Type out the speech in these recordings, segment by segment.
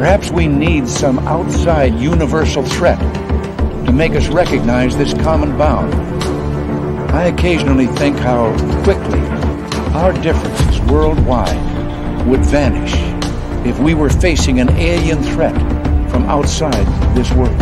Perhaps we need some outside universal threat to make us recognize this common bound. I occasionally think how quickly our differences worldwide would vanish if we were facing an alien threat from outside this world.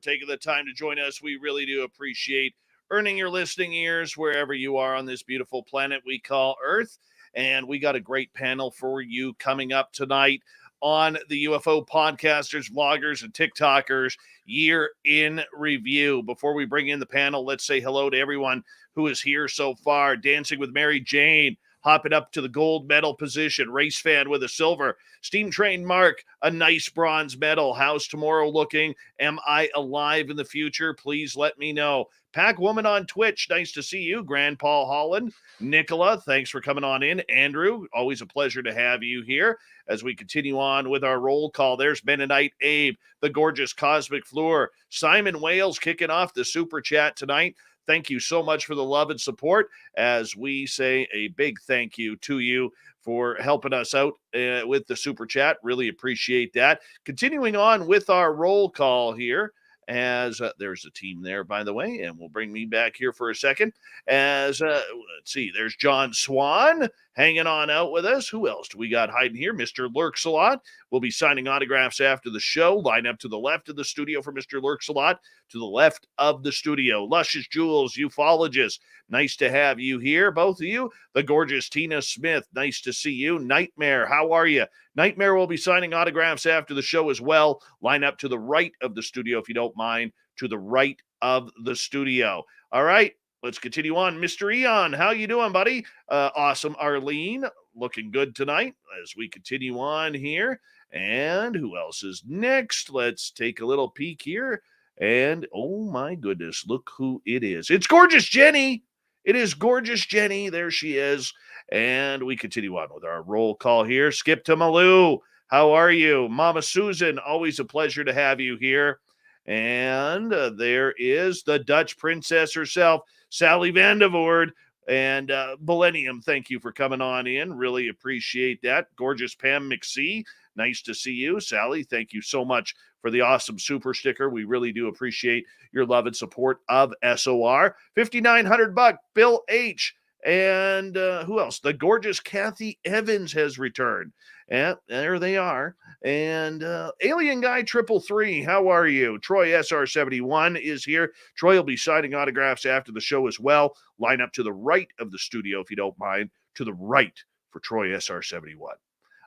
Taking the time to join us. We really do appreciate earning your listening ears wherever you are on this beautiful planet we call Earth. And we got a great panel for you coming up tonight on the UFO podcasters, vloggers, and TikTokers year in review. Before we bring in the panel, let's say hello to everyone who is here so far. Dancing with Mary Jane, hopping up to the gold medal position. Race fan with a silver. Steam Train Mark, a nice bronze medal. How's tomorrow looking? Am I alive in the future? Please let me know. Pack Woman on Twitch, nice to see you. Grand Paul Holland. Nicola, thanks for coming on in. Andrew, always a pleasure to have you here. As we continue on with our roll call, there's Mennonite Abe, the gorgeous Cosmic Fleur. Simon Wales kicking off the super chat tonight. Thank you so much for the love and support, as we say a big thank you to you for helping us out with the super chat. Really appreciate that. Continuing on with our roll call here, as there's a team there, by the way, and will bring me back here for a second. As let's see, there's John Swan hanging on out with us. Who else do we got hiding here? Mr. Lurks-a-Lot will be signing autographs after the show. Line up to the left of the studio for Mr. Lurks-a-Lot, to the left of the studio. Luscious Jewels, ufologist, nice to have you here, both of you. The gorgeous Tina Smith, nice to see you. Nightmare, how are you? Nightmare will be signing autographs after the show as well. Line up to the right of the studio, if you don't mind, to the right of the studio. All right, let's continue on. Mr. Eon, how you doing, buddy? Awesome. Arlene, looking good tonight as we continue on here. And who else is next? Let's take a little peek here. And, oh my goodness, look who it is. It's Gorgeous Jenny. It is Gorgeous Jenny. There she is. And we continue on with our roll call here. Skip to Malou. How are you? Mama Susan, always a pleasure to have you here. And there is the Dutch princess herself, Sally Vandevoort. And Millennium, thank you for coming on in. Really appreciate that. Gorgeous Pam McSee, nice to see you. Sally, thank you so much for the awesome super sticker. We really do appreciate your love and support of SOR. $5,900, Bill H. And who else? The gorgeous Kathy Evans has returned. And there they are. And Alien Guy 333, how are you? Troy SR71 is here. Troy will be signing autographs after the show as well. Line up to the right of the studio, if you don't mind, to the right for Troy SR71.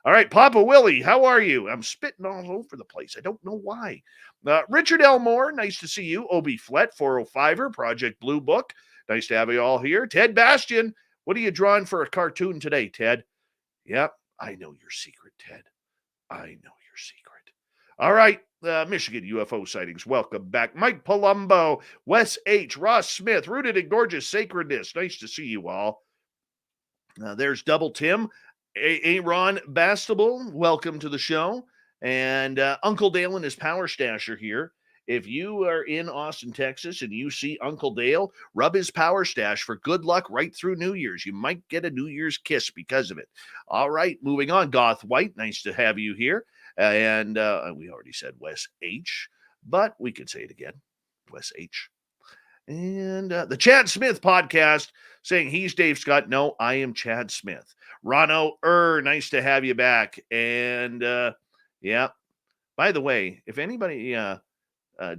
All right, Papa Willie, how are you? I'm spitting all over the place. I don't know why. Richard Elmore, nice to see you. Obi Flett, 405er, Project Blue Book. Nice to have you all here. Ted Bastian, what are you drawing for a cartoon today, Ted? Yep, I know your secret, Ted. I know your secret. All right, Michigan UFO sightings. Welcome back. Mike Palumbo, Wes H., Ross Smith, rooted in gorgeous sacredness. Nice to see you all. There's Double Tim. Aaron Bastable, welcome to the show. And Uncle Dale and his Power Stasher here. If you are in Austin, Texas, and you see Uncle Dale, rub his Power Stash for good luck right through New Year's. You might get a New Year's kiss because of it. All right, moving on. Goth White, nice to have you here. And we already said Wes H., but we could say it again. Wes H. And the Chad Smith podcast saying he's Dave Scott. No, I am Chad Smith. Ronno nice to have you back. And yeah, by the way, if anybody,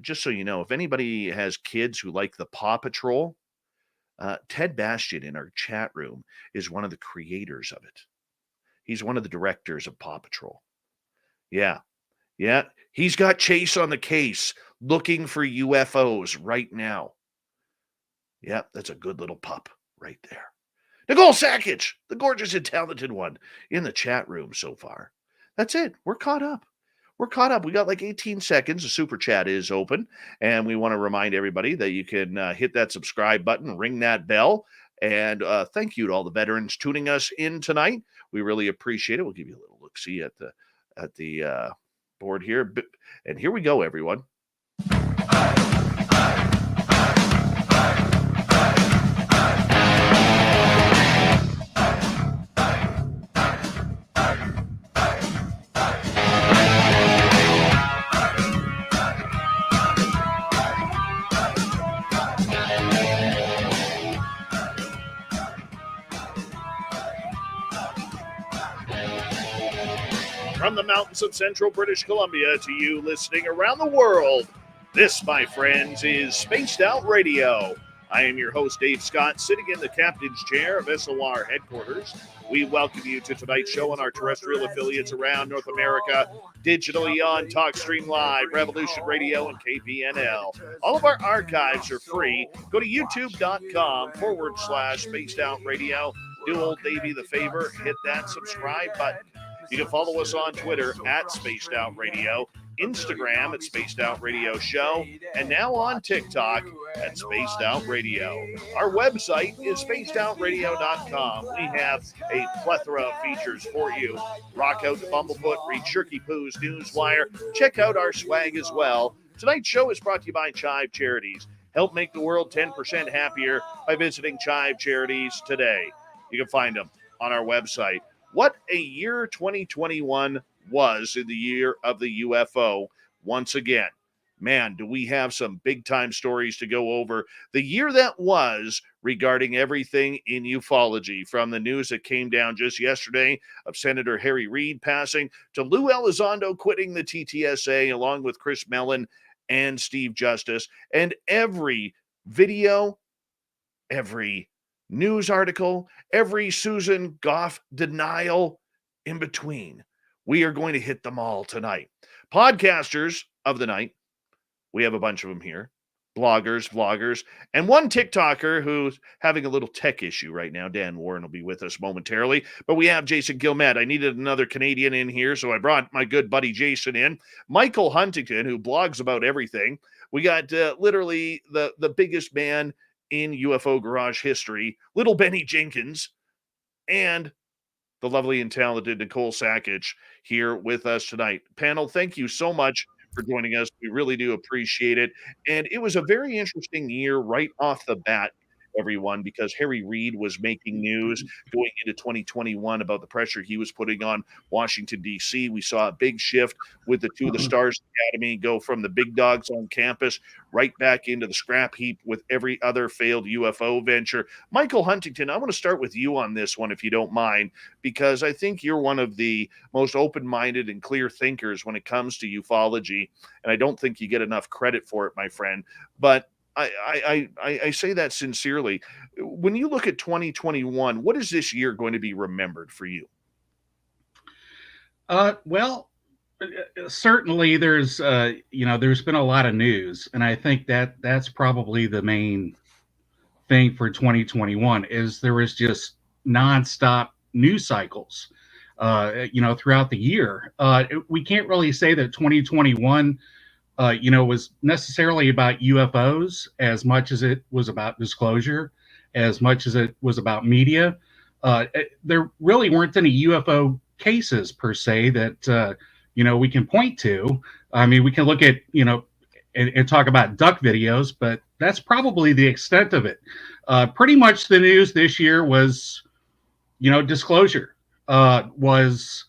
just so you know, if anybody has kids who like the Paw Patrol, Ted Bastian in our chat room is one of the creators of it. He's one of the directors of Paw Patrol. Yeah. Yeah. He's got Chase on the case looking for UFOs right now. Yeah, that's a good little pup right there. Nicole Sakach, the gorgeous and talented one in the chat room so far. That's it. We're caught up. We're caught up. We got like 18 seconds. The super chat is open. And we want to remind everybody that you can hit that subscribe button, ring that bell. And thank you to all the veterans tuning us in tonight. We really appreciate it. We'll give you a little look-see at the board here. And here we go, everyone. From the mountains of central British Columbia to you listening around the world, this, my friends, is Spaced Out Radio. I am your host, Dave Scott, sitting in the captain's chair of SOR headquarters. We welcome you to tonight's show on our terrestrial affiliates around North America, digitally on TalkStream Live, Revolution Radio, and KPNL. All of our archives are free. Go to youtube.com/Spaced Out Radio. Do old Davey the favor, hit that subscribe button. You can follow us on Twitter at Spaced Out Radio, Instagram at Spaced Out Radio Show, and now on TikTok at Spaced Out Radio. Our website is spacedoutradio.com. We have a plethora of features for you. Rock out the Bumblefoot, read Shirky Poo's Newswire. Check out our swag as well. Tonight's show is brought to you by Chive Charities. Help make the world 10% happier by visiting Chive Charities today. You can find them on our website. What a year 2021 was in the year of the UFO once again. Man, do we have some big-time stories to go over. The year that was regarding everything in ufology, from the news that came down just yesterday of Senator Harry Reid passing to Lou Elizondo quitting the TTSA along with Chris Mellon and Steve Justice, and every video, every news article, every Susan Goff denial in between. We are going to hit them all tonight. Podcasters of the night, we have a bunch of them here. Bloggers, vloggers, and one TikToker who's having a little tech issue right now. Dan Warren will be with us momentarily. But we have Jason Guillemette. I needed another Canadian in here, so I brought my good buddy Jason in. Michael Huntington, who blogs about everything. We got literally the biggest man in UFO garage history, little Benny Jinkins, and the lovely and talented Nicole Sakach here with us tonight. Panel, thank you so much for joining us. We really do appreciate it. And it was a very interesting year right off the bat, everyone, because Harry Reid was making news going into 2021 about the pressure he was putting on Washington, D.C. We saw a big shift with the two of the Stars Academy go from the big dogs on campus right back into the scrap heap with every other failed UFO venture. Michael Huntington, I want to start with you on this one, if you don't mind, because I think you're one of the most open-minded and clear thinkers when it comes to ufology, and I don't think you get enough credit for it, my friend. But I say that sincerely. When you look at 2021, what is this year going to be remembered for you? Well, certainly there's been a lot of news, and I think that's probably the main thing for 2021 is there was just nonstop news cycles, throughout the year. We can't really say that 2021 was necessarily about UFOs as much as it was about disclosure, as much as it was about media. There really weren't any UFO cases per se that, we can point to. I mean, we can look at, and talk about duck videos, but that's probably the extent of it. Pretty much the news this year was, disclosure, was,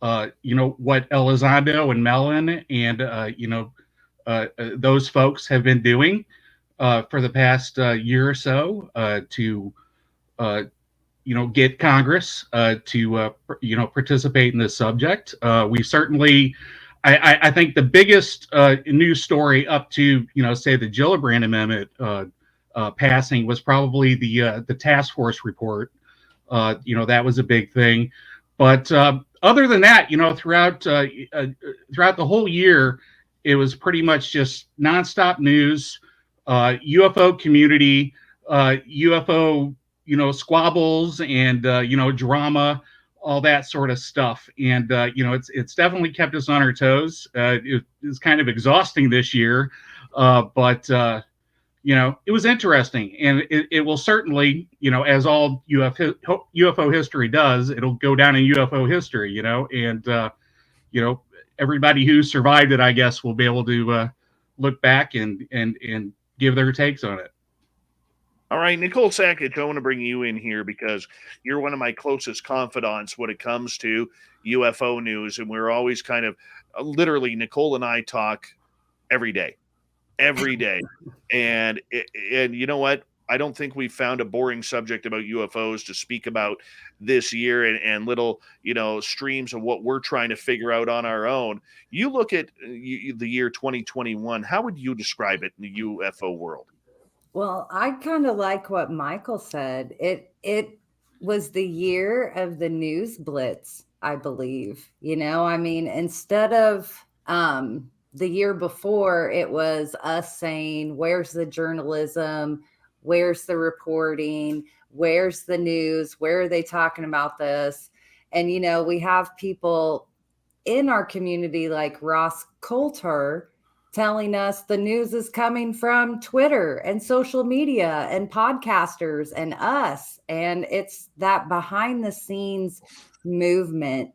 what Elizondo and Mellon and, those folks have been doing for the past year or so to get Congress to participate in this subject. We certainly, I think the biggest news story up to say the Gillibrand Amendment passing was probably the task force report. That was a big thing. But other than that, throughout the whole year, it was pretty much just nonstop news, UFO community, UFO, squabbles and, drama, all that sort of stuff. And, it's definitely kept us on our toes. It's kind of exhausting this year, but it was interesting, and it will certainly, as all UFO history does, it'll go down in UFO history, and everybody who survived it, I guess, will be able to look back and give their takes on it. All right, Nicole Sakach, I want to bring you in here because you're one of my closest confidants when it comes to UFO news, and we're always kind of literally Nicole and I talk every day. And you know what? I don't think we found a boring subject about UFOs to speak about this year and little, streams of what we're trying to figure out on our own. You look at the year 2021. How would you describe it in the UFO world? Well, I kind of like what Michael said. It was the year of the news blitz, I believe. Instead of the year before, it was us saying, where's the journalism? Where's the reporting? Where's the news? Where are they talking about this? And, we have people in our community like Ross Coulter telling us the news is coming from Twitter and social media and podcasters and us. And it's that behind the scenes movement.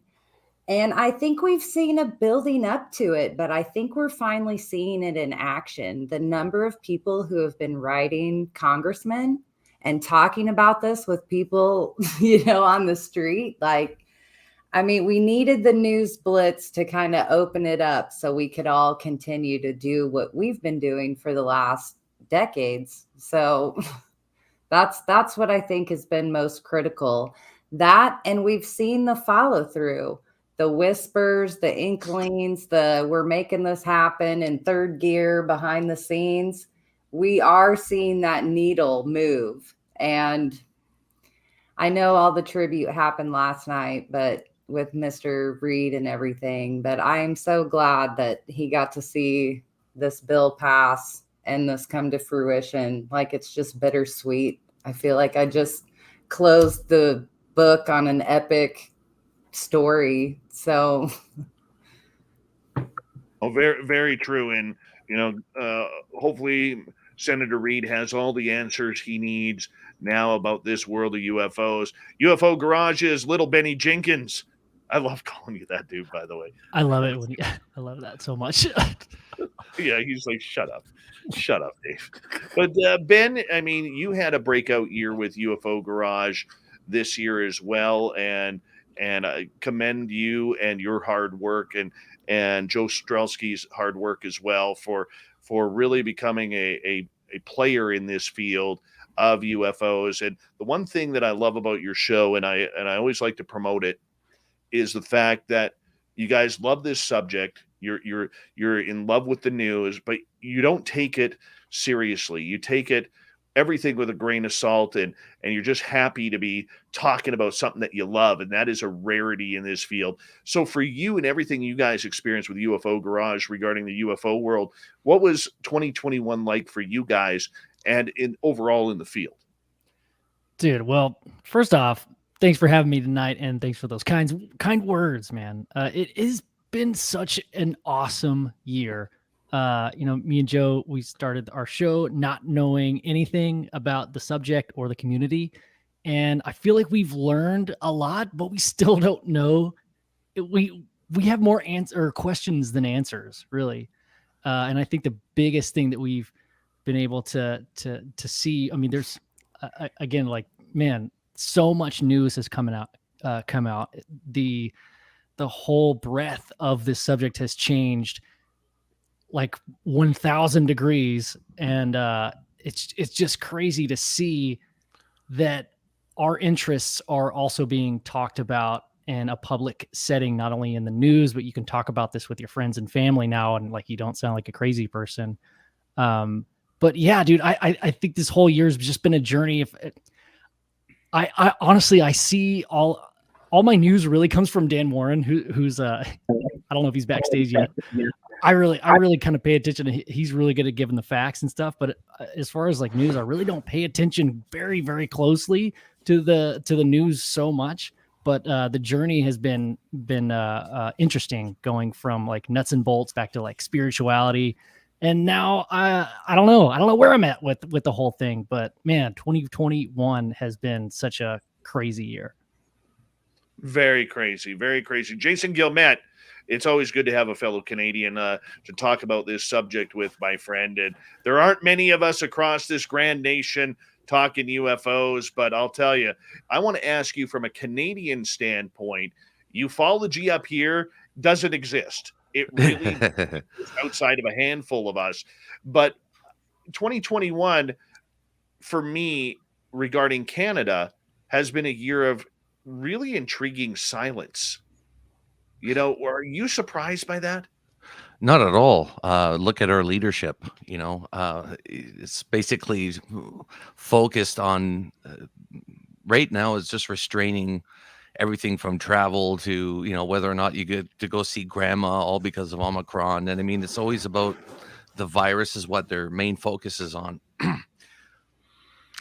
And I think we've seen a building up to it, but I think we're finally seeing it in action. The number of people who have been writing congressmen and talking about this with people, on the street, we needed the news blitz to kind of open it up so we could all continue to do what we've been doing for the last decades. So that's what I think has been most critical. That, and we've seen the follow through, the whispers, the inklings, we're making this happen in third gear behind the scenes. We are seeing that needle move. And I know all the tribute happened last night, but with Mr. Reed and everything, but I am so glad that he got to see this bill pass and this come to fruition. It's just bittersweet. I feel like I just closed the book on an epic story. So very, very true. And, hopefully Senator Reed has all the answers he needs now about this world of UFOs. UFO Garage is little Benny Jinkins. I love calling you that, dude, by the way. I love it. I love that so much. Yeah, he's like, shut up, Dave. But Ben, you had a breakout year with UFO Garage this year as well, and I commend you and your hard work and Joe Strelsky's hard work as well for really becoming a player in this field of UFOs. And the one thing that I love about your show, and I always like to promote it, is the fact that you guys love this subject. You're in love with the news, but you don't take it seriously. You take it everything with a grain of salt, and you're just happy to be talking about something that you love, and that is a rarity in this field. So for you and everything you guys experienced with UFO Garage regarding the UFO world, what was 2021 like for you guys and overall in the field? Dude, well, first off, thanks for having me tonight, and thanks for those kind words, man. It has been such an awesome year. Me and Joe, we started our show not knowing anything about the subject or the community, and I feel like we've learned a lot, but we still don't know. We have more questions than answers, really. And I think the biggest thing that we've been able to see, there's again, man, so much news has come out. The whole breadth of this subject has changed 1,000 degrees. And it's just crazy to see that our interests are also being talked about in a public setting, not only in the news, but you can talk about this with your friends and family now. And you don't sound like a crazy person. But yeah, dude, I think this whole year has just been a journey. If I honestly, I see all my news really comes from Dan Warren, who's I don't know if he's backstage yet. I really kind of pay attention. He's really good at giving the facts and stuff. But as far as like news, I really don't pay attention very, very closely to the news so much. But the journey has been interesting, going from like nuts and bolts back to like spirituality. And now I don't know where I'm at with the whole thing. But man, 2021 has been such a crazy year. Very crazy, very crazy. Jason Guillemette, it's always good to have a fellow Canadian to talk about this subject with, my friend. And there aren't many of us across this grand nation talking UFOs, but I'll tell you, I want to ask you from a Canadian standpoint, ufology up here doesn't exist. It really is outside of a handful of us. But 2021, for me, regarding Canada, has been a year of really intriguing silence. You know, are you surprised by that? Not at all. Look at our leadership. It's basically focused on right now is just restraining everything from travel to, whether or not you get to go see grandma, all because of Omicron. And I mean, it's always about the virus is what their main focus is on.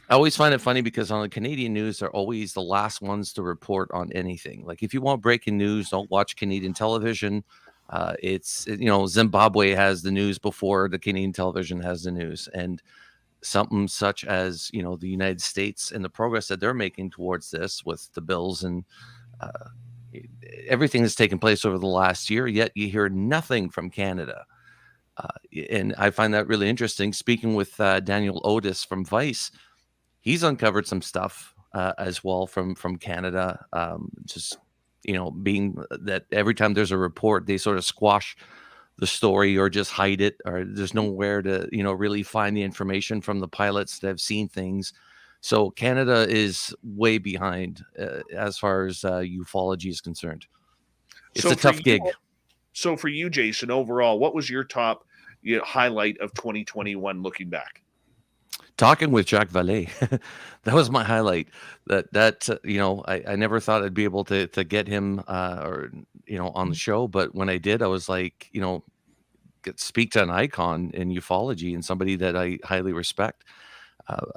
I always find it funny because on the Canadian news, they're always the last ones to report on anything. Like if you want breaking news, don't watch Canadian television. Zimbabwe has the news before the Canadian television has the news, and something such as, the United States and the progress that they're making towards this with the bills and everything that's taken place over the last year, yet you hear nothing from Canada. And I find that really interesting. Speaking with Daniel Otis from Vice, he's uncovered some stuff as well from Canada. Being that every time there's a report, they sort of squash the story or just hide it, or there's nowhere to, really find the information from the pilots that have seen things. So Canada is way behind as far as ufology is concerned. It's a tough gig. So for you, Jason, overall, what was your top highlight of 2021 looking back? Talking with Jacques Vallée, that was my highlight. I never thought I'd be able to get him on the show, but when I did, I was like, speak to an icon in ufology and somebody that I highly respect.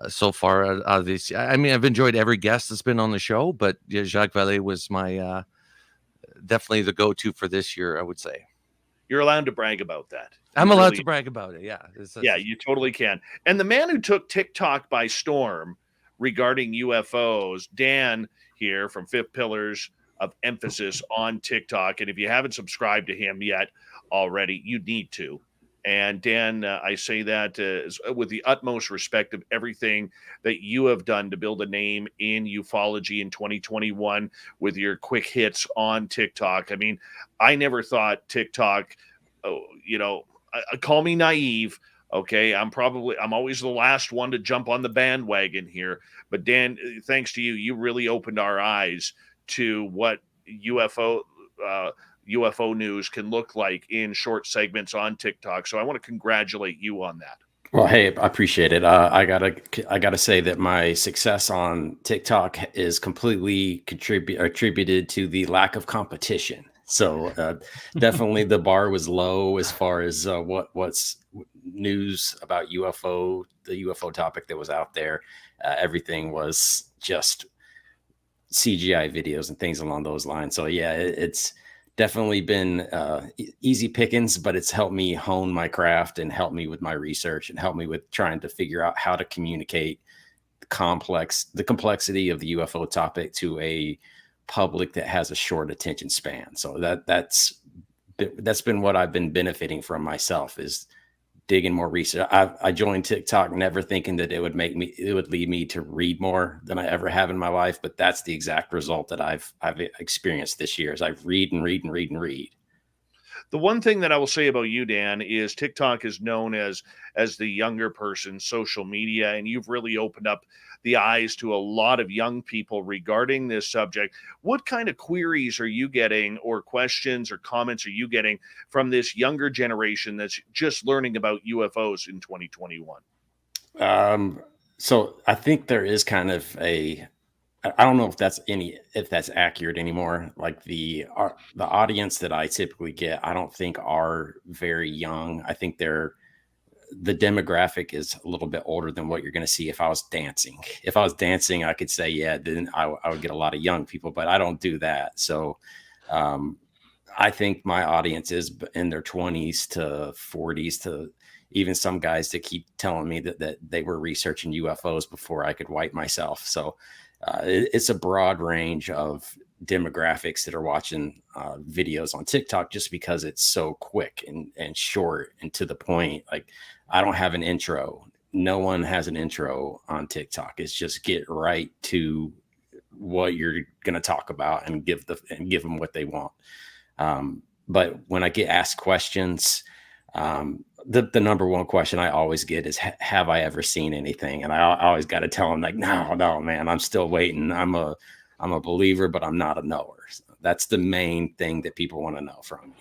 So far, obviously, I mean, I've enjoyed every guest that's been on the show, but Jacques Vallée was my definitely the go-to for this year, I would say. You're allowed to brag about that. I'm allowed to brag about it. Yeah. Yeah, you totally can. And the man who took TikTok by storm regarding UFOs, Dan here from Fifth Pillars of Emphasis on TikTok. And if you haven't subscribed to him yet already, you need to. And Dan, I say that with the utmost respect of everything that you have done to build a name in ufology in 2021 with your quick hits on TikTok. I mean, I never thought TikTok, call me naive. Okay. I'm always the last one to jump on the bandwagon here. But Dan, thanks to you, you really opened our eyes to what UFO news can look like in short segments on TikTok. So I want to congratulate you on that. Well, hey, I appreciate it. I gotta say that my success on TikTok is completely attributed to the lack of competition. So definitely the bar was low as far as what's news about UFO, the UFO topic that was out there. Everything was just CGI videos and things along those lines. So yeah, it's definitely been easy pickings, but it's helped me hone my craft and helped me with my research and helped me with trying to figure out how to communicate the complexity of the UFO topic to a public that has a short attention span. So that's been what I've been benefiting from myself, is digging more research. I joined TikTok never thinking that it would lead me to read more than I ever have in my life. But that's the exact result that I've experienced this year, is I read and read and read and read. The one thing that I will say about you, Dan, is TikTok is known as the younger person's social media, and you've really opened up the eyes to a lot of young people regarding this subject. What kind of queries are you getting, or questions or comments are you getting from this younger generation that's just learning about UFOs in 2021? So I think there is kind of I don't know if that's accurate anymore. Like the audience that I typically get, I don't think are very young. I think the demographic is a little bit older than what you're going to see if I was dancing. If I was dancing, I could say, yeah, then I would get a lot of young people, but I don't do that. So I think my audience is in their 20s to 40s to even some guys that keep telling me that they were researching UFOs before I could wipe myself. So it's a broad range of demographics that are watching videos on TikTok just because it's so quick and short and to the point. Like, I don't have an intro. No one has an intro on TikTok. It's just get right to what you're going to talk about and give them what they want. But when I get asked questions, the number one question I always get is, have I ever seen anything? And I always got to tell them, like, no, man, I'm still waiting. I'm a believer, but I'm not a knower. So that's the main thing that people want to know from me.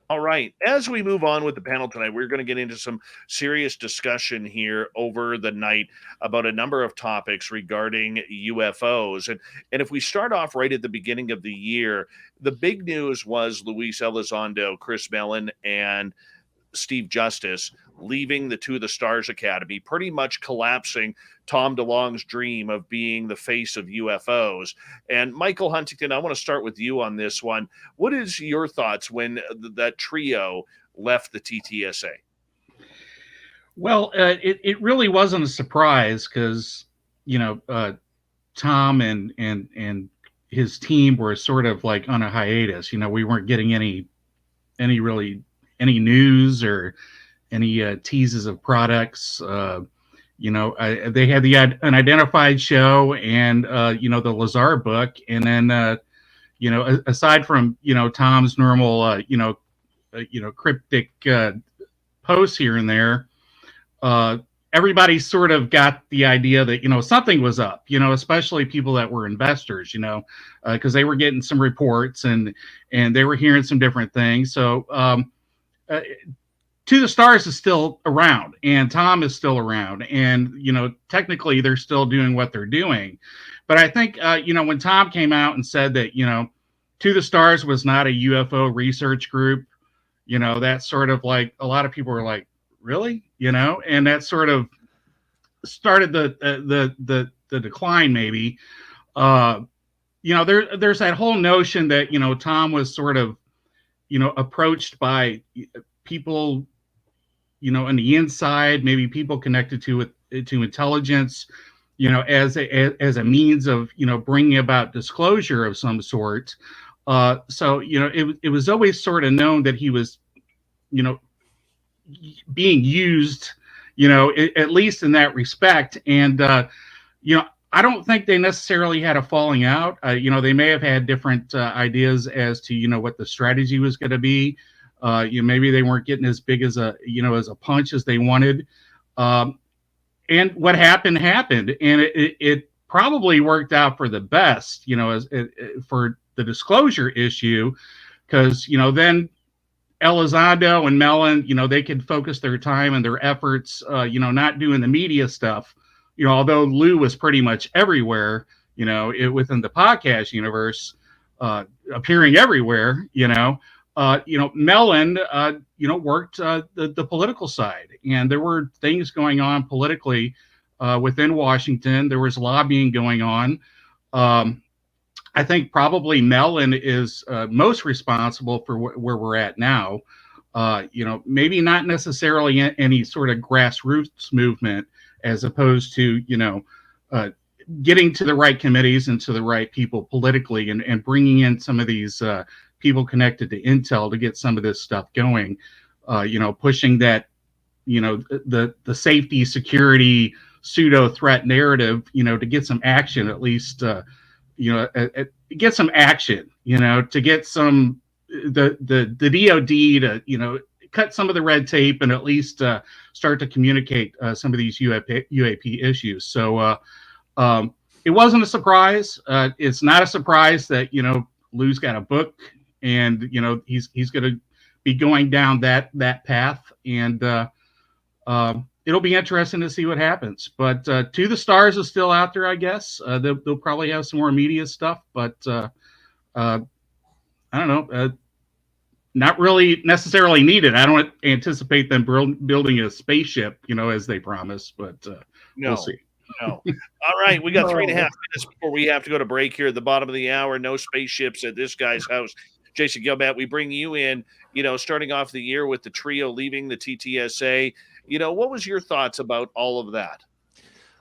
All right. As we move on with the panel tonight, we're going to get into some serious discussion here over the night about a number of topics regarding UFOs. And if we start off right at the beginning of the year, the big news was Luis Elizondo, Chris Mellon, and Steve Justice leaving the To the Stars Academy, pretty much collapsing Tom DeLonge's dream of being the face of UFOs. And Michael Huntington, I want to start with you on this one. What is your thoughts when that trio left the TTSA? Well, it really wasn't a surprise because, Tom and his team were sort of like on a hiatus. We weren't getting any news or any teases of products. They had the Unidentified show and the Lazar book, and then aside from Tom's normal cryptic posts here and there, everybody sort of got the idea that something was up, especially people that were investors, because they were getting some reports and they were hearing some different things. So To the Stars is still around, and Tom is still around, and technically they're still doing what they're doing. But I think when Tom came out and said that To the Stars was not a UFO research group, that sort of like a lot of people were like, really, and that sort of started the decline maybe. There's that whole notion that Tom was sort of approached by people on the inside, maybe people connected to intelligence, as a means of bringing about disclosure of some sort. So it was always sort of known that he was being used, at least in that respect. And I don't think they necessarily had a falling out. They may have had different ideas as to what the strategy was going to be. Maybe they weren't getting as big as a punch as they wanted. And what happened, and it probably worked out for the best, for the disclosure issue, because then Elizondo and Mellon, they could focus their time and their efforts, not doing the media stuff. Although Lou was pretty much everywhere, within the podcast universe, appearing everywhere, Mellon, worked the political side, and there were things going on politically within Washington. There was lobbying going on. I think probably Mellon is most responsible for where we're at now. Maybe not necessarily any sort of grassroots movement, as opposed to getting to the right committees and to the right people politically, and bringing in some of these people connected to intel to get some of this stuff going. Pushing that the safety, security, pseudo threat narrative, to get some action, at least get some action, to get some the DOD to cut some of the red tape and at least start to communicate some of these UAP issues. So it wasn't a surprise. It's not a surprise that Lou's got a book, and he's going to be going down that path. And it'll be interesting to see what happens. But To the Stars is still out there, I guess. They'll probably have some more media stuff, but I don't know. Not really necessarily needed. I don't anticipate them building a spaceship, as they promised, but No. we'll see. No. All right. We got 3.5 minutes before we have to go to break here at the bottom of the hour. No spaceships at this guy's house. Jason Guillemette, we bring you in, starting off the year with the trio leaving the TTSA. What was your thoughts about all of that?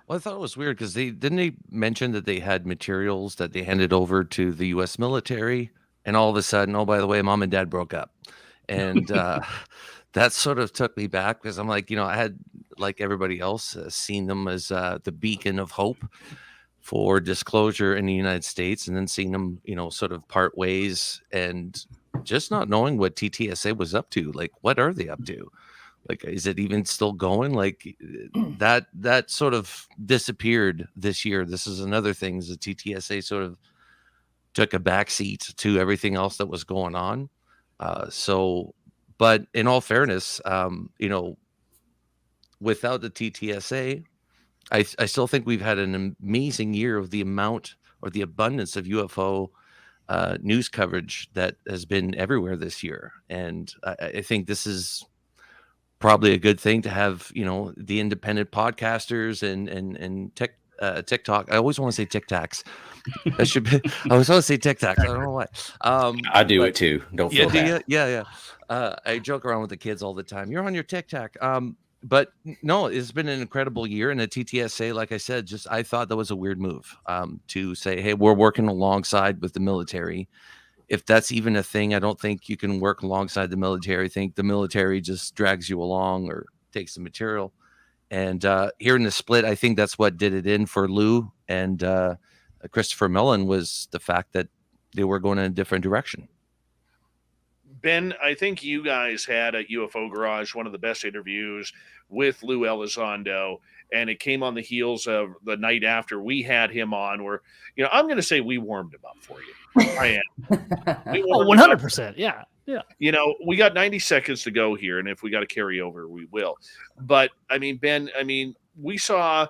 Well, I thought it was weird because they mention that they had materials that they handed over to the U.S. military, and all of a sudden, oh, by the way, mom and dad broke up. And that sort of took me back because I'm like, I had, like everybody else, seen them as the beacon of hope for disclosure in the United States, and then seeing them, sort of part ways and just not knowing what TTSA was up to. Like, what are they up to? Like, is it even still going? Like, that sort of disappeared this year. This is another thing, is the TTSA sort of took a backseat to everything else that was going on. But in all fairness, without the TTSA, I still think we've had an amazing year of the amount or the abundance of UFO news coverage that has been everywhere this year. And I think this is probably a good thing to have, the independent podcasters and TikTok. I always want to say TikToks. That should be. I was going to say TikToks. I don't know why. I do it too. Don't feel bad. Yeah. I joke around with the kids all the time. You're on your TikTok. But no, it's been an incredible year. And the TTSA, like I said, I thought that was a weird move to say, hey, we're working alongside with the military. If that's even a thing, I don't think you can work alongside the military. I think the military just drags you along or takes the material. And here in the split, I think that's what did it in for Lou and Christopher Mellon, was the fact that they were going in a different direction. Ben, I think you guys had at UFO Garage one of the best interviews with Lou Elizondo, and it came on the heels of the night after we had him on, where, I'm going to say we warmed him up for you. I am. 100%. Yeah. We got 90 seconds to go here, and if we got to carry over, we will. But, Ben, we saw,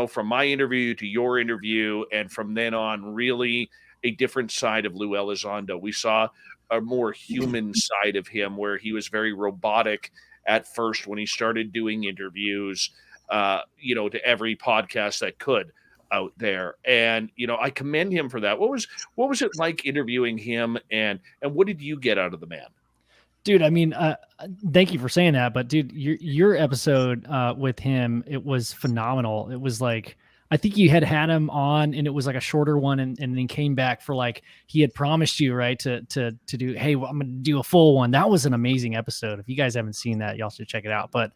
from my interview to your interview, and from then on, really a different side of Lou Elizondo. We saw a more human side of him, where he was very robotic at first when he started doing interviews, to every podcast that could out there. And, I commend him for that. What was it like interviewing him, and what did you get out of the man? Dude, thank you for saying that, but dude, your episode with him, it was phenomenal. It was like, I think you had him on, and it was like a shorter one, and then came back for, like, he had promised you, right, to do, hey, well, I'm going to do a full one. That was an amazing episode. If you guys haven't seen that, y'all should check it out. But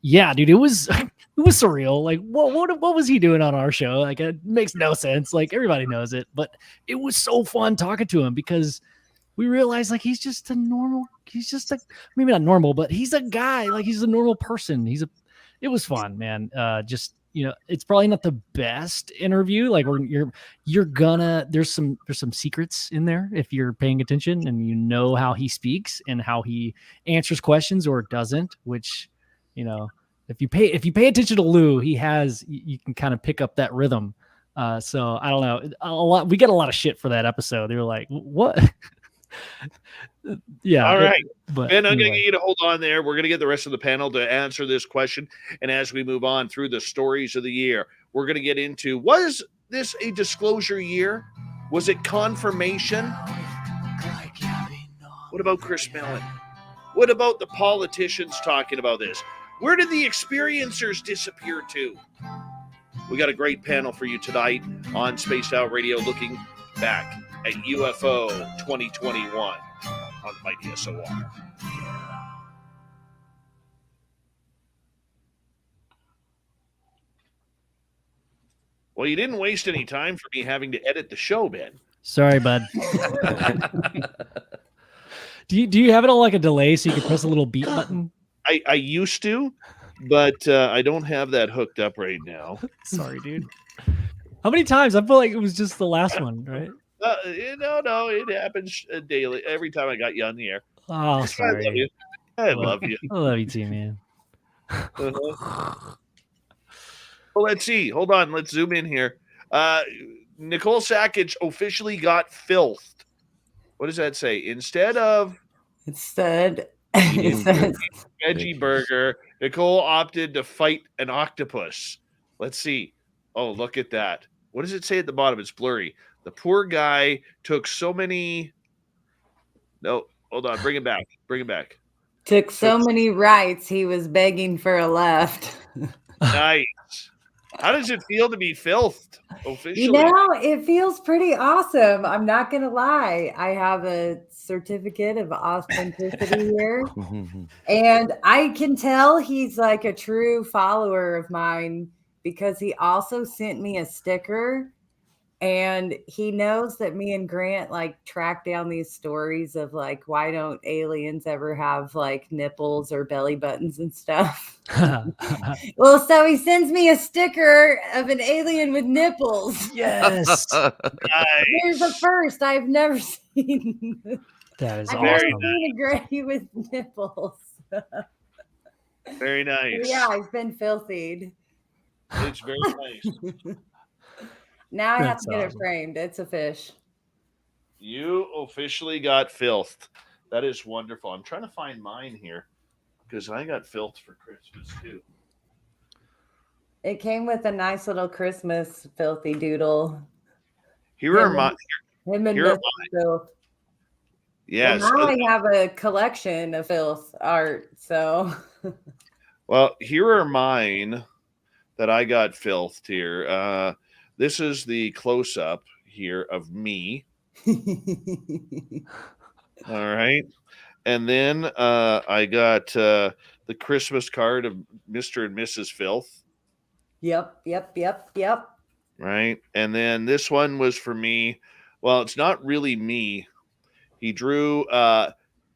yeah, dude, it was surreal. Like, what was he doing on our show? Like, it makes no sense. Like, everybody knows it, but it was so fun talking to him, because we realized, like, he's just maybe not normal, but he's a guy, like, he's a normal person. It was fun, man. It's probably not the best interview. Like, there's some secrets in there if you're paying attention, and how he speaks and how he answers questions or doesn't, which, if you pay attention to Lou, you can kind of pick up that rhythm. So I don't know, we get a lot of shit for that episode. They were like, what? Yeah. All right. Ben, I'm going to get you to hold on there. We're going to get the rest of the panel to answer this question. And as we move on through the stories of the year, we're going to get into, was this a disclosure year? Was it confirmation? What about Chris Mellon? What about the politicians talking about this? Where did the experiencers disappear to? We got a great panel for you tonight on Spaced Out Radio, looking back at UFO 2021 on the mighty SOR. Well, you didn't waste any time for me having to edit the show, Ben. Sorry, bud. Do you have it on like a delay so you can press a little beat button? I used to, but I don't have that hooked up right now. Sorry, dude. How many times? I feel like it was just the last one, right? No, it happens daily. Every time I got you on the air. Oh, sorry. I love you. I love you too, man. Well, let's see. Hold on. Let's zoom in here. Nicole Sakach officially got filthed. What does that say? Instead It said, veggie burger, Nicole opted to fight an octopus. Let's see. Oh, look at that. What does it say at the bottom? It's blurry. The poor guy took so many. No, hold on. Bring it back. Bring it back. took so many rights, he was begging for a left. Nice. How does it feel to be filthed officially? You know, it feels pretty awesome. I'm not going to lie. I have a certificate of authenticity here. And I can tell he's like a true follower of mine because he also sent me a sticker. And he knows that me and Grant like track down these stories of like, why don't aliens ever have like nipples or belly buttons and stuff? Well, so he sends me a sticker of an alien with nipples. Yes. Here's the first I've never seen. That is I've awesome. never seen a gray with nipples. Very nice. Yeah, I've been filthied. It's very nice. Now I have That's to get it awesome. framed. It's a fish. You officially got filthed. That is wonderful. I'm trying to find mine here because I got filthed for Christmas too. It came with a nice little Christmas filthy doodle. Here are my. Him and Here are Mr. Filth. Yes. Well, now I have a collection of filth art. So, Well, here are mine that I got filthed here. This is the close up here of me. All right. And then I got the Christmas card of Mr. and Mrs. Filth. Yep. Right. And then this one was for me. Well, it's not really me. He drew El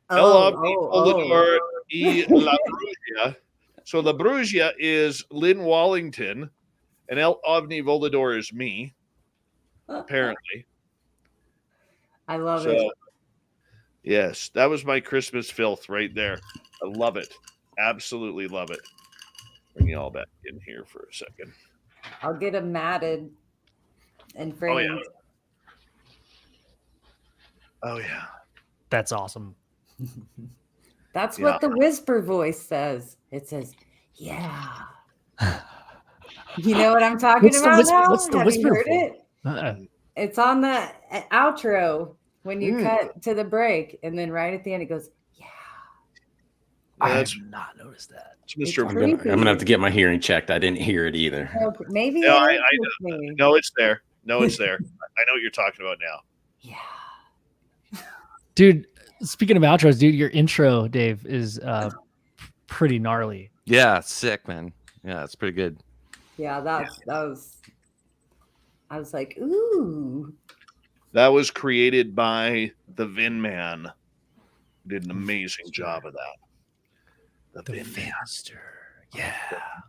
Volador y La Brugia. So La Brugia is Lynn Wallington, and El Ovni Volador is me, apparently. I love it. Yes, that was my Christmas filth right there. I love it. Absolutely love it. Bring you all back in here for a second. I'll get them matted and framed. Oh, yeah. That's awesome. That's what the whisper voice says. It says, yeah. You know what I'm talking about now? What's the Have whisper you heard for? it? It's on the outro when you cut to the break. And then right at the end, it goes, yeah. I have not noticed that. It's Mr. I'm gonna have to get my hearing checked. I didn't hear it either. Maybe No, I know it's there. No, it's there. I know what you're talking about now. Yeah. Dude, speaking of outros, dude, your intro, Dave, is pretty gnarly. Yeah, it's sick, man. Yeah, it's pretty good. Yeah, that was. I was like, ooh. That was created by the Vin Man. Did an amazing job of that. The Vin Master. Yeah.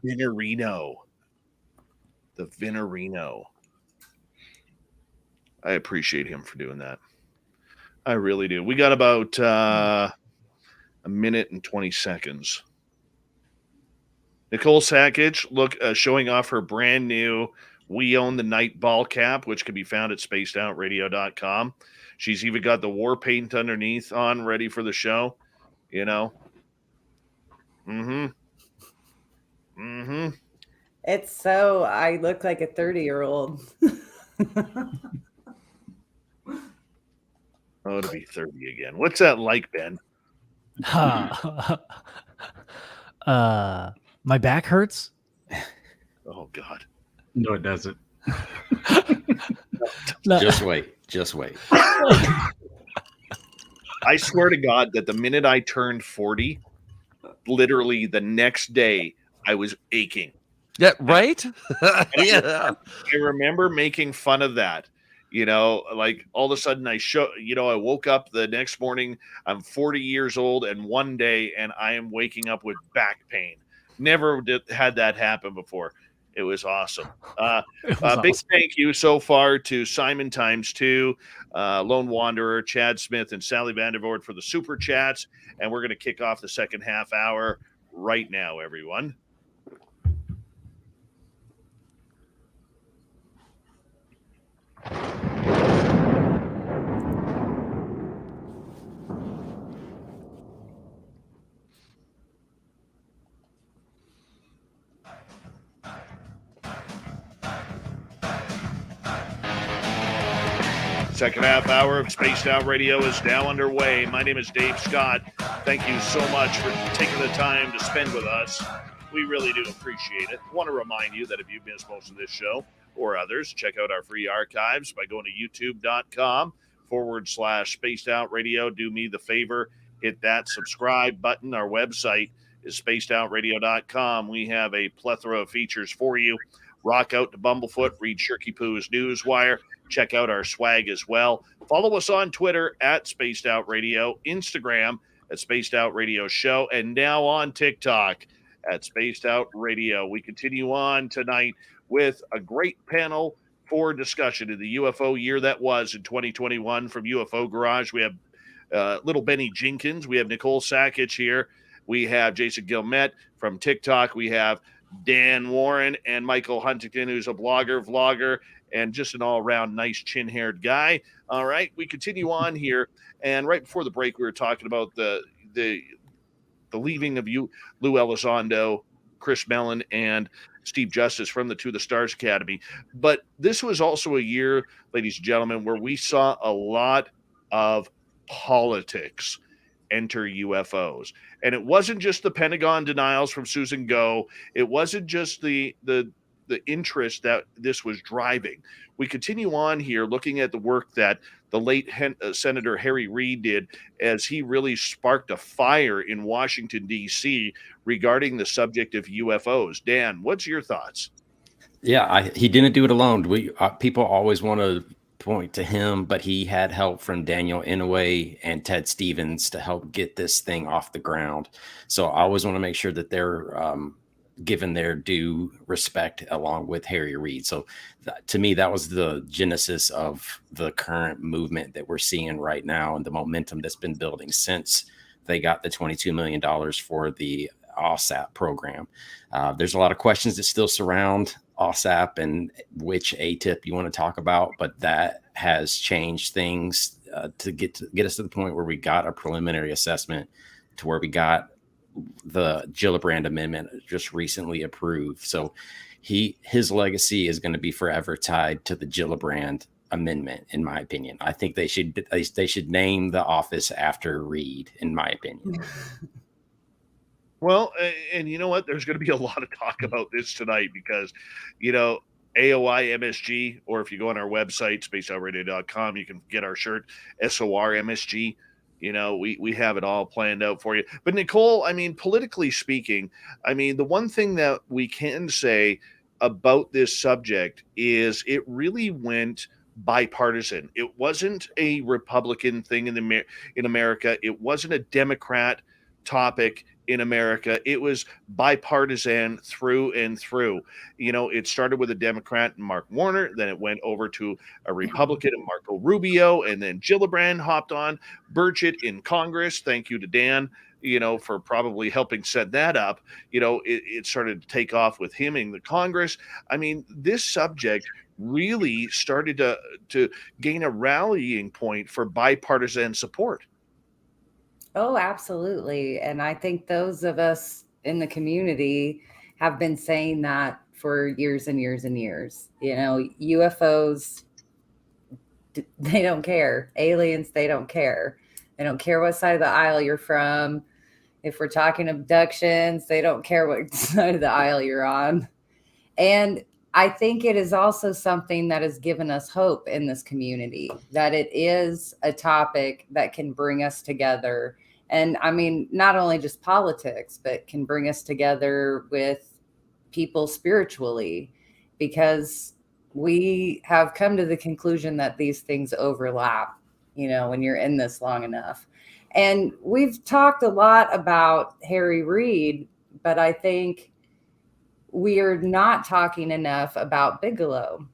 Vinorino. The Vinorino. I appreciate him for doing that. I really do. We got about a minute and 20 seconds. Nicole Sakach showing off her brand new We Own the Night ball cap, which can be found at spacedoutradio.com. She's even got the war paint underneath on, ready for the show. You know? It's so I look like a 30-year-old. Oh, to be 30 again. What's that like, Ben? My back hurts. Oh, God. No, it doesn't. No. Just wait. I swear to God that the minute I turned 40, literally the next day, I was aching. Yeah, right? Yeah. I remember making fun of that. You know, like all of a sudden I woke up the next morning, I'm 40 years old and one day, and I am waking up with back pain. Never had that happen before. It was awesome. Big thank you so far to Simon Times2, Lone Wanderer, Chad Smith, and Sally Vandervoort for the super chats. And we're going to kick off the second half hour right now, everyone. Second half hour of Spaced Out Radio is now underway. My name is Dave Scott. Thank you so much for taking the time to spend with us. We really do appreciate it. I want to remind you that if you've missed most of this show or others, check out our free archives by going to youtube.com/Spaced Out Radio. Do me the favor, hit that subscribe button. Our website is spacedoutradio.com. We have a plethora of features for you. Rock out to Bumblefoot, read Shirky Poo's Newswire. Check out our swag as well. Follow us on Twitter at Spaced Out Radio, Instagram at Spaced Out Radio Show, and now on TikTok at Spaced Out Radio. We continue on tonight with a great panel for discussion of the UFO year that was in 2021 from UFO Garage. We have little Benny Jinkins. We have Nicole Sakach here. We have Jason Guillemette from TikTok. We have Dan Warren and Michael Huntington, who's a blogger, vlogger, and just an all-around nice chin-haired guy. All right, we continue on here. And right before the break, we were talking about the leaving of Lou Elizondo, Chris Mellon, and Steve Justice from the To the Stars Academy. But this was also a year, ladies and gentlemen, where we saw a lot of politics enter UFOs. And it wasn't just the Pentagon denials from Susan Go. It wasn't just the interest that this was driving. We continue on here looking at the work that the late Senator Harry Reid did as he really sparked a fire in Washington, D.C. regarding the subject of UFOs. Dan, what's your thoughts? Yeah, he didn't do it alone. People always want to point to him, but he had help from Daniel Inouye and Ted Stevens to help get this thing off the ground. So I always want to make sure that they're given their due respect along with Harry Reid. So to me, that was the genesis of the current movement that we're seeing right now and the momentum that's been building since they got the $22 million for the OSAP program. There's a lot of questions that still surround OSAP and which ATIP you want to talk about, but that has changed things to get us to the point where we got a preliminary assessment, to where we got the Gillibrand Amendment just recently approved. So his legacy is going to be forever tied to the Gillibrand Amendment, in my opinion. I think they should name the office after Reid, in my opinion. Well, and you know what? There's going to be a lot of talk about this tonight because, AOI MSG, or if you go on our website, spacedoutradio.com, you can get our shirt, SOR MSG. We have it all planned out for you. But Nicole, politically speaking, the one thing that we can say about this subject is it really went bipartisan. It wasn't a Republican thing in America. It wasn't a Democrat topic in America. It was bipartisan through and through. It started with a Democrat and Mark Warner, then it went over to a Republican and Marco Rubio, and then Gillibrand hopped on, Burchett in Congress. Thank you to Dan, for probably helping set that up. It started to take off with him in the Congress. This subject really started to gain a rallying point for bipartisan support. Oh, absolutely. And I think those of us in the community have been saying that for years and years and years. UFOs, they don't care. Aliens, they don't care. They don't care what side of the aisle you're from. If we're talking abductions, they don't care what side of the aisle you're on. And I think it is also something that has given us hope in this community, that it is a topic that can bring us together. And not only just politics, but can bring us together with people spiritually, because we have come to the conclusion that these things overlap, when you're in this long enough. And we've talked a lot about Harry Reid, but I think we are not talking enough about Bigelow.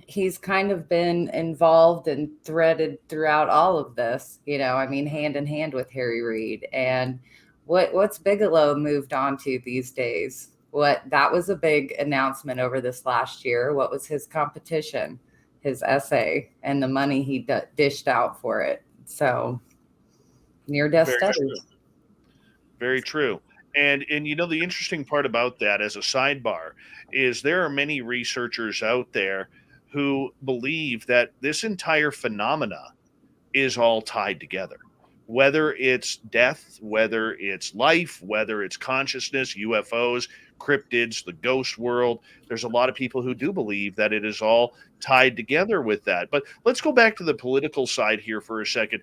He's kind of been involved and threaded throughout all of this, hand in hand with Harry Reid. And what's Bigelow moved on to these days? That was a big announcement over this last year. What was his competition? His essay and the money he dished out for it. So near-death studies. Very true. And the interesting part about that, as a sidebar, is there are many researchers out there who believe that this entire phenomena is all tied together. Whether it's death, whether it's life, whether it's consciousness, UFOs, cryptids, the ghost world, there's a lot of people who do believe that it is all tied together with that. But let's go back to the political side here for a second.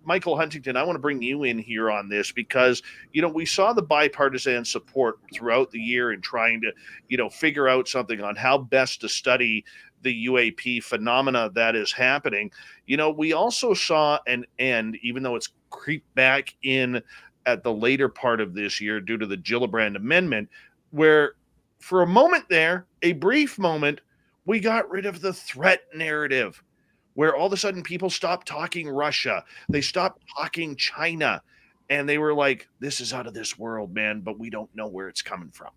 Michael Huntington, I want to bring you in here on this because, we saw the bipartisan support throughout the year in trying to, figure out something on how best to study the UAP phenomena that is happening. We also saw an end, even though it's creeped back in at the later part of this year due to the Gillibrand Amendment, where for a moment there, a brief moment, we got rid of the threat narrative, where all of a sudden people stopped talking Russia. They stopped talking China. And they were like, this is out of this world, man, but we don't know where it's coming from.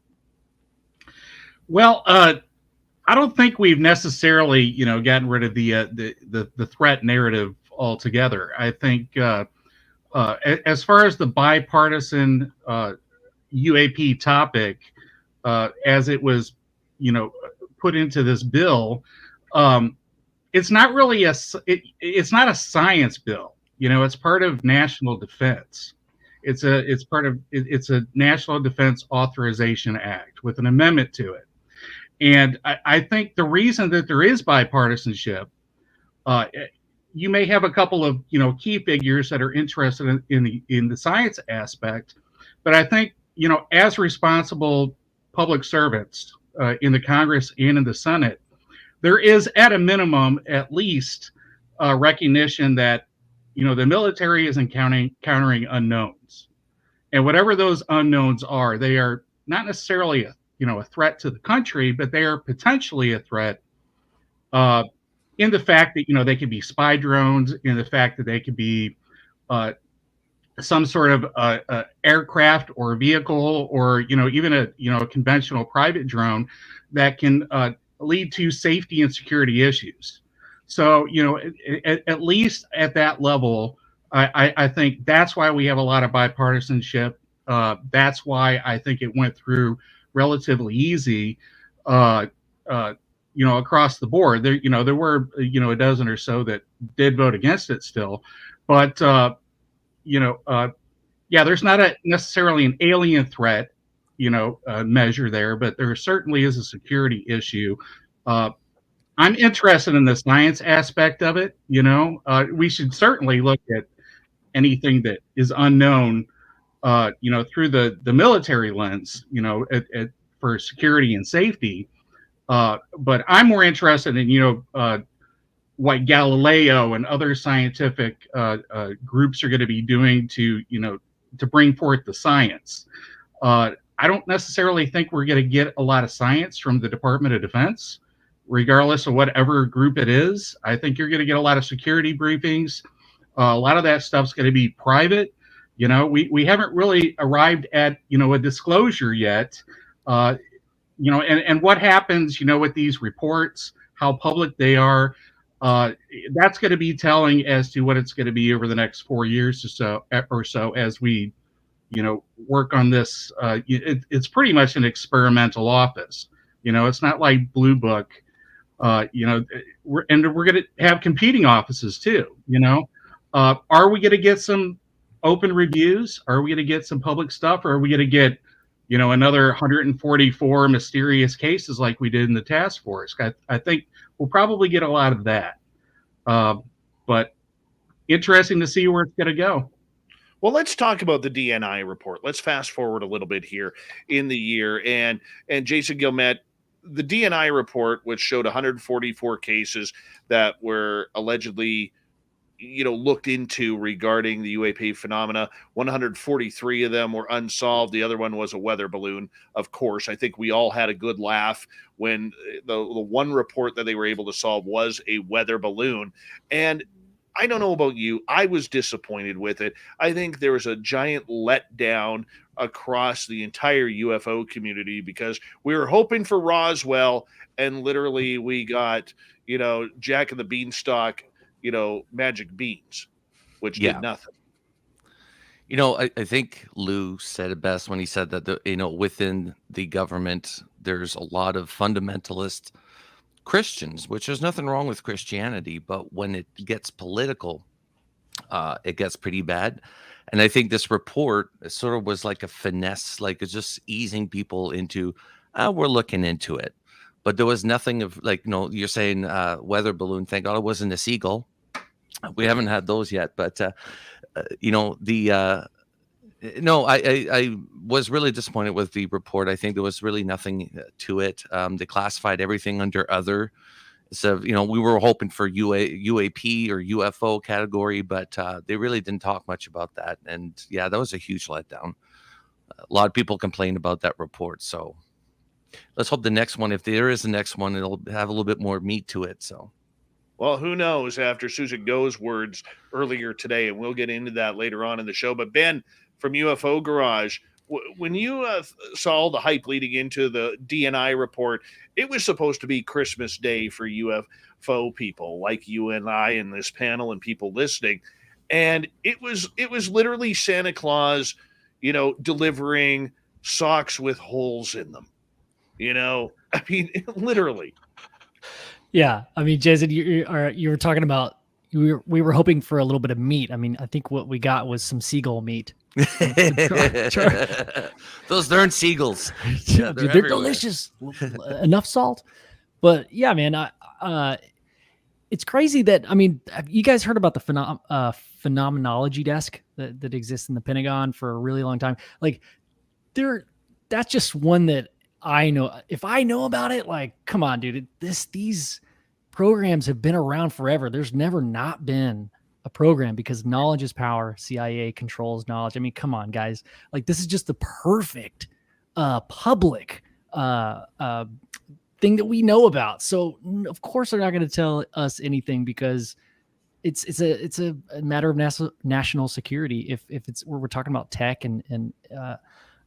Well, I don't think we've necessarily, gotten rid of the threat narrative altogether. I think as far as the bipartisan UAP topic, as it was, put into this bill, it's not really it's not a science bill. It's part of national defense. It's a National Defense Authorization Act with an amendment to it. And I think the reason that there is bipartisanship, you may have a couple of key figures that are interested in the science aspect, but I think as responsible public servants in the Congress and in the Senate, there is at a minimum at least recognition that the military is encountering unknowns, and whatever those unknowns are, they are not necessarily a threat to the country, but they are potentially a threat in the fact that, they could be spy drones, in the fact that they could be some sort of aircraft or vehicle, or, even a conventional private drone that can lead to safety and security issues. So, at least at that level, I think that's why we have a lot of bipartisanship. That's why I think it went through relatively easy, across the board. There were, a dozen or so that did vote against it still, but, there's not necessarily an alien threat, measure there, but there certainly is a security issue. I'm interested in the science aspect of it. We should certainly look at anything that is unknown, through the military lens, for security and safety. But I'm more interested in, what Galileo and other scientific groups are going to be doing to bring forth the science. I don't necessarily think we're going to get a lot of science from the Department of Defense, regardless of whatever group it is. I think you're going to get a lot of security briefings. A lot of that stuff's going to be private. We haven't really arrived at, a disclosure yet. And what happens, with these reports, how public they are, that's going to be telling as to what it's going to be over the next 4 years or so as we, work on this. It's pretty much an experimental office. It's not like Blue Book. We're going to have competing offices too. Are we going to get some open reviews? Are we going to get some public stuff? Or are we going to get, another 144 mysterious cases like we did in the task force? I think we'll probably get a lot of that. But interesting to see where it's going to go. Well, let's talk about the DNI report. Let's fast forward a little bit here in the year. And Jason Guillemette, the DNI report, which showed 144 cases that were allegedly, looked into regarding the UAP phenomena. 143 of them were unsolved. The other one was a weather balloon. Of course, I think we all had a good laugh when the one report that they were able to solve was a weather balloon. And I don't know about you, I was disappointed with it. I think there was a giant letdown across the entire UFO community because we were hoping for Roswell, and literally we got, Jack and the Beanstalk, magic beans, which did nothing. I think Lou said it best when he said that within the government, there's a lot of fundamentalist Christians, which there's nothing wrong with Christianity, but when it gets political, it gets pretty bad. And I think this report sort of was like a finesse, like it's just easing people into, we're looking into it. But there was nothing of like, you're saying weather balloon. Thank God it wasn't a seagull. We haven't had those yet, but no, I was really disappointed with the report. I think there was really nothing to it. They classified everything under other. So, we were hoping for UAP or UFO category, but they really didn't talk much about that. And yeah, that was a huge letdown. A lot of people complained about that report. So let's hope the next one, if there is a next one, it'll have a little bit more meat to it. So. Well, who knows after Susan Go's words earlier today, and we'll get into that later on in the show. But Ben from UFO Garage, when you saw all the hype leading into the DNI report, it was supposed to be Christmas Day for UFO people like you and I in this panel and people listening. And it was literally Santa Claus, delivering socks with holes in them. I mean, literally. Yeah, I mean, Jason, you were talking about we were hoping for a little bit of meat. I mean, I think what we got was some seagull meat. Those darn seagulls. Yeah, they're delicious. Enough salt, but yeah, man, it's crazy that have you guys heard about the phenomenology desk that exists in the Pentagon for a really long time? Like, that's just one that I know. If I know about it, like, come on, dude, these programs have been around forever. There's never not been a program because knowledge is power. CIA controls knowledge. I mean, come on, guys. Like, this is just the perfect public thing that we know about. So of course they're not going to tell us anything because it's a matter of national security. If it's where we're talking about tech and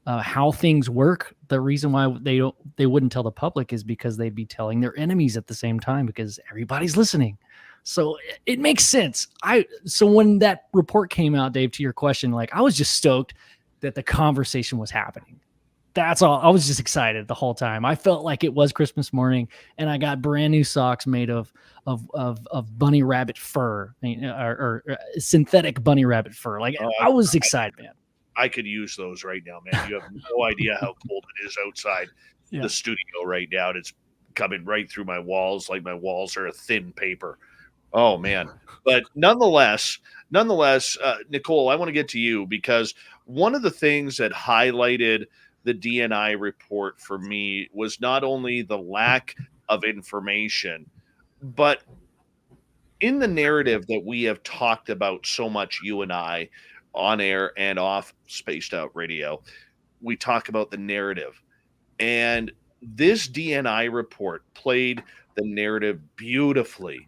how things work, the reason why they wouldn't tell the public is because they'd be telling their enemies at the same time because everybody's listening. So it makes sense. So when that report came out, Dave, to your question, like, I was just stoked that the conversation was happening. That's all. I was just excited the whole time. I felt like it was Christmas morning, and I got brand new socks made of bunny rabbit fur, or synthetic bunny rabbit fur. Like, I was excited, man. I could use those right now, man. You have no idea how cold it is outside the studio right now. It's coming right through my walls, like my walls are a thin paper. Oh, man. But nonetheless, Nicole, I want to get to you because one of the things that highlighted the DNI report for me was not only the lack of information, but in the narrative that we have talked about so much, you and I, on air and off Spaced Out Radio, we talk about the narrative. And this DNI report played the narrative beautifully.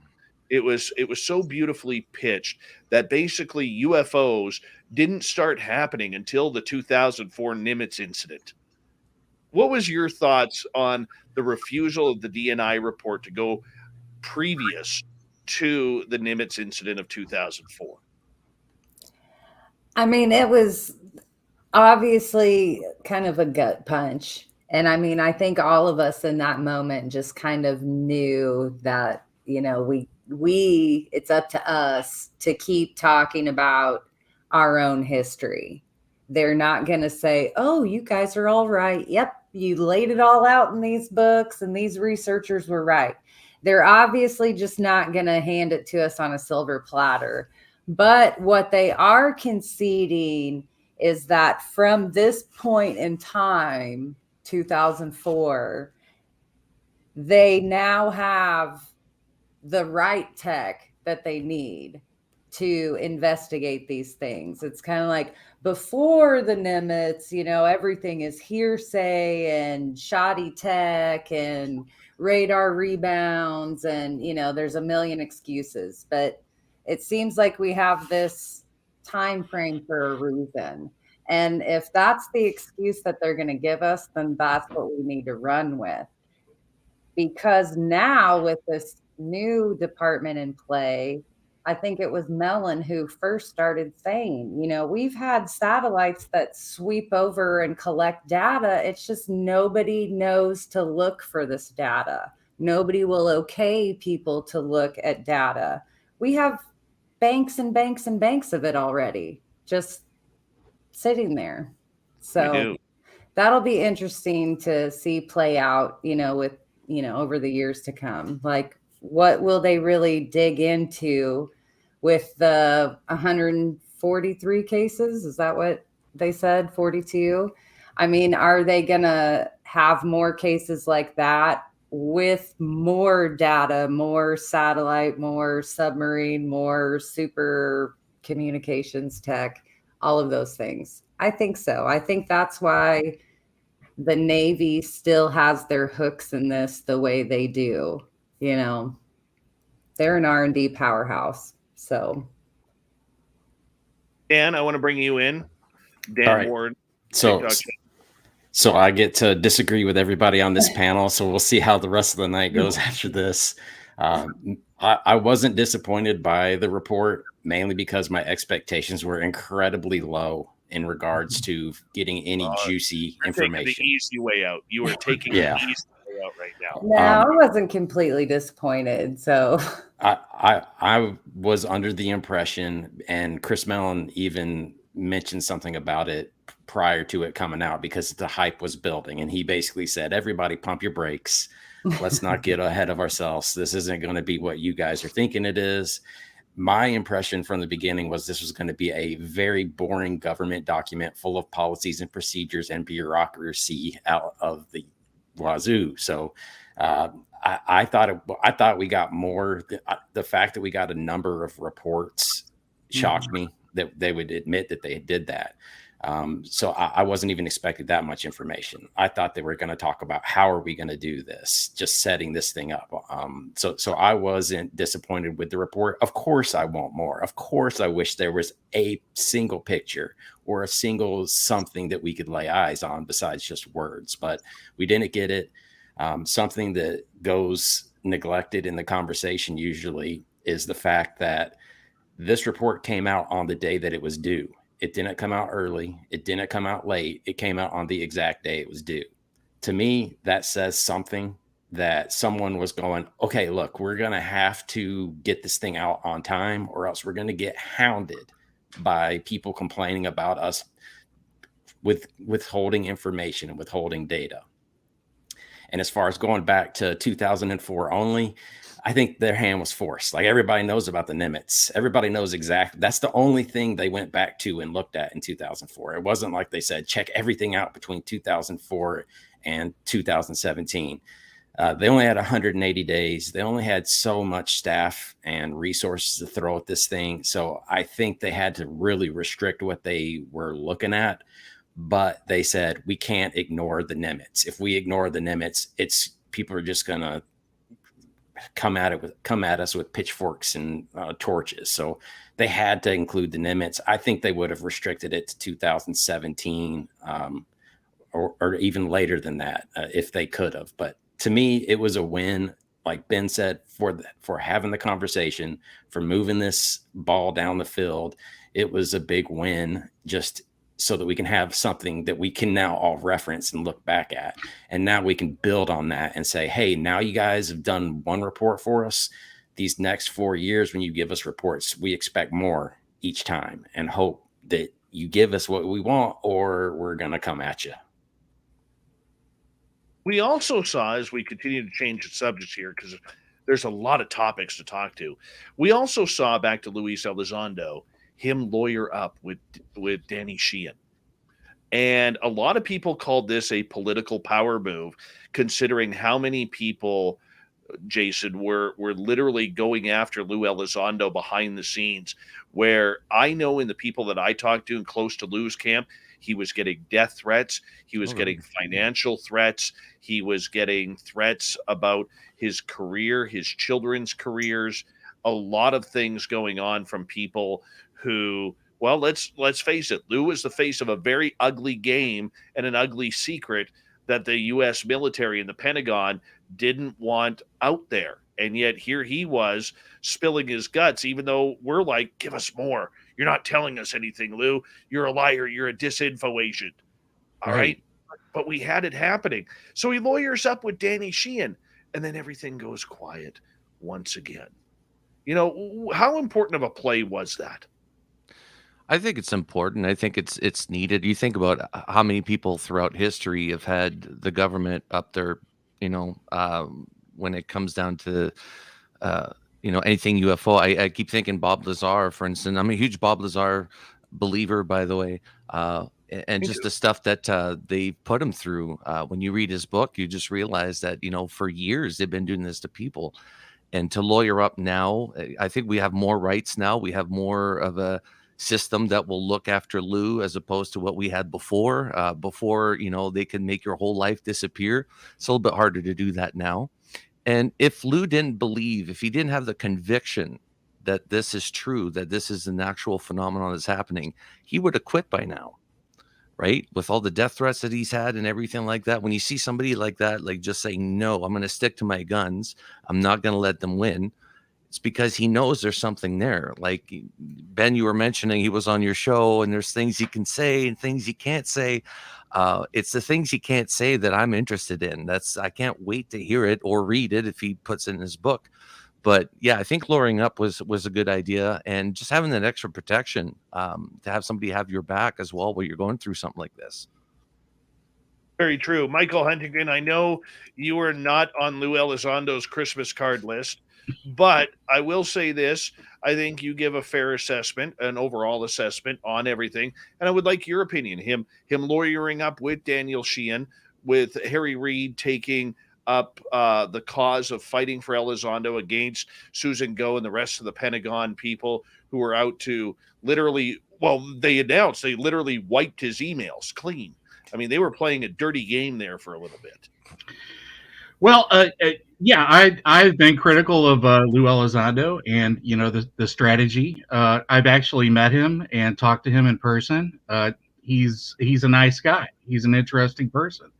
It was so beautifully pitched that basically UFOs didn't start happening until the 2004 Nimitz incident. What was your thoughts on the refusal of the DNI report to go previous to the Nimitz incident of 2004? I mean, it was obviously kind of a gut punch. And I mean, I think all of us in that moment just kind of knew that, it's up to us to keep talking about our own history. They're not going to say, oh, you guys are all right. Yep, you laid it all out in these books and these researchers were right. They're obviously just not going to hand it to us on a silver platter. But what they are conceding is that from this point in time, 2004, they now have the right tech that they need to investigate these things. It's kind of like before the Nimitz, everything is hearsay and shoddy tech and radar rebounds and, there's a million excuses. But it seems like we have this time frame for a reason. And if that's the excuse that they're going to give us, then that's what we need to run with. Because now with this new department in play, I think it was Mellon who first started saying, we've had satellites that sweep over and collect data. It's just nobody knows to look for this data. Nobody will okay people to look at data. We have banks and banks and banks of it already, just sitting there. We So do. that'll be interesting to see play out, with, over the years to come. Like, what will they really dig into with the 143 cases? Is that what they said? 42? I mean, are they going to have more cases like that with more data, more satellite, more submarine, more super communications tech, all of those things? I think so. I think that's why the Navy still has their hooks in this the way they do. They're an R&D powerhouse. So Dan, I want to bring you in. Dan All right. Ward. So, TikTok. so I get to disagree with everybody on this panel. So we'll see how the rest of the night goes after this. I wasn't disappointed by the report, mainly because my expectations were incredibly low in regards to getting any juicy information. Taking the easy way out. You are taking Yeah. the easy way out right now. no, I wasn't completely disappointed. So I was under the impression, and Chris Mellon even mentioned something about it prior to it coming out, because the hype was building, and he basically said, everybody pump your brakes. Let's not get ahead of ourselves. This isn't going to be what you guys are thinking it is. My impression from the beginning was this was going to be a very boring government document full of policies and procedures and bureaucracy out of the wazoo. So I thought we got more. The fact that we got a number of reports shocked me that they would admit that they did that. So I wasn't even expecting that much information. I thought they were going to talk about how are we going to do this, just setting this thing up. So I wasn't disappointed with the report. Of course, I want more. Of course, I wish there was a single picture or a single something that we could lay eyes on besides just words, but we didn't get it. Something that goes neglected in the conversation usually is the fact that this report came out on the day that it was due. It didn't come out early. It didn't come out late. It came out on the exact day it was due. To me, that says something that someone was going, okay, look, we're going to have to get this thing out on time, or else we're going to get hounded by people complaining about us with withholding information and withholding data. And as far as going back to 2004 only, I think their hand was forced. Like, everybody knows about the Nimitz. Everybody knows exactly. That's the only thing they went back to and looked at in 2004. It wasn't like they said, check everything out between 2004 and 2017. They only had 180 days. They only had so much staff and resources to throw at this thing. So I think they had to really restrict what they were looking at. But they said, we can't ignore the Nimitz. If we ignore the Nimitz, people are just going to come at us with pitchforks and torches. So they had to include the Nimitz. I think they would have restricted it to 2017 or even later than that if they could have. But to me, it was a win, like Ben said, for having the conversation, for moving this ball down the field. It was a big win, just so that we can have something that we can now all reference and look back at. And now we can build on that and say, hey, now you guys have done one report for us. These next 4 years, when you give us reports, we expect more each time, and hope that you give us what we want, or we're going to come at you. We also saw, as we continue to change the subjects here, because there's a lot of topics to talk to, we also saw, back to Luis Elizondo, him lawyer up with Danny Sheehan. And a lot of people called this a political power move, considering how many people, Jason, were literally going after Lou Elizondo behind the scenes, where I know in the people that I talked to and close to Lou's camp, he was getting death threats. He was getting financial threats. He was getting threats about his career, his children's careers, a lot of things going on from people who, well, let's face it, Lou is the face of a very ugly game and an ugly secret that the U.S. military and the Pentagon didn't want out there. And yet here he was spilling his guts, even though we're like, give us more. You're not telling us anything, Lou. You're a liar. You're a disinfo agent. All right. But we had it happening. So he lawyers up with Danny Sheehan. and then everything goes quiet once again. You know, how important of a play was that? I think it's important. I think it's needed. You think about how many people throughout history have had the government up there, when it comes down to anything UFO. I keep thinking Bob Lazar, for instance. I'm a huge Bob Lazar believer, by the way. And just the stuff that they put him through. When you read his book, you just realize that, for years they've been doing this to people. And to lawyer up now, I think we have more rights now. We have more of a system that will look after Lou as opposed to what we had before. Before, they can make your whole life disappear. It's a little bit harder to do that now. And if Lou didn't believe, if he didn't have the conviction that this is true, that this is an actual phenomenon that's happening, he would have quit by now. Right? With all the death threats that he's had and everything like that. When you see somebody like that, like just saying, no, I'm going to stick to my guns, I'm not going to let them win. It's because he knows there's something there. Like Ben, you were mentioning, he was on your show, and there's things he can say and things he can't say. It's the things he can't say that I'm interested in. I can't wait to hear it or read it if he puts it in his book. But yeah, I think lowering up was a good idea, and just having that extra protection, to have somebody have your back as well while you're going through something like this. Very true. Michael Huntington, I know you are not on Lou Elizondo's Christmas card list, but I will say this. I think you give a fair assessment, an overall assessment on everything, and I would like your opinion. Him lawyering up with Daniel Sheehan, with Harry Reid taking up the cause of fighting for Elizondo against Susan Go and the rest of the Pentagon people who were out to literally, they announced they literally wiped his emails clean. I mean, they were playing a dirty game there for a little bit. Well, I've been critical of Lou Elizondo and, the strategy. I've actually met him and talked to him in person. He's a nice guy. He's an interesting person.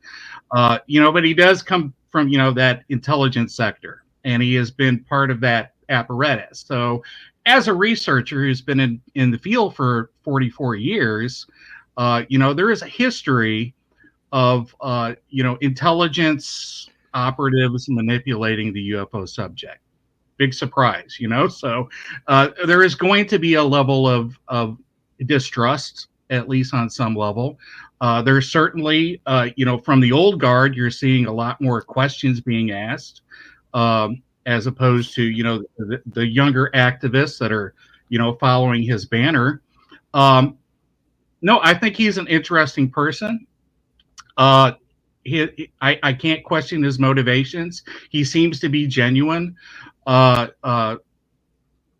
But he does come from, that intelligence sector, and he has been part of that apparatus. So as a researcher who's been in the field for 44 years, there is a history of, intelligence operatives manipulating the UFO subject. Big surprise, so there is going to be a level of distrust, at least on some level. There's certainly, from the old guard, you're seeing a lot more questions being asked, as opposed to, the younger activists that are, following his banner. No, I think he's an interesting person. I can't question his motivations. He seems to be genuine.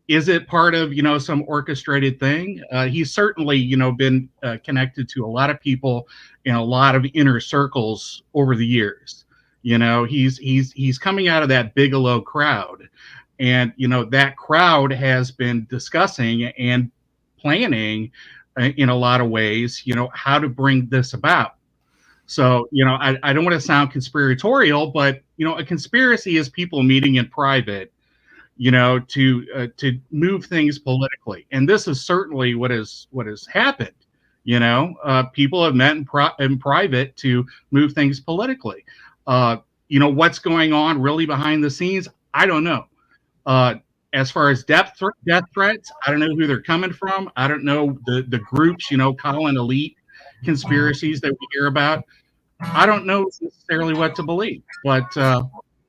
Is it part of, some orchestrated thing? He's certainly, been connected to a lot of people in a lot of inner circles over the years. He's coming out of that Bigelow crowd, and that crowd has been discussing and planning in a lot of ways, how to bring this about. So, I don't want to sound conspiratorial, but a conspiracy is people meeting in private, to move things politically. And this is certainly what has happened. People have met in private to move things politically. What's going on really behind the scenes, I don't know. As far as death threats, I don't know who they're coming from. I don't know the groups, Colin elite conspiracies that we hear about. I don't know necessarily what to believe, but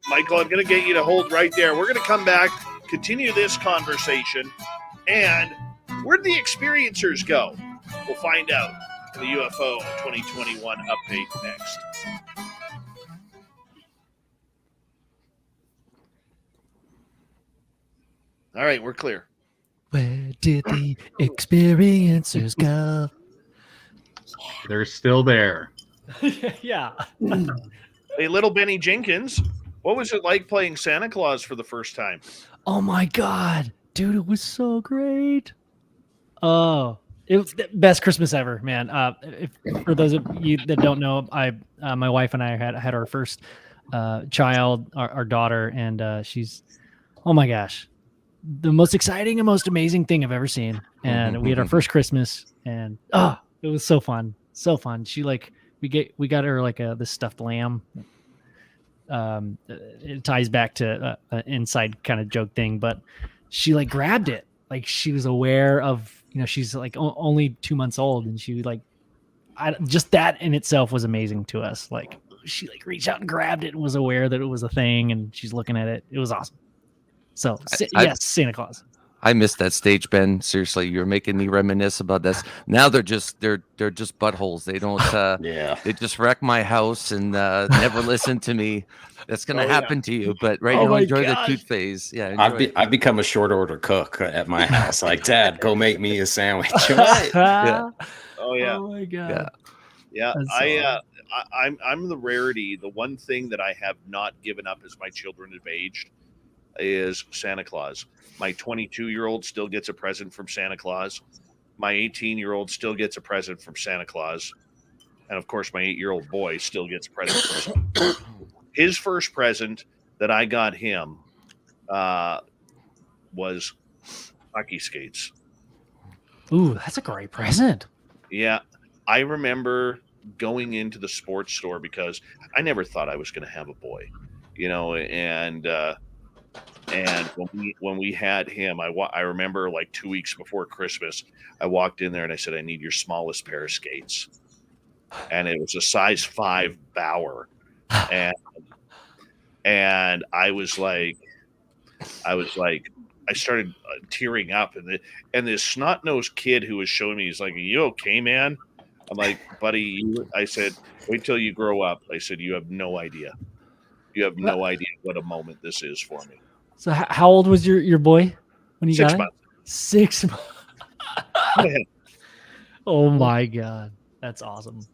Michael, I'm going to get you to hold right there. We're going to come back, continue this conversation, and where did the experiencers go? We'll find out in the UFO 2021 update next. All right, we're clear. Where did the experiencers go? They're still there. Yeah. Hey, little Benny Jinkins, what was it like playing Santa Claus for the first time? Oh my God, dude, it was so great. Oh, it was the best Christmas ever, man. For those of you that don't know, my wife and I had our first child, our daughter, and she's, oh my gosh, the most exciting and most amazing thing I've ever seen. And we had our first Christmas, and it was so fun, so fun. She we got her this stuffed lamb. it ties back to an inside kind of joke thing, but she like grabbed it. Like she was aware of, she's like only 2 months old, and she like, just that in itself was amazing to us. Like she like reached out and grabbed it and was aware that it was a thing, and she's looking at it. It was awesome. So yes, Santa Claus. I missed that stage, Ben. Seriously, you're making me reminisce about this. Now they're just buttholes. They don't they just wreck my house and never listen to me. That's gonna happen to you. But now enjoy the cute phase. Yeah, I've become a short order cook at my house. Like, Dad, go make me a sandwich. Yeah. Oh yeah. Oh my god. Yeah. I'm the rarity. The one thing that I have not given up as my children have aged is Santa Claus. My 22-year-old still gets a present from Santa Claus. My 18-year-old still gets a present from Santa Claus. And of course, my 8-year-old boy still gets a present from Santa Claus. His first present that I got him was hockey skates. Ooh, that's a great present. Yeah. I remember going into the sports store because I never thought I was going to have a boy, and when we had him, I remember like 2 weeks before Christmas, I walked in there and I said, I need your smallest pair of skates. And it was a size 5 Bauer. And I started tearing up, and this snot-nosed kid who was showing me, he's like, are you okay, man? I'm like, buddy, I said, wait till you grow up. I said, you have no idea. You have no idea what a moment this is for me. So how old was your boy when you got him? 6 months. Oh my god, that's awesome.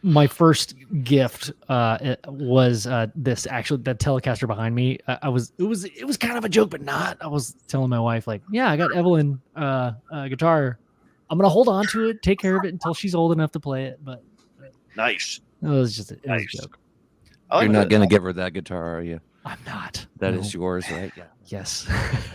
My first gift was this actually, that Telecaster behind me. It was kind of a joke, but not. I was telling my wife like, yeah, I got Evelyn a guitar. I'm gonna hold on to it, take care of it until she's old enough to play it. But nice. It was just it was a joke. You're not going to give her that guitar, are you? I'm not. That is yours, right? Yeah. Yes.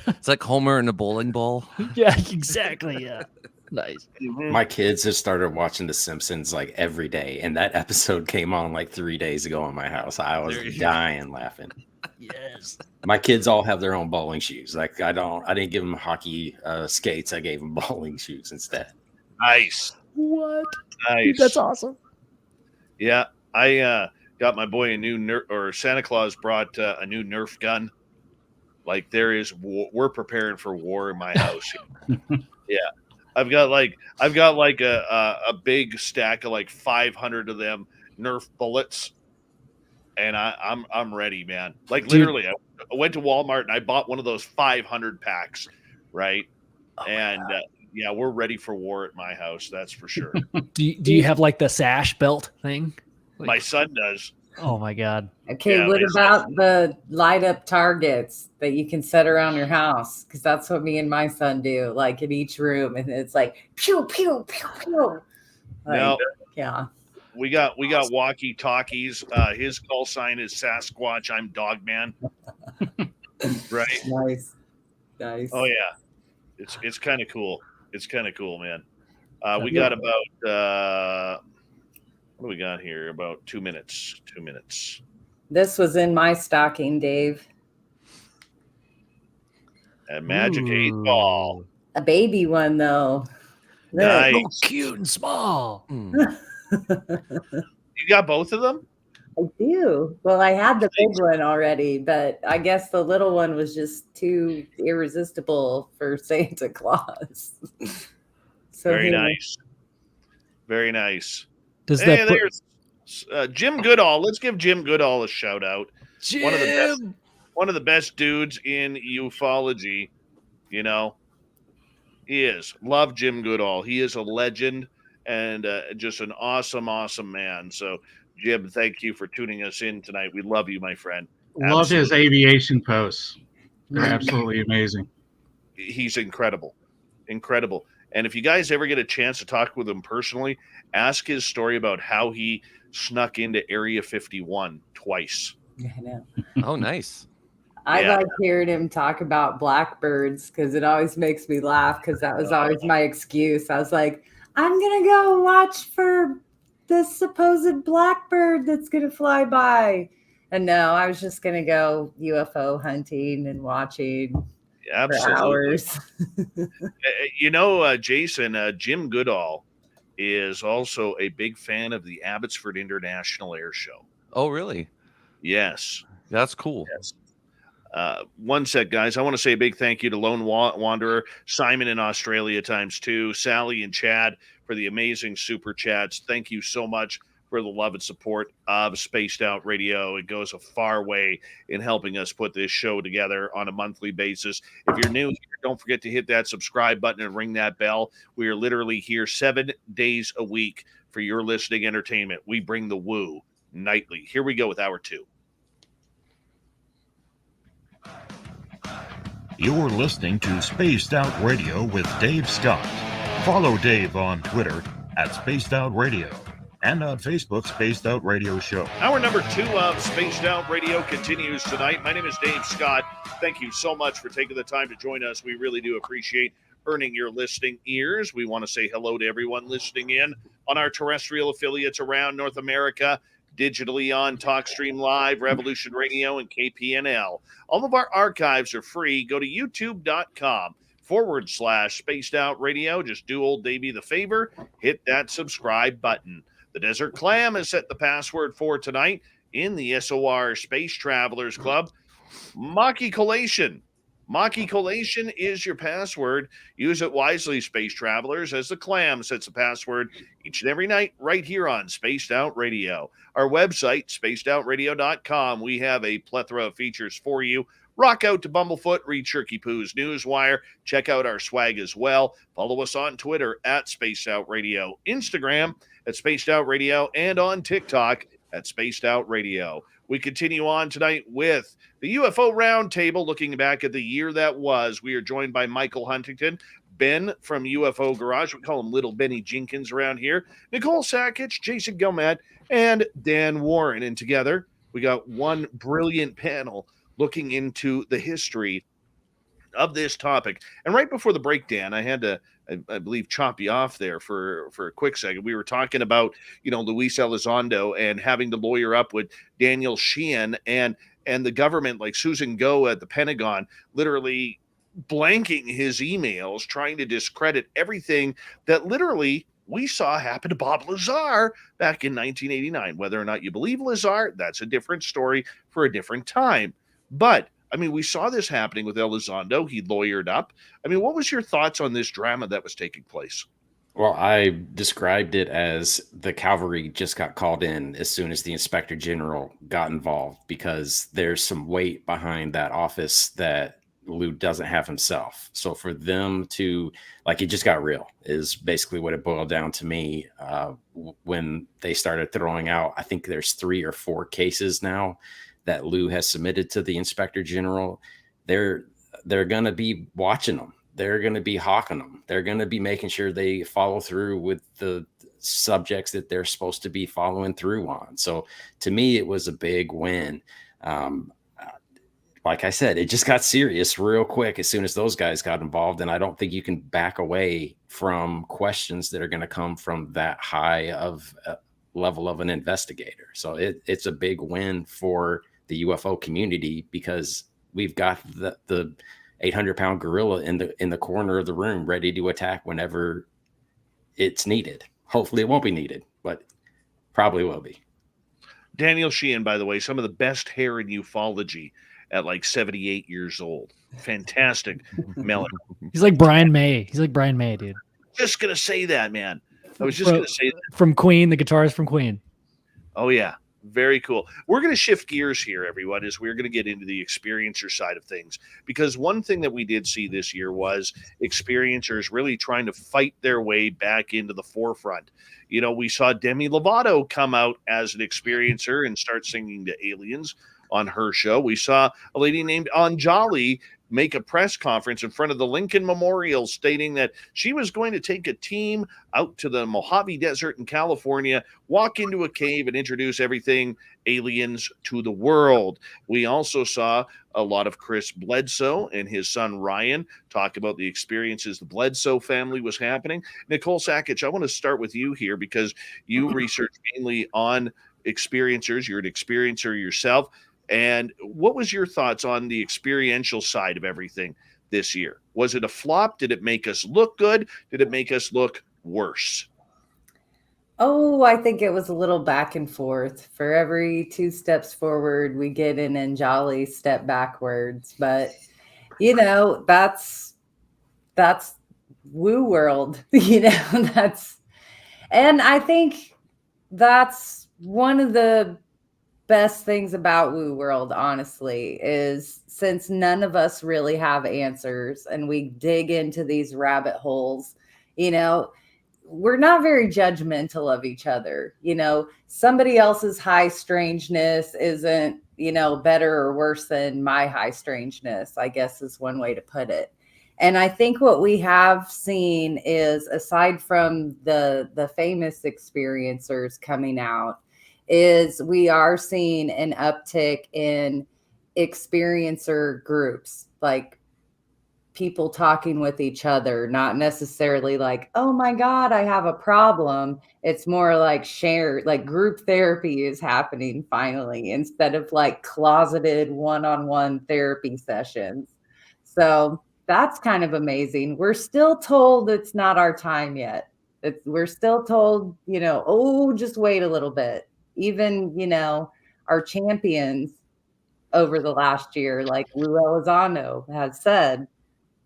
It's like Homer and a bowling ball. Yeah, exactly. Yeah. Nice. My kids have started watching The Simpsons like every day, and that episode came on like 3 days ago in my house. I was dying laughing. Yes. My kids all have their own bowling shoes. Like I didn't give them hockey skates. I gave them bowling shoes instead. Nice. What? Nice. Dude, that's awesome. Yeah, I got my boy a new Santa Claus brought a new Nerf gun. Like we're preparing for war in my house. Yeah, I've got like a big stack of like 500 of them Nerf bullets, and I'm ready, man. Like literally, I went to Walmart and I bought one of those 500 packs, right? Yeah, we're ready for war at my house. That's for sure. Do you have like the sash belt thing? Like, my son does. Oh my god. Okay, Yeah, what about the light up targets that you can set around your house? Because that's what me and my son do, like in each room, and it's like pew pew pew pew. Like, No, yeah. we got walkie talkies. His call sign is Sasquatch. I'm Dogman. Right. Nice. Oh yeah, it's kind of cool. It's kind of cool, man. We got about what do we got here? About 2 minutes. 2 minutes. This was in my stocking, Dave. A magic 8-ball. A baby one though. Look. Nice. Oh, cute and small. You got both of them? I do. Well, I had the big one already, but I guess the little one was just too irresistible for Santa Claus. So Very nice. Very nice. Does Hey, that there's Jim Goodall. Let's give Jim Goodall a shout out. Jim? One of the best dudes in ufology. He is. Love Jim Goodall. He is a legend and just an awesome man. So, Jim, thank you for tuning us in tonight. We love you, my friend. Love his aviation posts. They're absolutely amazing. He's incredible. And if you guys ever get a chance to talk with him personally, ask his story about how he snuck into Area 51 twice. I know. Oh, nice. I like hearing him talk about blackbirds because it always makes me laugh because that was always my excuse. I was like, I'm going to go watch for the supposed blackbird that's going to fly by. And no, I was just going to go UFO hunting and watching for Absolutely. hours. Jason, Jim Goodall is also a big fan of the Abbotsford International Air Show. Oh, really? Yes. That's cool. Yes. One sec, guys. I want to say a big thank you to Lone Wanderer, Simon in Australia ×2, Sally and Chad for the amazing super chats. Thank you so much for the love and support of Spaced Out Radio. It goes a far way in helping us put this show together on a monthly basis. If you're new here, don't forget to hit that subscribe button and ring that bell. We are literally here 7 days a week for your listening entertainment. We bring the woo nightly. Here we go with hour 2. You're listening to Spaced Out Radio with Dave Scott. Follow Dave on Twitter at Spaced Out Radio and on Facebook, Spaced Out Radio Show. Hour number 2 of Spaced Out Radio continues tonight. My name is Dave Scott. Thank you so much for taking the time to join us. We really do appreciate earning your listening ears. We want to say hello to everyone listening in on our terrestrial affiliates around North America, digitally on TalkStream Live, Revolution Radio, and KPNL. All of our archives are free. Go to youtube.com/Spaced Out Radio. Just do old Davey the favor. Hit that subscribe button. The Desert Clam has set the password for tonight in the SOR Space Travelers Club. Maki Collation. Maki Collation is your password. Use it wisely, Space Travelers, as the Clam sets the password each and every night right here on Spaced Out Radio. Our website, spacedoutradio.com. We have a plethora of features for you. Rock out to Bumblefoot, read Shirky Poo's Newswire. Check out our swag as well. Follow us on Twitter at Spaced Out Radio, Instagram at Spaced Out Radio, and on TikTok at Spaced Out Radio. We continue on tonight with the UFO Roundtable, looking back at the year that was. We are joined by Michael Huntington, Ben from UFO Garage. We call him Little Benny Jinkins around here. Nicole Sakach, Jason Guillemette, and Dan Warren. And together, we got one brilliant panel looking into the history of this topic. And right before the break, Dan, I had to, I believe, chop you off there for a quick second. We were talking about, Luis Elizondo and having to lawyer up with Daniel Sheehan and the government, like Susan Go at the Pentagon, literally blanking his emails, trying to discredit everything that literally we saw happen to Bob Lazar back in 1989. Whether or not you believe Lazar, that's a different story for a different time. But we saw this happening with Elizondo. He lawyered up. What was your thoughts on this drama that was taking place? Well, I described it as the cavalry just got called in as soon as the inspector general got involved, because there's some weight behind that office that Lou doesn't have himself. So for them to, it just got real is basically what it boiled down to me. When they started throwing out, I think there's 3 or 4 cases now that Lou has submitted to the inspector general. They're going to be watching them. They're going to be hawking them. They're going to be making sure they follow through with the subjects that they're supposed to be following through on. So to me, it was a big win. Like I said, it just got serious real quick as soon as those guys got involved. And I don't think you can back away from questions that are going to come from that high of level of an investigator. So it's a big win for the UFO community, because we've got the 800-pound gorilla in the corner of the room ready to attack whenever it's needed. Hopefully it won't be needed, but probably will be. Daniel Sheehan, by the way, some of the best hair in ufology at 78 years old. Fantastic melon. He's like Brian May. Dude. Just going to say that, man. I was just going to say that. From Queen, the guitarist from Queen. Oh, yeah. Very cool. We're going to shift gears here, everyone, as we're going to get into the experiencer side of things. Because one thing that we did see this year was experiencers really trying to fight their way back into the forefront. We saw Demi Lovato come out as an experiencer and start singing to aliens on her show. We saw a lady named Anjali make a press conference in front of the Lincoln Memorial stating that she was going to take a team out to the Mojave Desert in California, walk into a cave, and introduce everything aliens to the world. We also saw a lot of Chris Bledsoe and his son Ryan talk about the experiences the Bledsoe family was happening. Nicole Sakach, I want to start with you here because you research mainly on experiencers. You're an experiencer yourself. And what was your thoughts on the experiential side of everything this year? Was it a flop? Did it make us look good? Did it make us look worse? Oh, I think it was a little back and forth. For every 2 steps forward, we get an Anjali step backwards. But, that's woo world, and I think that's one of the best things about woo world, honestly, is since none of us really have answers and we dig into these rabbit holes, we're not very judgmental of each other. Somebody else's high strangeness isn't, better or worse than my high strangeness, I guess is one way to put it. And I think what we have seen is, aside from the famous experiencers coming out, is we are seeing an uptick in experiencer groups, like people talking with each other, not necessarily like, oh my God, I have a problem. It's more like like group therapy is happening finally, instead of like closeted one-on-one therapy sessions. So that's kind of amazing. We're still told it's not our time yet. We're still told, just wait a little bit. Even, our champions over the last year, like Lou Elizondo has said,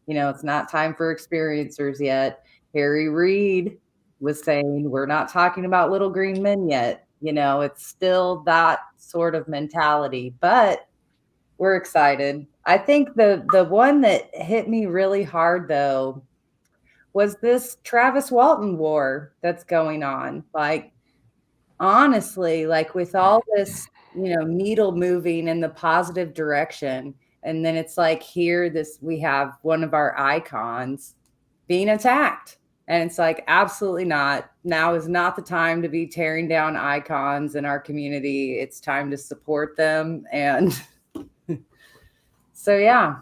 it's not time for experiencers yet. Harry Reid was saying, we're not talking about little green men yet. It's still that sort of mentality, but we're excited. I think the one that hit me really hard, though, was this Travis Walton war that's going on. Like, honestly, like with all this, needle moving in the positive direction, and then it's like we have one of our icons being attacked, and it's like, absolutely not. Now is not the time to be tearing down icons in our community. It's time to support them. And so, yeah.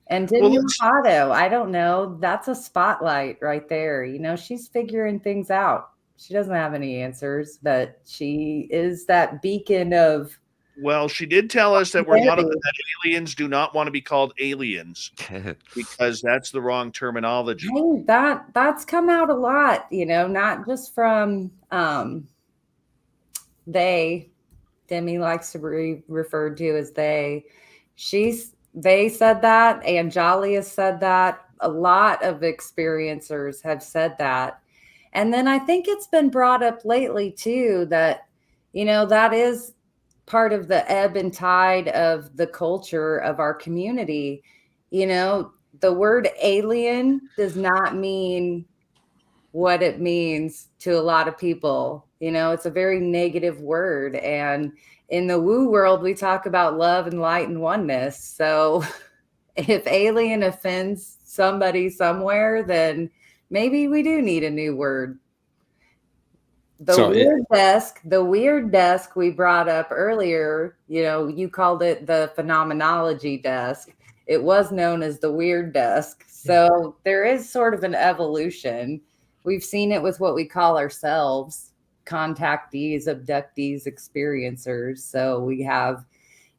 And Demi Lovato, I don't know, that's a spotlight right there. She's figuring things out. She doesn't have any answers, but she is that beacon of. Well, she did tell us that that aliens do not want to be called aliens because that's the wrong terminology. Hey, that's come out a lot, not just from they. Demi likes to be referred to as they. They said that. Anjali has said that. A lot of experiencers have said that. And then I think it's been brought up lately, too, that, that is part of the ebb and tide of the culture of our community. The word alien does not mean what it means to a lot of people. It's a very negative word. And in the woo world, we talk about love and light and oneness. So if alien offends somebody somewhere, then maybe we do need a new word. The weird desk we brought up earlier, you called it the phenomenology desk. It was known as the weird desk. So there is sort of an evolution. We've seen it with what we call ourselves, contactees, abductees, experiencers. So we have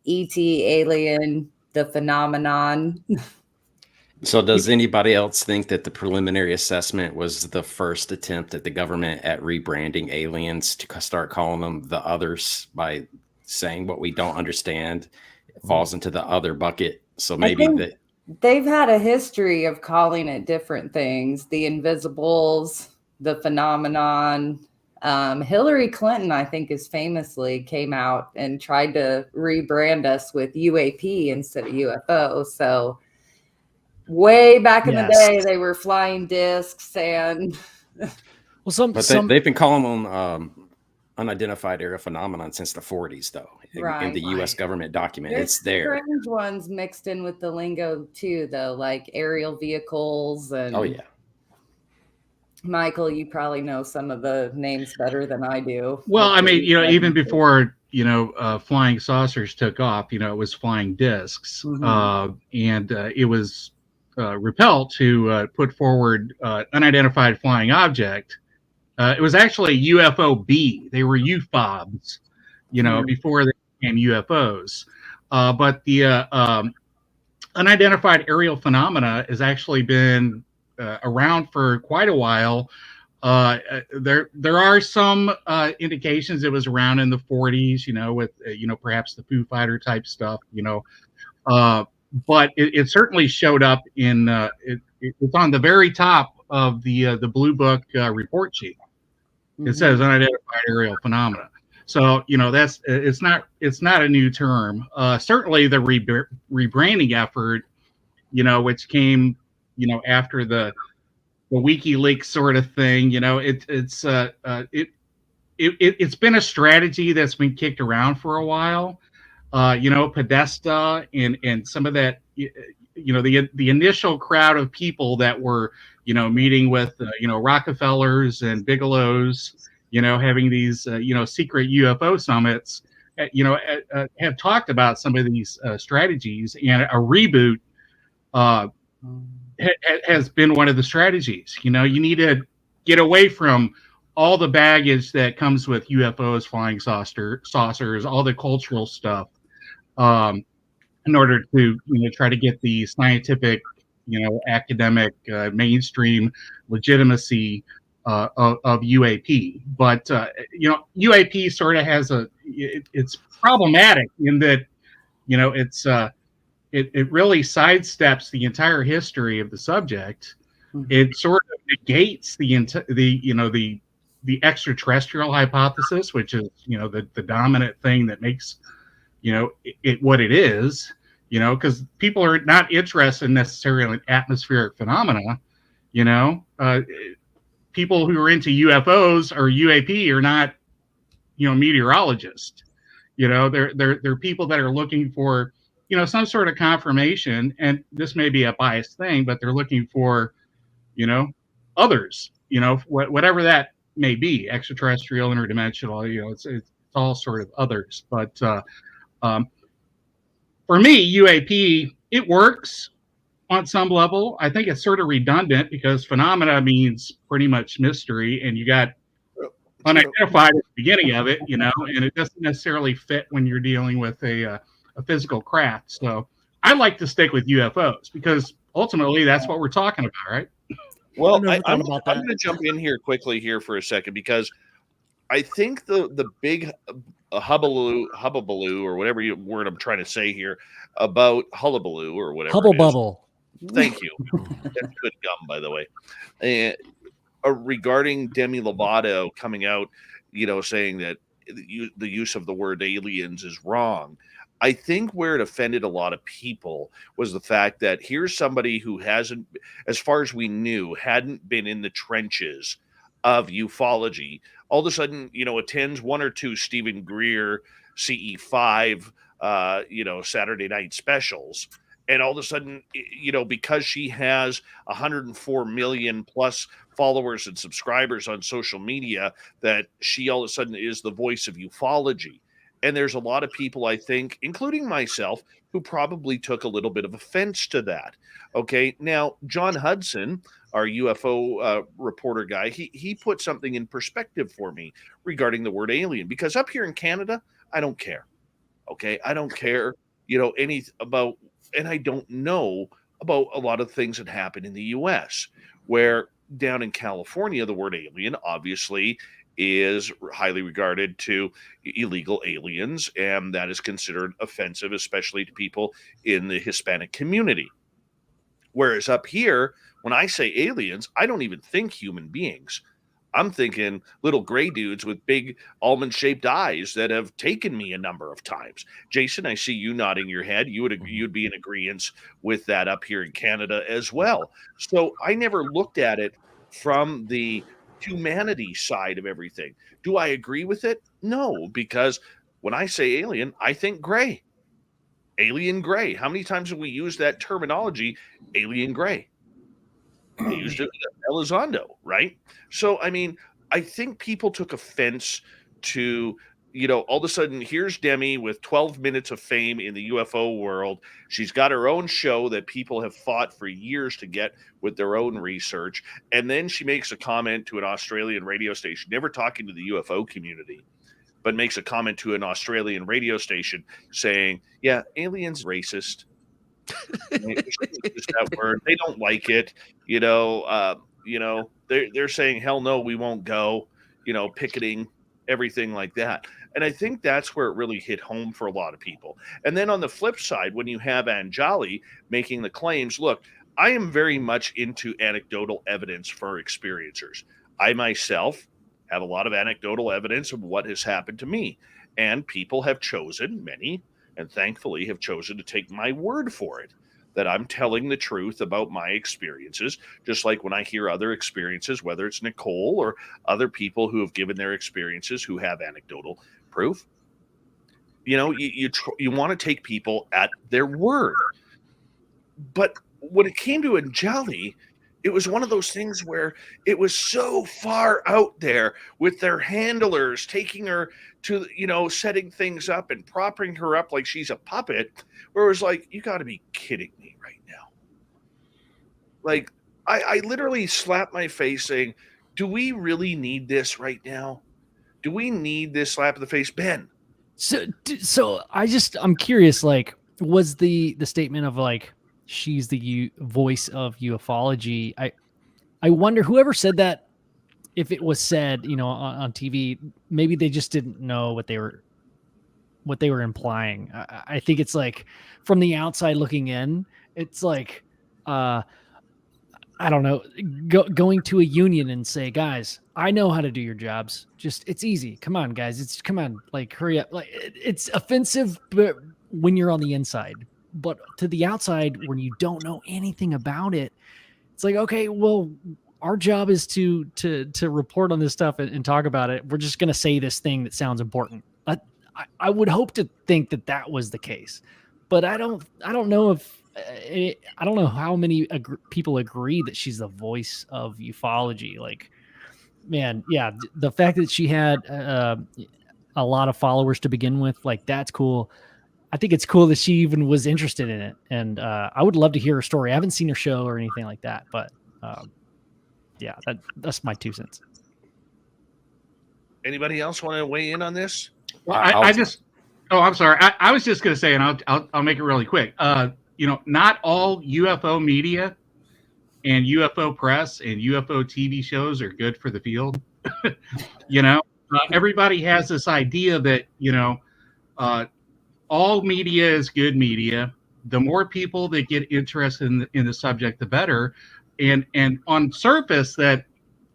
ET, alien, the phenomenon. So does anybody else think that the preliminary assessment was the first attempt at the government at rebranding aliens to start calling them the others by saying what we don't understand falls into the other bucket? So maybe they've had a history of calling it different things. The invisibles, the phenomenon. Hillary Clinton, I think, is famously came out and tried to rebrand us with UAP instead of UFO. So way back in the day, they were flying discs and. They've been calling them unidentified aerial phenomenon since the 40s, though, in Right. the U.S. government document. There's It's there. strange ones mixed in with the lingo too, though, like aerial vehicles and. Oh yeah. Michael, you probably know some of the names better than I do. Well, I mean, even before, flying saucers took off, it was flying discs. Mhm. And it was Rappel to put forward unidentified flying object. It was actually UFO-B. They were UFOBs, before they became UFOs. But the unidentified aerial phenomena has actually been around for quite a while. There are some indications it was around in the 40s, with perhaps the Foo Fighter type stuff, but it certainly showed up in it's on the very top of the Blue Book report sheet. It says unidentified aerial phenomena. So it's not a new term. Certainly the rebranding effort, which came after the WikiLeaks sort of thing, it's been a strategy that's been kicked around for a while. Podesta and some of that, the initial crowd of people that were, meeting with, Rockefellers and Bigelows, having these, secret UFO summits, have talked about some of these strategies, and a reboot has been one of the strategies. You need to get away from all the baggage that comes with UFOs, flying saucers, all the cultural stuff, in order to try to get the scientific, academic, mainstream legitimacy of UAP. But UAP sort of has it's problematic in that it really sidesteps the entire history of the subject. It sort of negates the extraterrestrial hypothesis, which is the dominant thing that makes it what it is. Because people are not interested necessarily in atmospheric phenomena. People who are into UFOs or UAP are not meteorologists. They're people that are looking for some sort of confirmation, and this may be a biased thing, but they're looking for, others, whatever that may be, extraterrestrial, interdimensional, it's all sort of others. But for me, UAP, it works on some level. I think it's sort of redundant because phenomena means pretty much mystery, and you got unidentified at the beginning of it, and it doesn't necessarily fit when you're dealing with a physical craft. So I like to stick with UFOs because ultimately that's what we're talking about, right? Well, I'm going to jump in here quickly here for a second, because I think the big hubbubaloo or whatever word I'm trying to say here about hullabaloo or whatever. Hubble bubble. Thank you. That's good gum, by the way. Regarding Demi Lovato coming out, saying that the use of the word aliens is wrong. I think where it offended a lot of people was the fact that here's somebody who hasn't, as far as we knew, hadn't been in the trenches of ufology. All of a sudden, attends one or two Stephen Greer CE5, Saturday night specials. And all of a sudden, because she has 104 million plus followers and subscribers on social media, that she all of a sudden is the voice of ufology. And there's a lot of people, I think, including myself, who probably took a little bit of offense to that. Okay. Now, John Hudson, our UFO reporter guy, he put something in perspective for me regarding the word alien, because up here in Canada, I don't care. Okay. I don't care, and I don't know about a lot of things that happen in the US, where down in California, the word alien obviously is highly regarded to illegal aliens, and that is considered offensive, especially to people in the Hispanic community. Whereas up here, when I say aliens, I don't even think human beings. I'm thinking little gray dudes with big almond-shaped eyes that have taken me a number of times. Jason, I see you nodding your head. You'd be in agreement with that up here in Canada as well. So I never looked at it from the humanity side of everything. Do I agree with it? No, because when I say alien, I think gray. Alien gray. How many times have we used that terminology, alien gray? They used it with Elizondo, right? So, I mean, I think people took offense to, all of a sudden, here's Demi with 12 minutes of fame in the UFO world. She's got her own show that people have fought for years to get with their own research. And then she makes a comment to an Australian radio station, never talking to the UFO community, but makes a comment to an Australian radio station saying, yeah, aliens racist. That word. They don't like it. They're saying, hell no, we won't go, picketing, everything like that. And I think that's where it really hit home for a lot of people. And then on the flip side, when you have Anjali making the claims, look, I am very much into anecdotal evidence for experiencers. I myself have a lot of anecdotal evidence of what has happened to me. And people have chosen, many, and thankfully have chosen to take my word for it, that I'm telling the truth about my experiences, just like when I hear other experiences, whether it's Nicole or other people who have given their experiences who have anecdotal proof. You want to take people at their word. But when it came to Anjali, it was one of those things where it was so far out there with their handlers taking her to, setting things up and propping her up like she's a puppet, where it was like, you got to be kidding me right now. Like, I literally slapped my face saying, do we really need this right now? Do we need this slap in the face, Ben? So I'm curious, like, was the statement of like, she's the voice of ufology. I wonder whoever said that, if it was said, on TV, maybe they just didn't know what they were implying. I think it's like, from the outside looking in, it's like, I don't know, going to a union and say, guys, I know how to do your jobs. Just, it's easy. Come on, guys. Come on, like, hurry up. Like, it's offensive, but when you're on the inside. But to the outside, when you don't know anything about it, it's like, okay, well, our job is to report on this stuff and talk about it. We're just going to say this thing that sounds important. I would hope to think that was the case, but I don't know if I don't know how many people agree that she's the voice of ufology. Like, man, yeah, the fact that she had a lot of followers to begin with, like, that's cool. I think it's cool that she even was interested in it. And I would love to hear her story. I haven't seen her show or anything like that, but yeah, that's my 2 cents. Anybody else want to weigh in on this? Well, I'm sorry. I was just going to say, and I'll make it really quick. Not all UFO media and UFO press and UFO TV shows are good for the field. Everybody has this idea that, all media is good media. The more people that get interested in the subject, the better. And on surface, that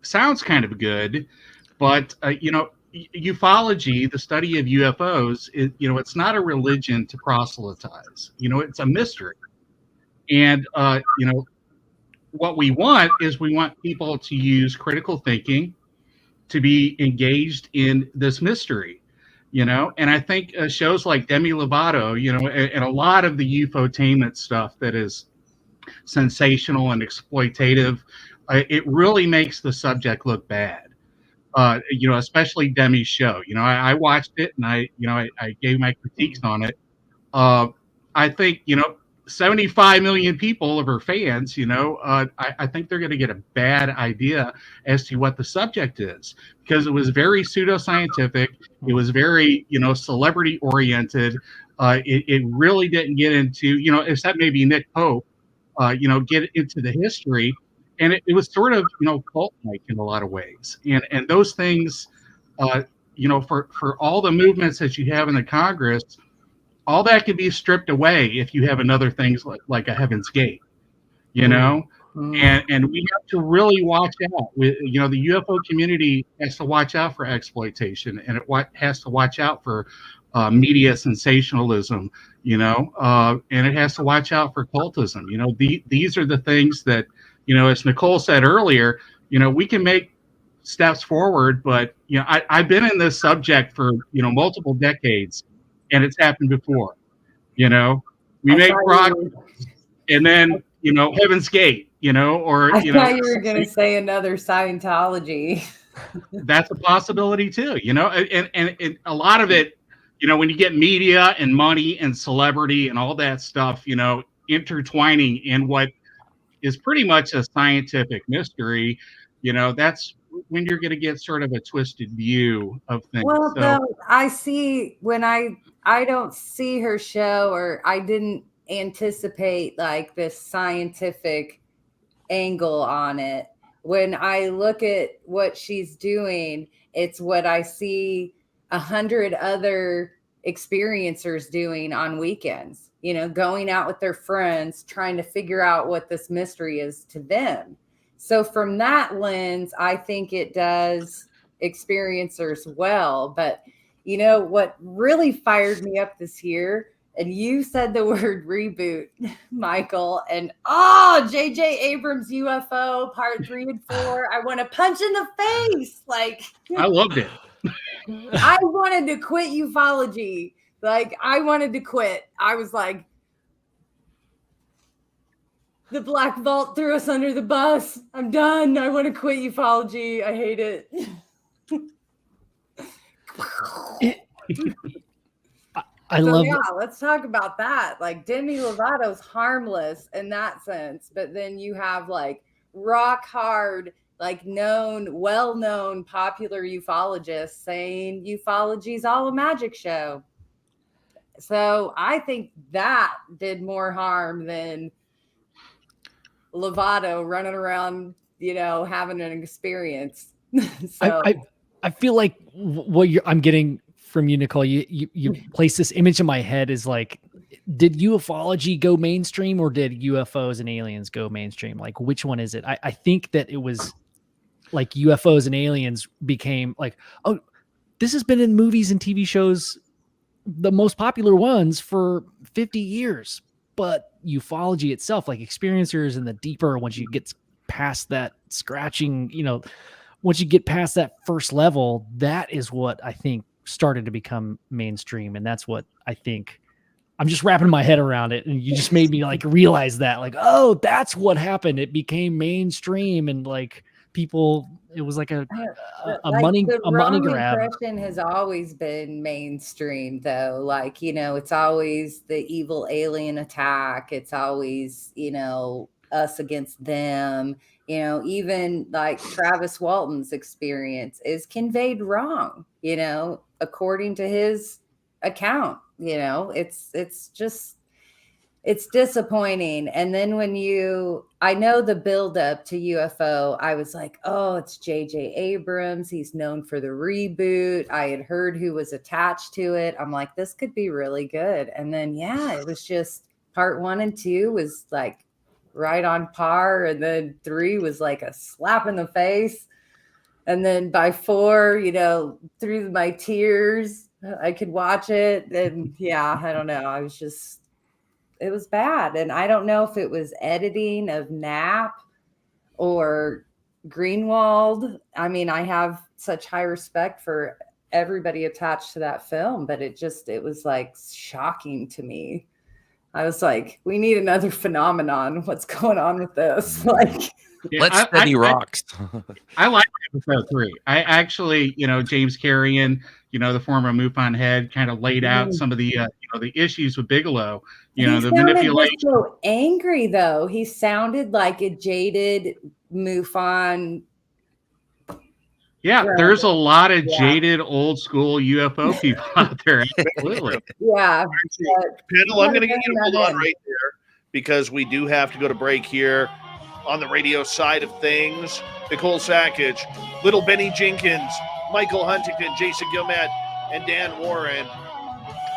sounds kind of good, but ufology, the study of UFOs, it's not a religion to proselytize. It's a mystery. And what we want people to use critical thinking, to be engaged in this mystery. And I think shows like Demi Lovato, and a lot of the ufotainment stuff that is sensational and exploitative, it really makes the subject look bad. Especially Demi's show. I watched it and I gave my critiques on it. I think 75 million people of her fans, I think they're going to get a bad idea as to what the subject is, because it was very pseudoscientific. It was very, celebrity oriented. It really didn't get into, except maybe Nick Pope, get into the history. And it was sort of, cult-like in a lot of ways. And those things, for all the movements that you have in the Congress, all that can be stripped away if you have another things like a Heaven's Gate, and we have to really watch out. The UFO community has to watch out for exploitation, and it has to watch out for media sensationalism, and it has to watch out for cultism. These are the things that, as Nicole said earlier, we can make steps forward, but I've been in this subject for multiple decades, and it's happened before. We I make thought progress, and then Heaven's Gate, or I thought you were going to say another Scientology. That's a possibility too, and a lot of it, when you get media and money and celebrity and all that stuff, intertwining in what is pretty much a scientific mystery, that's when you're going to get sort of a twisted view of things. Well, though, I see when I don't see her show, or I didn't anticipate like this scientific angle on it. When I look at what she's doing, it's what I see 100 other experiencers doing on weekends, going out with their friends, trying to figure out what this mystery is to them. So from that lens, I think it does experiencers well. But what really fired me up this year, and you said the word reboot, Michael, and J.J. Abrams' UFO Part 3 and 4. I want to punch in the face. Like, I loved it. I wanted to quit ufology. Like, I wanted to quit. I was like, the Black Vault threw us under the bus. I'm done. I want to quit ufology. I hate it. Let's talk about that. Like, Demi Lovato's harmless in that sense, but then you have like rock hard, like well-known popular ufologists saying ufology's all a magic show. So I think that did more harm than Lovato running around, having an experience. So I feel like what I'm getting from you, Nicole, you place this image in my head is like, did ufology go mainstream, or did UFOs and aliens go mainstream? Like, which one is it? I think that it was like UFOs and aliens became like, oh, this has been in movies and TV shows, the most popular ones, for 50 years. But ufology itself, like experiencers and the deeper, once you get past that scratching, once you get past that first level, that is what I think started to become mainstream. And that's what I think, I'm just wrapping my head around it. And you just made me like realize that, like, oh, that's what happened. It became mainstream, and like people, it was like a money grab. Impression has always been mainstream, though. Like, it's always the evil alien attack. It's always, us against them. Even like Travis Walton's experience is conveyed wrong, according to his account. It's disappointing. And then when I know the buildup to UFO, I was like, oh, it's J.J. Abrams. He's known for the reboot. I had heard who was attached to it. I'm like, this could be really good. And then, it was just Part 1 and 2 was like right on par. And then 3 was like a slap in the face. And then by 4, through my tears, I could watch it. And I don't know. It was bad. And I don't know if it was editing of Knapp or Greenwald. I mean, I have such high respect for everybody attached to that film, but it was like shocking to me. I was like, we need another phenomenon. What's going on with this? Like, let's study rocks. I like episode 3. I actually, James Carrion, the former MUFON head, kind of laid out some of the, the issues with Bigelow. The manipulation. So angry though. He sounded like a jaded MUFON. Yeah, there's a lot of jaded old school UFO people out there. Absolutely. Yeah. Panel, I'm going to get you to hold on right there, because we do have to go to break here on the radio side of things. Nicole Sakach, Little Benny Jinkins, Michael Huntington, Jason Guillemette, and Dan Warren.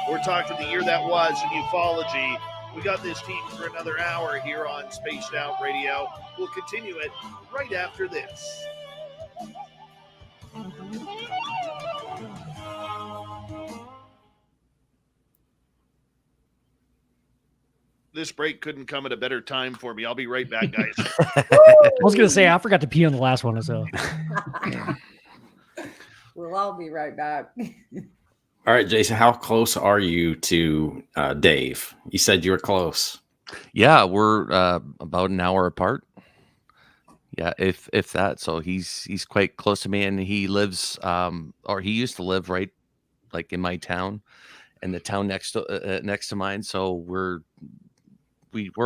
We're talking the year that was in ufology. We got this team for another hour here on Spaced Out Radio. We'll continue it right after this. this break couldn't come at a better time for me. I'll be right back, guys. I was gonna say I forgot to pee on the last one, so We'll all be right back. All right, Jason, how close are you to Dave? You said you were close. Yeah, we're about an hour apart. Yeah, if that. So he's quite close to me, and he lives or he used to live right like in my town, and the town next to mine. So we're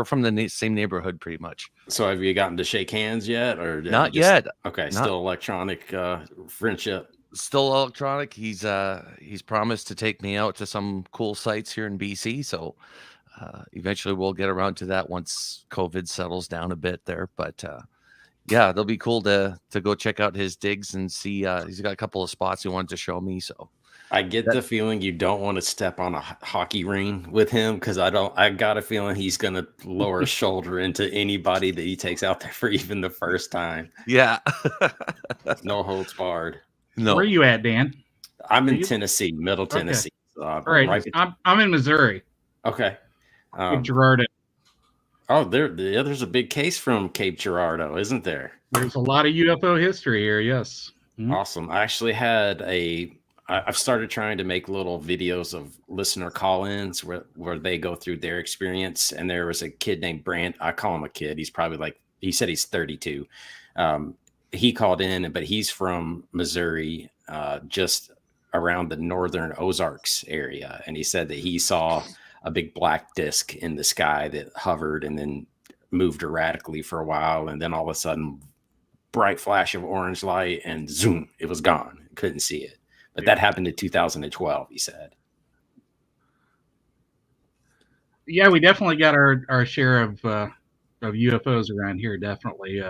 from the same neighborhood pretty much. So have you gotten to shake hands yet, or Not yet? Okay, still electronic friendship. Still electronic. He's promised to take me out to some cool sites here in BC. So eventually we'll get around to that once COVID settles down a bit there. But yeah, it'll be cool to go check out his digs and see. He's got a couple of spots he wanted to show me. So I get the feeling you don't want to step on a hockey ring with him, because I got a feeling he's going to lower his shoulder into anybody that he takes out there for even the first time. Yeah. No holds barred. No. Where are you at, Dan? I'm in Tennessee, Middle Tennessee. All right, I'm in Missouri. Okay. Cape Girardeau. Oh, there's a big case from Cape Girardeau, isn't there? There's a lot of UFO history here. Yes. Mm-hmm. Awesome. I actually had I've started trying to make little videos of listener call-ins where they go through their experience. And there was a kid named Brant. I call him a kid. He's probably he said he's 32. He called in, but he's from Missouri, just around the northern Ozarks area. And he said that he saw a big black disc in the sky that hovered and then moved erratically for a while. And then all of a sudden, bright flash of orange light and zoom, it was gone. Couldn't see it. But that happened in 2012, he said. Yeah, we definitely got our share of UFOs around here, definitely.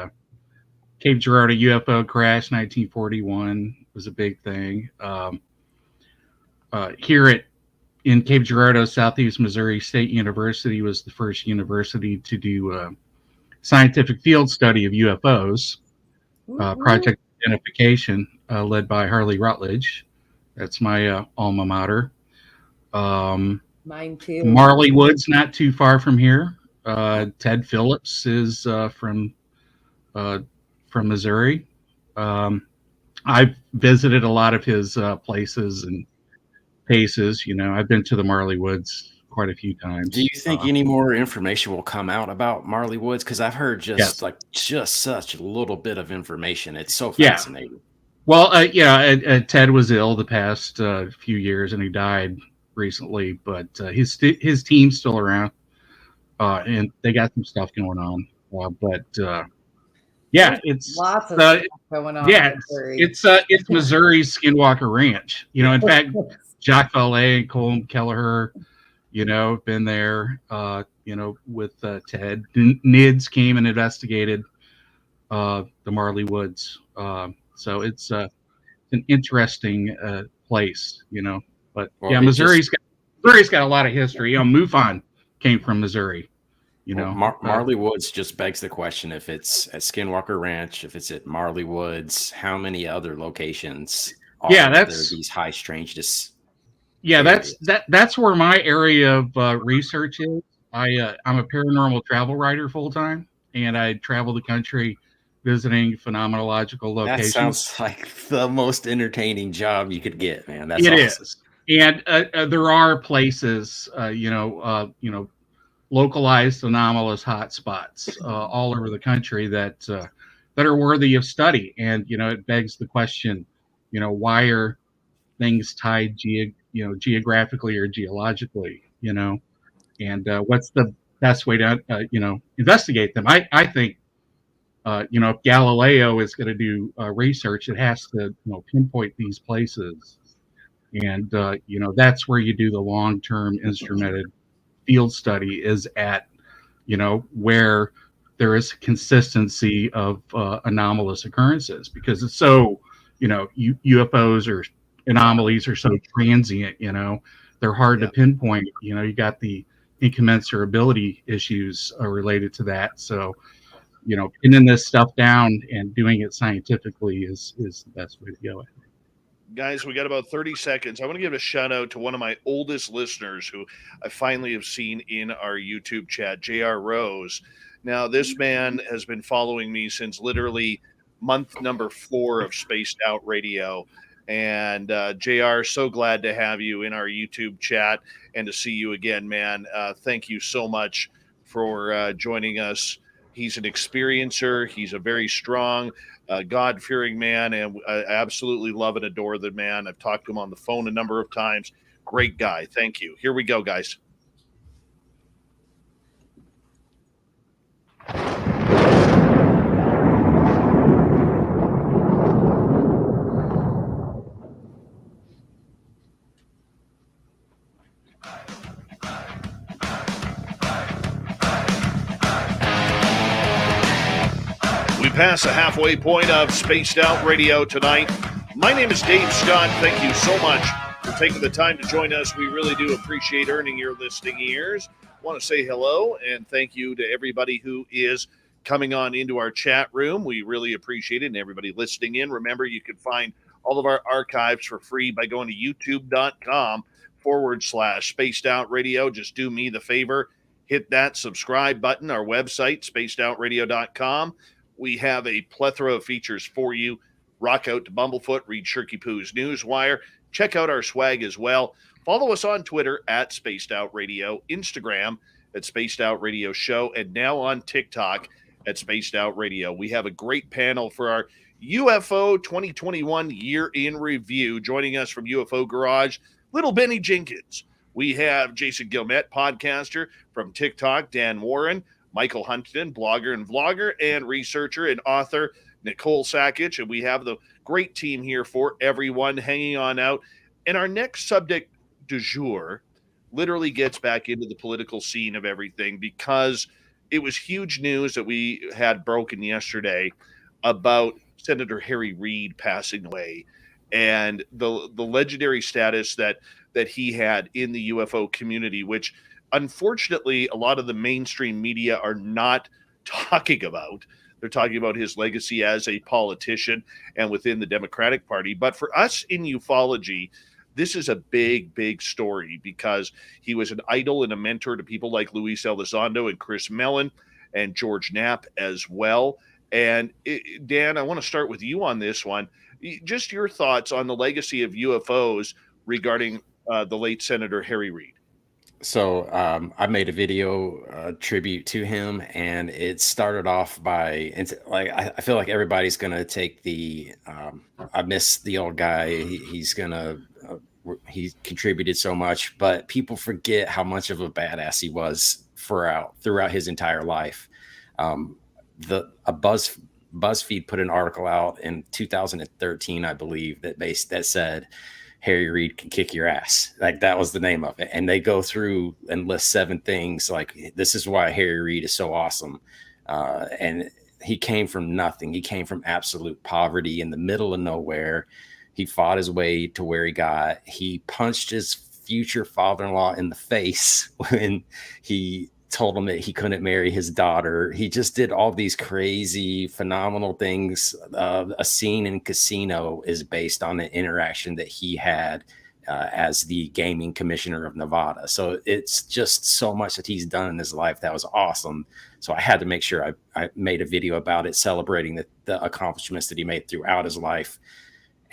Cape Girardeau UFO crash, 1941 was a big thing. Here in Cape Girardeau, Southeast Missouri State University was the first university to do scientific field study of UFOs. Project Identification, led by Harley Rutledge. That's my alma mater. Mine too. Marley Woods, not too far from here. Ted Phillips is from Missouri. I've visited a lot of his places and paces. I've been to the Marley Woods quite a few times. Do you think any more information will come out about Marley Woods? Because I've heard just such a little bit of information. It's so fascinating. Well, Ted was ill the past few years, and he died recently. But his team's still around, and they got some stuff going on. It's lots of stuff going on. Yeah, it's Missouri's Skinwalker Ranch. In fact, Jacques Vallée and Colm Kelleher, have been there. With Ted. NIDS came and investigated the Marley Woods. So it's an interesting place, But Missouri's got a lot of history. MUFON came from Missouri. Marley Woods just begs the question: if it's at Skinwalker Ranch, if it's at Marley Woods, how many other locations are there these high strangeness? Yeah, that's where my area of research is. I'm a paranormal travel writer full time, and I travel the country visiting phenomenological locations. That sounds like the most entertaining job you could get, man. That's it awesome. Is. And there are places, localized anomalous hotspots all over the country that are worthy of study. And it begs the question, why are things tied geographically or geologically? And what's the best way to investigate them? I think if Galileo is going to do research, it has to pinpoint these places, and that's where you do the long-term instrumented field study, is at where there is consistency of anomalous occurrences, because it's so UFOs or anomalies are so transient. They're hard to pinpoint. You got the incommensurability issues related to that. So pinning this stuff down and doing it scientifically is the best way to go. Guys, we got about 30 seconds. I want to give a shout out to one of my oldest listeners who I finally have seen in our YouTube chat, JR Rose. Now, this man has been following me since literally month number 4 of Spaced Out Radio. And JR, so glad to have you in our YouTube chat and to see you again, man. Thank you so much for joining us. He's an experiencer. He's a very strong, God-fearing man, and I absolutely love and adore the man. I've talked to him on the phone a number of times. Great guy. Thank you. Here we go, guys. We pass the halfway point of Spaced Out Radio tonight. My name is Dave Scott. Thank you so much for taking the time to join us. We really do appreciate earning your listening ears. I want to say hello and thank you to everybody who is coming on into our chat room. We really appreciate it, and everybody listening in. Remember, you can find all of our archives for free by going to youtube.com/Spaced Out Radio. Just do me the favor, hit that subscribe button. Our website, spacedoutradio.com. We have a plethora of features for you. Rock out to Bumblefoot, read Shirky Poo's Newswire. Check out our swag as well. Follow us on Twitter at Spaced Out Radio, Instagram at Spaced Out Radio Show, and now on TikTok at Spaced Out Radio. We have a great panel for our UFO 2021 year in review. Joining us from UFO Garage, Little Benny Jinkins. We have Jason Guillemette, podcaster from TikTok, Dan Warren, Michael Huntington, blogger and vlogger, and researcher and author Nicole Sakach. And we have the great team here for everyone hanging on out. And our next subject du jour literally gets back into the political scene of everything, because it was huge news that we had broken yesterday about Senator Harry Reid passing away and the legendary status that he had in the UFO community, which unfortunately a lot of the mainstream media are not talking about. They're talking about his legacy as a politician and within the Democratic Party. But for us in ufology, this is a big, big story, because he was an idol and a mentor to people like Luis Elizondo and Chris Mellon and George Knapp as well. And Dan, I want to start with you on this one. Just your thoughts on the legacy of UFOs regarding the late Senator Harry Reid. So I made a video tribute to him, and it started off by, I feel like everybody's gonna take the I miss the old guy. He contributed so much, but people forget how much of a badass he was throughout his entire life. BuzzFeed put an article out in 2013, I believe, that said Harry Reid can kick your ass. Like, that was the name of it. And they go through and list 7 things. Like, this is why Harry Reid is so awesome. And he came from nothing. He came from absolute poverty in the middle of nowhere. He fought his way to where he got. He punched his future father-in-law in the face when he told him that he couldn't marry his daughter. He just did all these crazy, phenomenal things. A scene in Casino is based on an interaction that he had as the gaming commissioner of Nevada. So it's just so much that he's done in his life that was awesome. So I had to make sure I made a video about it, celebrating the accomplishments that he made throughout his life.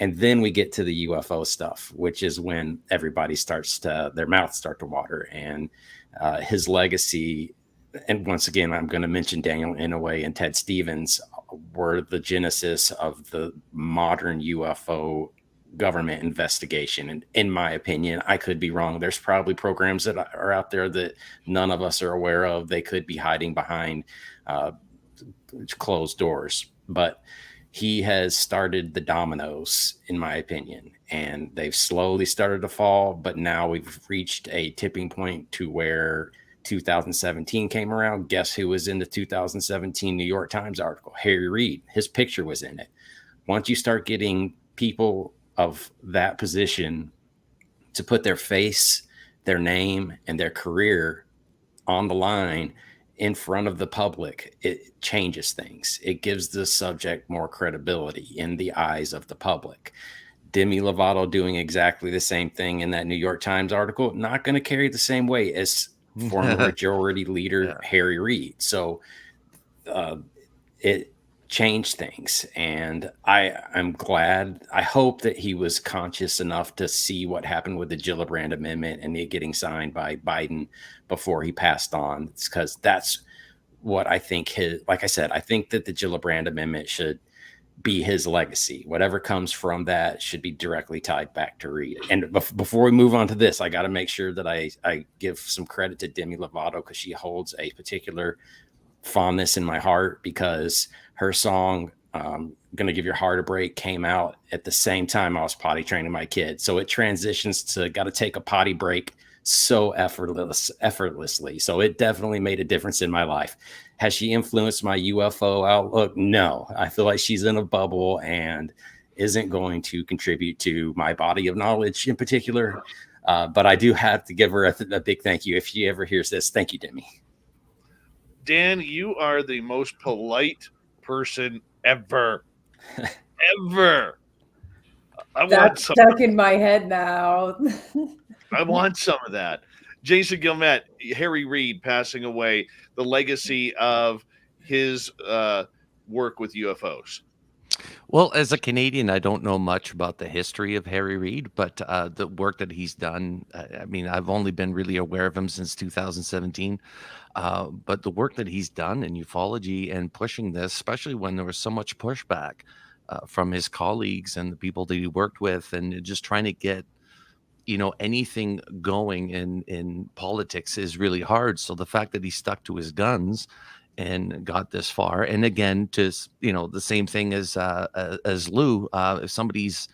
And then we get to the UFO stuff, which is when everybody their mouths start to water. And his legacy, and once again, I'm going to mention Daniel Inouye and Ted Stevens, were the genesis of the modern UFO government investigation. And in my opinion, I could be wrong. There's probably programs that are out there that none of us are aware of. They could be hiding behind closed doors. But he has started the dominoes, in my opinion, and they've slowly started to fall. But now we've reached a tipping point to where 2017 came around. Guess who was in the 2017 New York Times article? Harry Reid. His picture was in it. Once you start getting people of that position to put their face, their name, and their career on the line in front of the public, it changes things. It gives the subject more credibility in the eyes of the public. Demi Lovato doing exactly the same thing in that New York Times article, not going to carry the same weight as former majority leader Harry Reid. So it changed things, and I'm glad. I hope that he was conscious enough to see what happened with the Gillibrand Amendment and it getting signed by Biden before he passed on, because that's what I think like I said, I think that the Gillibrand Amendment should be his legacy. Whatever comes from that should be directly tied back to Reid. And before we move on to this, I got to make sure that I give some credit to Demi Lovato, because she holds a particular fondness in my heart, because her song Gonna Give Your Heart a Break came out at the same time I was potty training my kid. So it transitions to Gotta Take a Potty Break so effortlessly. So it definitely made a difference in my life. Has she influenced my UFO outlook? No. I feel like she's in a bubble and isn't going to contribute to my body of knowledge in particular. But I do have to give her a big thank you. If she ever hears this, thank you, Demi. Dan, you are the most polite person ever. Ever. That's stuck in my head now. I want some of that. Jason Guillemette, Harry Reid passing away, the legacy of his work with UFOs. Well, as a Canadian, I don't know much about the history of Harry Reid, but the work that he's done, I mean, I've only been really aware of him since 2017. But the work that he's done in ufology and pushing this, especially when there was so much pushback from his colleagues and the people that he worked with, and just trying to get, anything going in politics is really hard. So the fact that he stuck to his guns and got this far, and again, just the same thing as Lou, if somebody's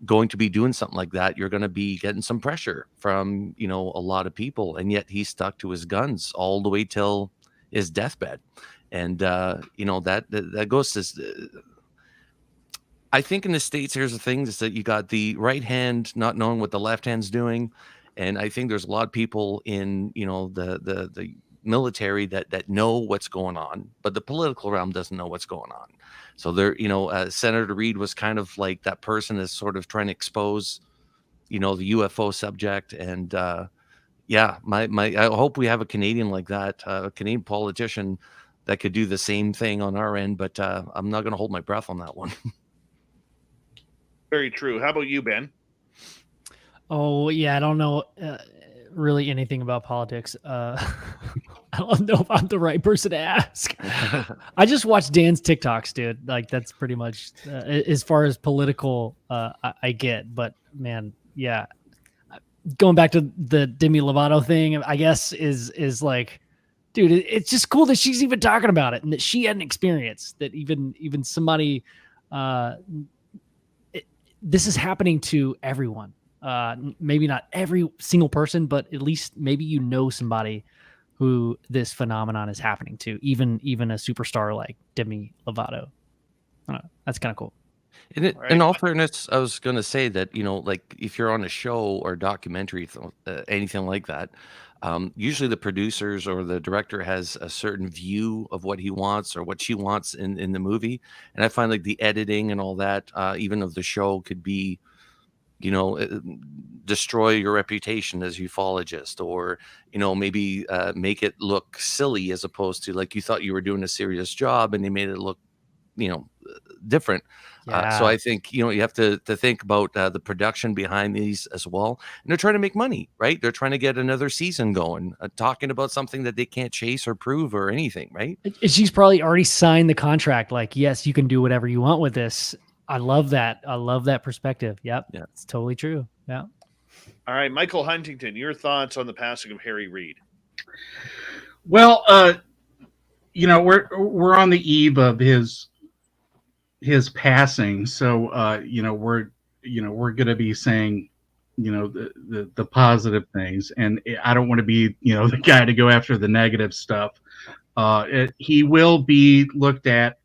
going to be doing something like that, you're going to be getting some pressure from a lot of people, and yet he stuck to his guns all the way till his deathbed. And that goes to, I think in the States, here's the thing, is that you got the right hand not knowing what the left hand's doing, and I think there's a lot of people in the military that know what's going on, but the political realm doesn't know what's going on. So there, Senator Reid was kind of like that person that's sort of trying to expose, the UFO subject. And I hope we have a Canadian like that, a Canadian politician that could do the same thing on our end. But I'm not going to hold my breath on that one. Very true. How about you, Ben? Oh yeah, I don't know really anything about politics. I don't know if I'm the right person to ask. I just watch Dan's TikToks, dude. Like that's pretty much as far as political I get. But man, yeah, going back to the Demi Lovato thing, I guess is like, dude, it's just cool that she's even talking about it and that she had an experience that even somebody. This is happening to everyone. Maybe not every single person, but at least maybe somebody who this phenomenon is happening to, even a superstar like Demi Lovato. I don't know. That's kind of cool. In all fairness, I was going to say that, like if you're on a show or documentary, anything like that, usually the producers or the director has a certain view of what he wants or what she wants in the movie. And I find like the editing and all that, even of the show, could be, destroy your reputation as a ufologist, or, maybe make it look silly as opposed to like you thought you were doing a serious job and they made it look, different. So I think, you have to think about the production behind these as well. And they're trying to make money, right? They're trying to get another season going, talking about something that they can't chase or prove or anything, right? She's probably already signed the contract. Like, yes, you can do whatever you want with this. I love that. I love that perspective. Yep. Yeah. It's totally true. Yeah. All right, Michael Huntington, your thoughts on the passing of Harry Reid? Well, we're on the eve of his passing, so we're going to be saying the positive things, and I don't want to be the guy to go after the negative stuff. He will be looked at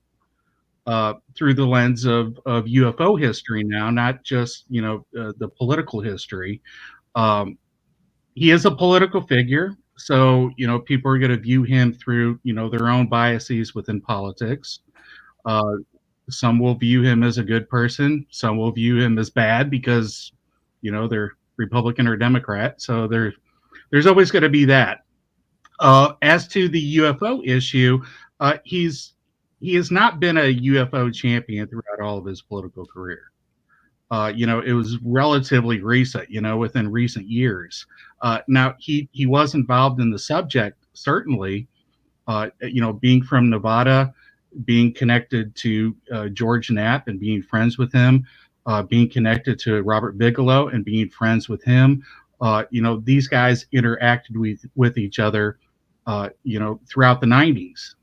through the lens of UFO history now, not just the political history. He is a political figure, so people are going to view him through their own biases within politics. some will view him as a good person. Some will view him as bad because, they're Republican or Democrat. So there's always going to be that. As to the UFO issue, he has not been a UFO champion throughout all of his political career. It was relatively recent, within recent years. Now, he was involved in the subject, certainly, being from Nevada, being connected to George Knapp and being friends with him, being connected to Robert Bigelow and being friends with him. These guys interacted with each other, throughout the 90s,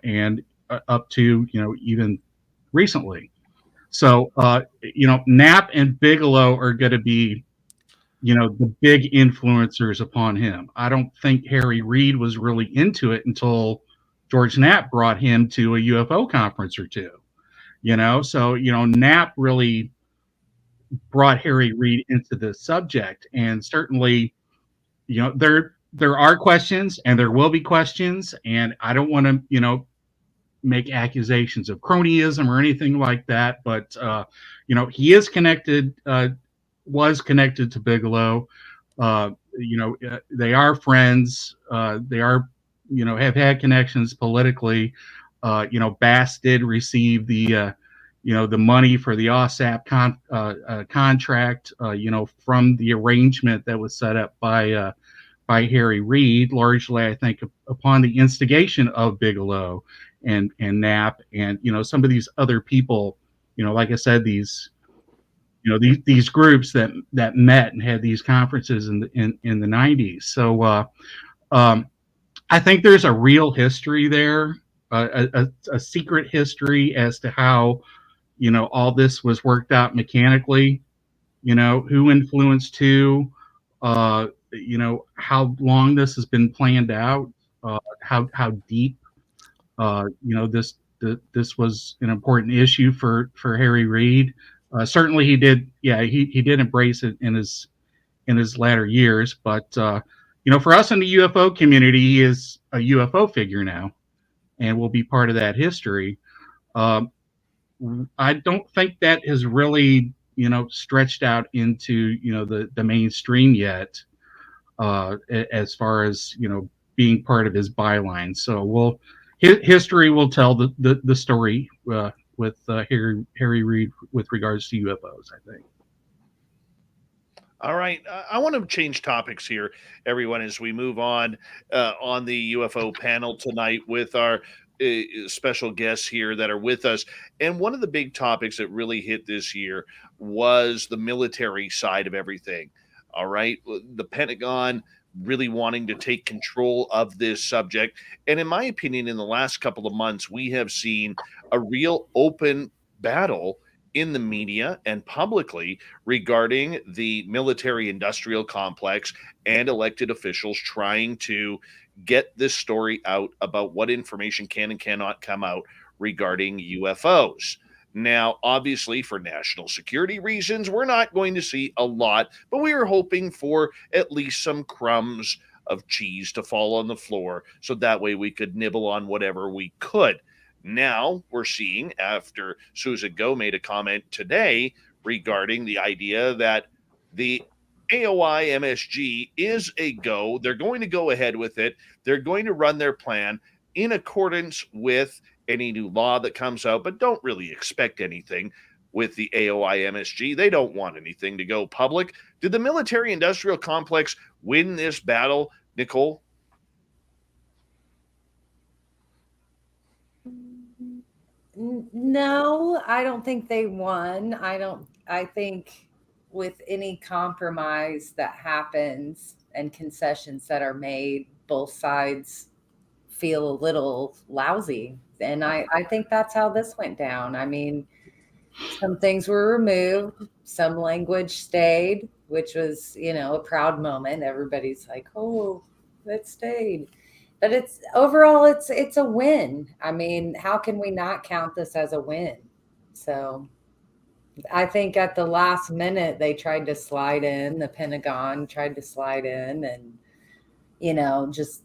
and up to, even recently. So, Knapp and Bigelow are going to be, the big influencers upon him. I don't think Harry Reid was really into it until George Knapp brought him to a UFO conference or two, So, Knapp really brought Harry Reid into the subject. And certainly, there are questions and there will be questions. And I don't want to, make accusations of cronyism or anything like that. But, he is connected, was connected to Bigelow. They are friends. They are, have had connections politically. Bass did receive the money for the OSAP contract, from the arrangement that was set up by Harry Reid, largely, I think, upon the instigation of Bigelow and Knapp and, some of these other people, like I said, these groups that met and had these conferences in the 90s. So I think there's a real history there, a secret history as to how, all this was worked out mechanically, who influenced who, how long this has been planned out, how deep, this was an important issue for Harry Reid. Certainly he did. Yeah, he did embrace it in his latter years. But, for us in the UFO community, he is a UFO figure now and will be part of that history. I don't think that has really, stretched out into, the mainstream yet, as far as, being part of his byline. So history will tell the story with Harry Reid with regards to UFOs, I think. All right. I want to change topics here, everyone, as we move on the UFO panel tonight with our special guests here that are with us. And one of the big topics that really hit this year was the military side of everything. All right. The Pentagon really wanting to take control of this subject. And in my opinion, in the last couple of months, we have seen a real open battle in the media and publicly regarding the military industrial complex and elected officials trying to get this story out about what information can and cannot come out regarding UFOs. Now, obviously, for national security reasons, we're not going to see a lot, but we are hoping for at least some crumbs of cheese to fall on the floor so that way we could nibble on whatever we could. Now we're seeing, after Susan Go made a comment today regarding the idea that the AOI MSG is a go. They're going to go ahead with it. They're going to run their plan in accordance with any new law that comes out, but don't really expect anything with the AOI MSG. They don't want anything to go public. Did the military industrial complex win this battle, Nicole? No, I don't think they won. I think with any compromise that happens and concessions that are made, both sides feel a little lousy. And I think that's how this went down. I mean, some things were removed, some language stayed, which was, a proud moment. Everybody's like, oh, that stayed. But it's overall, it's a win. I mean, how can we not count this as a win? So I think at the last minute, they tried to slide in, the Pentagon tried to slide in and, just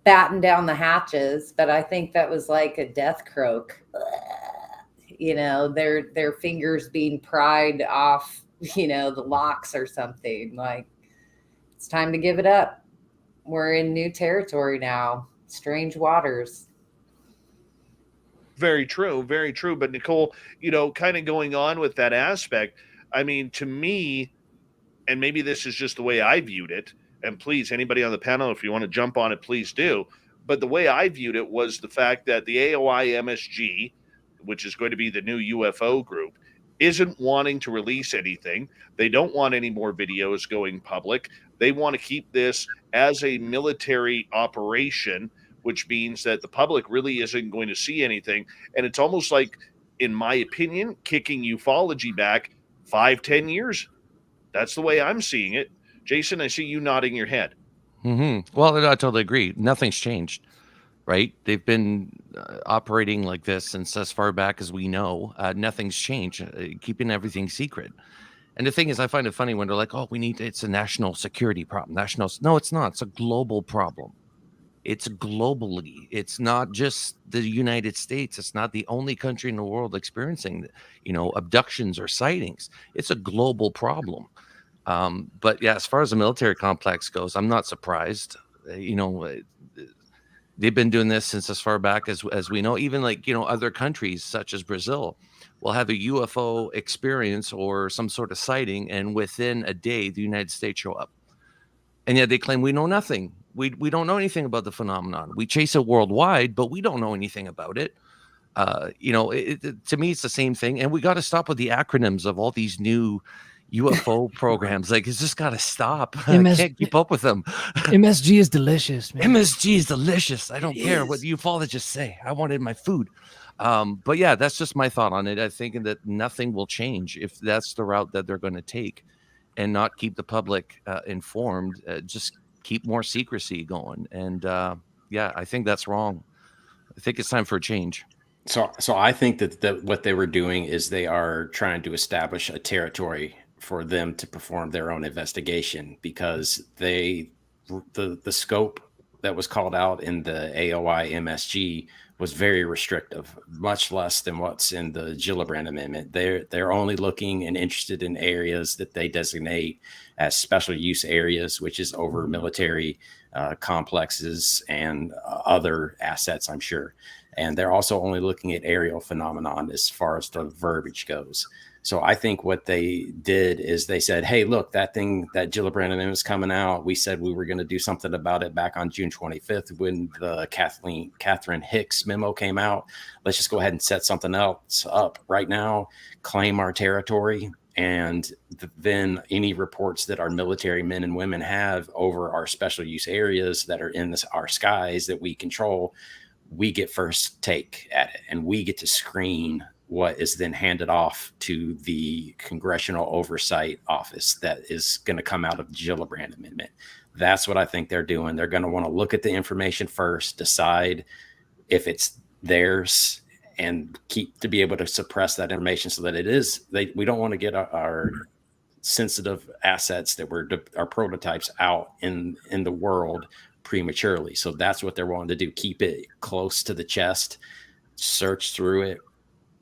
batten down the hatches, but I think that was like a death croak. You know, their fingers being pried off, you know, the locks or something. Like, it's time to give it up. We're in new territory now, strange waters. Very true, very true. But Nicole, you know, kind of going on with that aspect, I mean, to me, and maybe this is just the way I viewed it, and please, anybody on the panel, if you want to jump on it, please do. But the way I viewed it was the fact that the AOI MSG, which is going to be the new UFO group, isn't wanting to release anything. They don't want any more videos going public. They want to keep this as a military operation, which means that the public really isn't going to see anything. And it's almost like, in my opinion, kicking ufology back 5-10 years. That's the way I'm seeing it. Jason, I see you nodding your head. Well, I totally agree. Nothing's changed, right? They've been operating like this since as far back as we know. Nothing's changed, keeping everything secret. And the thing is, I find it funny when they're like, oh, it's a national security problem. No, it's not. It's a global problem. It's globally. It's not just the United States. It's not the only country in the world experiencing, abductions or sightings. It's a global problem. But yeah, as far as the military complex goes, I'm not surprised. They've been doing this since as far back as we know. Even other countries such as Brazil will have a UFO experience or some sort of sighting, and within a day, the United States show up. And yet they claim we know nothing. We don't know anything about the phenomenon. We chase it worldwide, but we don't know anything about it. To me, it's the same thing. And we got to stop with the acronyms of all these new UFO programs. Like, it's just got to stop. I can't keep up with them. MSG is delicious, man. MSG is delicious. I don't care what the ufologists say. I wanted my food. But yeah, that's just my thought on it. I think that nothing will change if that's the route that they're going to take, and not keep the public informed. Just keep more secrecy going. And yeah, I think that's wrong. I think it's time for a change. So I think that what they were doing is they are trying to establish a territory for them to perform their own investigation, because the scope that was called out in the AOI MSG was very restrictive, much less than what's in the Gillibrand Amendment. They're only looking and interested in areas that they designate as special use areas, which is over military complexes and other assets, I'm sure. And they're also only looking at aerial phenomenon as far as the verbiage goes. So I think what they did is they said, hey, look, that Gillibrand Amendment is coming out. We said we were going to do something about it back on June 25th when the Catherine Hicks memo came out. Let's just go ahead and set something else up right now, claim our territory. And then any reports that our military men and women have over our special use areas that are in our skies that we control, we get first take at it, and we get to screen what is then handed off to the Congressional Oversight Office that is going to come out of the Gillibrand Amendment. That's what I think they're doing. They're going to want to look at the information first, decide if it's theirs, and keep to be able to suppress that information so that it is. We don't want to get our sensitive assets that our prototypes out in the world prematurely. So that's what they're wanting to do. Keep it close to the chest, search through it,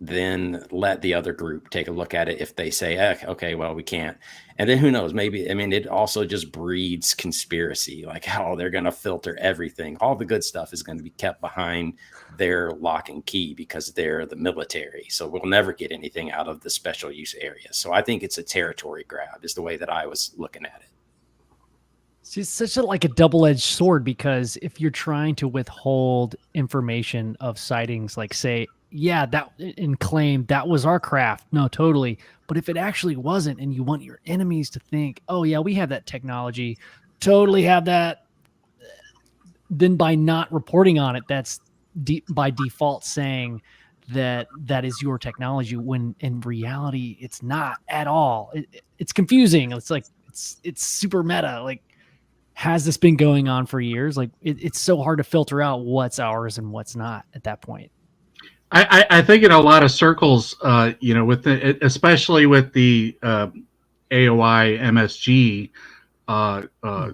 then let the other group take a look at it. If they say, okay, well, we can't. And then who knows, maybe, it also just breeds conspiracy, like how they're going to filter everything. All the good stuff is going to be kept behind their lock and key because they're the military. So we'll never get anything out of the special use area. So I think it's a territory grab is the way that I was looking at it. It's such a double-edged sword, because if you're trying to withhold information of sightings, like say, yeah, that and claim that was our craft. No, totally. But if it actually wasn't, and you want your enemies to think, oh yeah, we have that technology, totally have that, then by not reporting on it, that's by default saying that is your technology, when in reality, it's not at all. It's confusing. It's like, it's super meta. Like, has this been going on for years? Like, it's so hard to filter out what's ours and what's not at that point. I think in a lot of circles, especially with the AOI MSG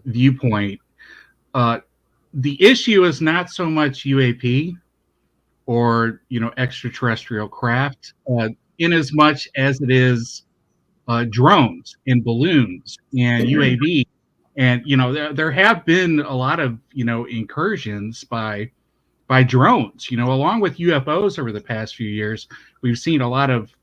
viewpoint, the issue is not so much UAP or extraterrestrial craft, in as much as it is drones and balloons and UAV. And there have been a lot of incursions by drones, along with UFOs over the past few years. We've seen a lot of,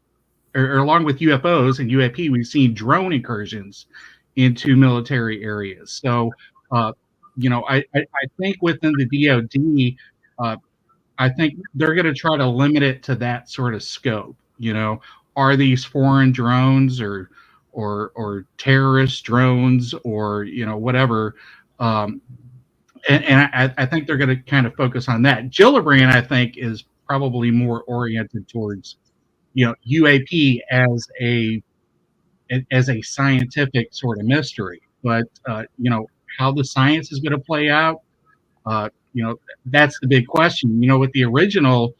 or along with UFOs and UAP, we've seen drone incursions into military areas. So I think within the DoD, I think they're going to try to limit it to that sort of scope. Are these foreign drones or terrorist drones or whatever? And I think they're going to kind of focus on that. Gillibrand, I think, is probably more oriented towards UAP as a scientific sort of mystery. But how the science is going to play out, that's the big question. With the original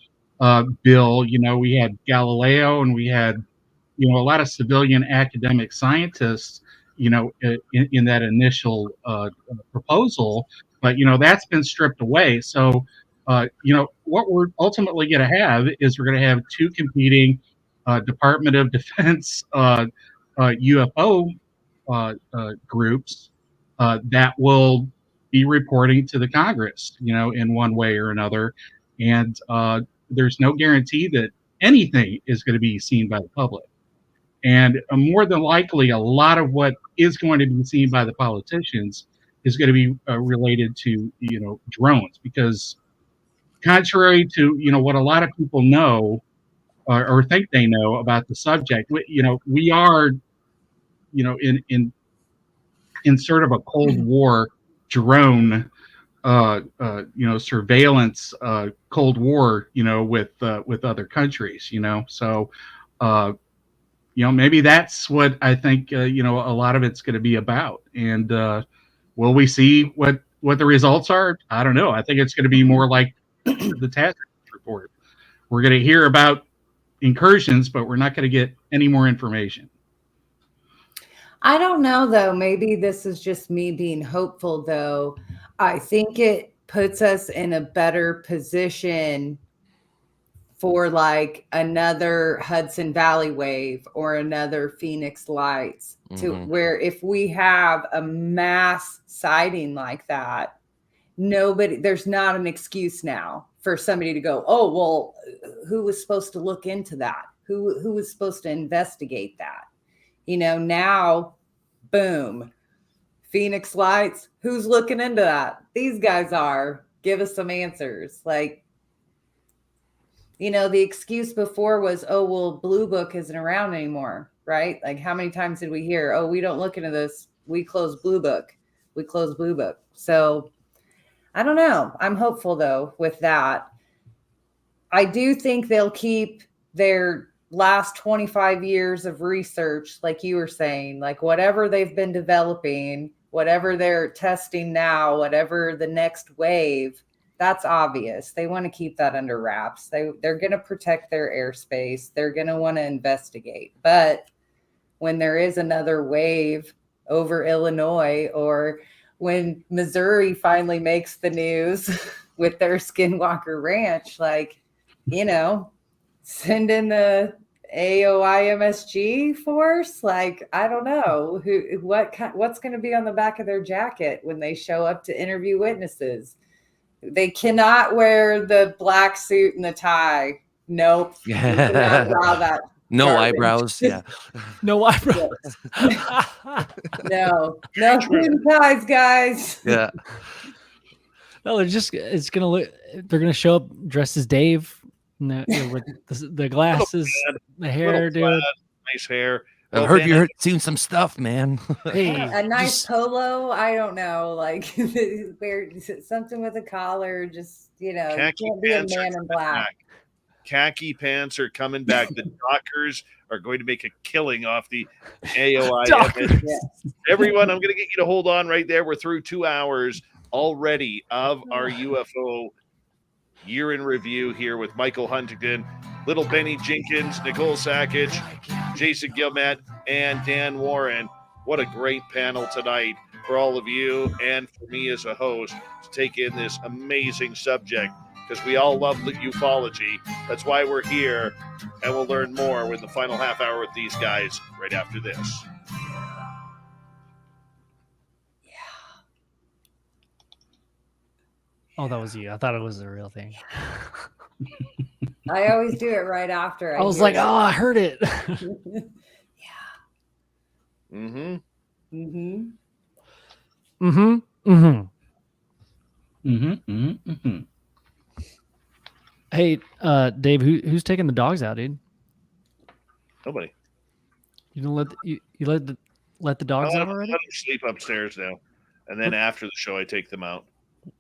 bill, we had Galileo and we had a lot of civilian academic scientists in that initial proposal, but that's been stripped away. So what we're ultimately going to have is we're going to have two competing Department of Defense UFO groups that will be reporting to the Congress, in one way or another. And there's no guarantee that anything is going to be seen by the public. And more than likely, a lot of what is going to be seen by the politicians is going to be related to, drones, because contrary to, what a lot of people know or think they know about the subject, we are, in sort of a Cold War drone, surveillance, Cold War, with other countries, so, maybe that's what I think, a lot of it's going to be about. And will we see what the results are? I don't know. I think it's going to be more like the task report. We're going to hear about incursions, but we're not going to get any more information. I don't know, though. Maybe this is just me being hopeful, though. I think it puts us in a better position for like another Hudson Valley wave or another Phoenix Lights, to where if we have a mass sighting like that, there's not an excuse now for somebody to go, oh, well, who was supposed to look into that? Who was supposed to investigate that? Now, boom, Phoenix Lights, who's looking into that? These guys are. Give us some answers. Like, the excuse before was, oh, well, Blue Book isn't around anymore, right? Like, how many times did we hear, oh, we don't look into this, we close Blue Book. So I don't know. I'm hopeful, though, with that. I do think they'll keep their last 25 years of research, like you were saying, like whatever they've been developing, whatever they're testing now, whatever the next wave, that's obvious. They want to keep that under wraps. They're going to protect their airspace. They're going to want to investigate. But when there is another wave over Illinois, or when Missouri finally makes the news with their Skinwalker Ranch, like, send in the AOIMSG force. Like, I don't know what's going to be on the back of their jacket when they show up to interview witnesses. They cannot wear the black suit and the tie. Nope. That no garbage. Eyebrows. Yeah. No eyebrows. No green ties, guys. Yeah. No, they're gonna show up dressed as Dave, with the glasses, the hair, dude. Nice hair. I've heard you've seen some stuff, man. Hey, a nice polo. I don't know, like wear something with a collar. Just Khaki can't be a pants man in black. Khaki pants are coming back. The tok'ers are going to make a killing off the AOI. Yes. Everyone, I'm going to get you to hold on right there. We're through 2 hours already of our UFO year in review here with Michael Huntington, Little Benny Jinkins, Nicole Sakach, Jason Guillemette, and Dan Warren. What a great panel tonight. for all of you and for me as a host to take in this amazing subject, because we all love the ufology. That's why we're here, and we'll learn more with the final half hour with these guys right after this. Oh, that was you. I thought it was the real thing. I always do it right after. I was hear like, it. oh, I heard it. Mm-hmm. Mm-hmm. Mm-hmm. Mm-hmm. Mm-hmm, mm-hmm, mm-hmm. Hey, Dave, who's taking the dogs out, dude? Nobody. You don't let the dogs I'll out already? let them sleep upstairs now, and then after the show, I take them out.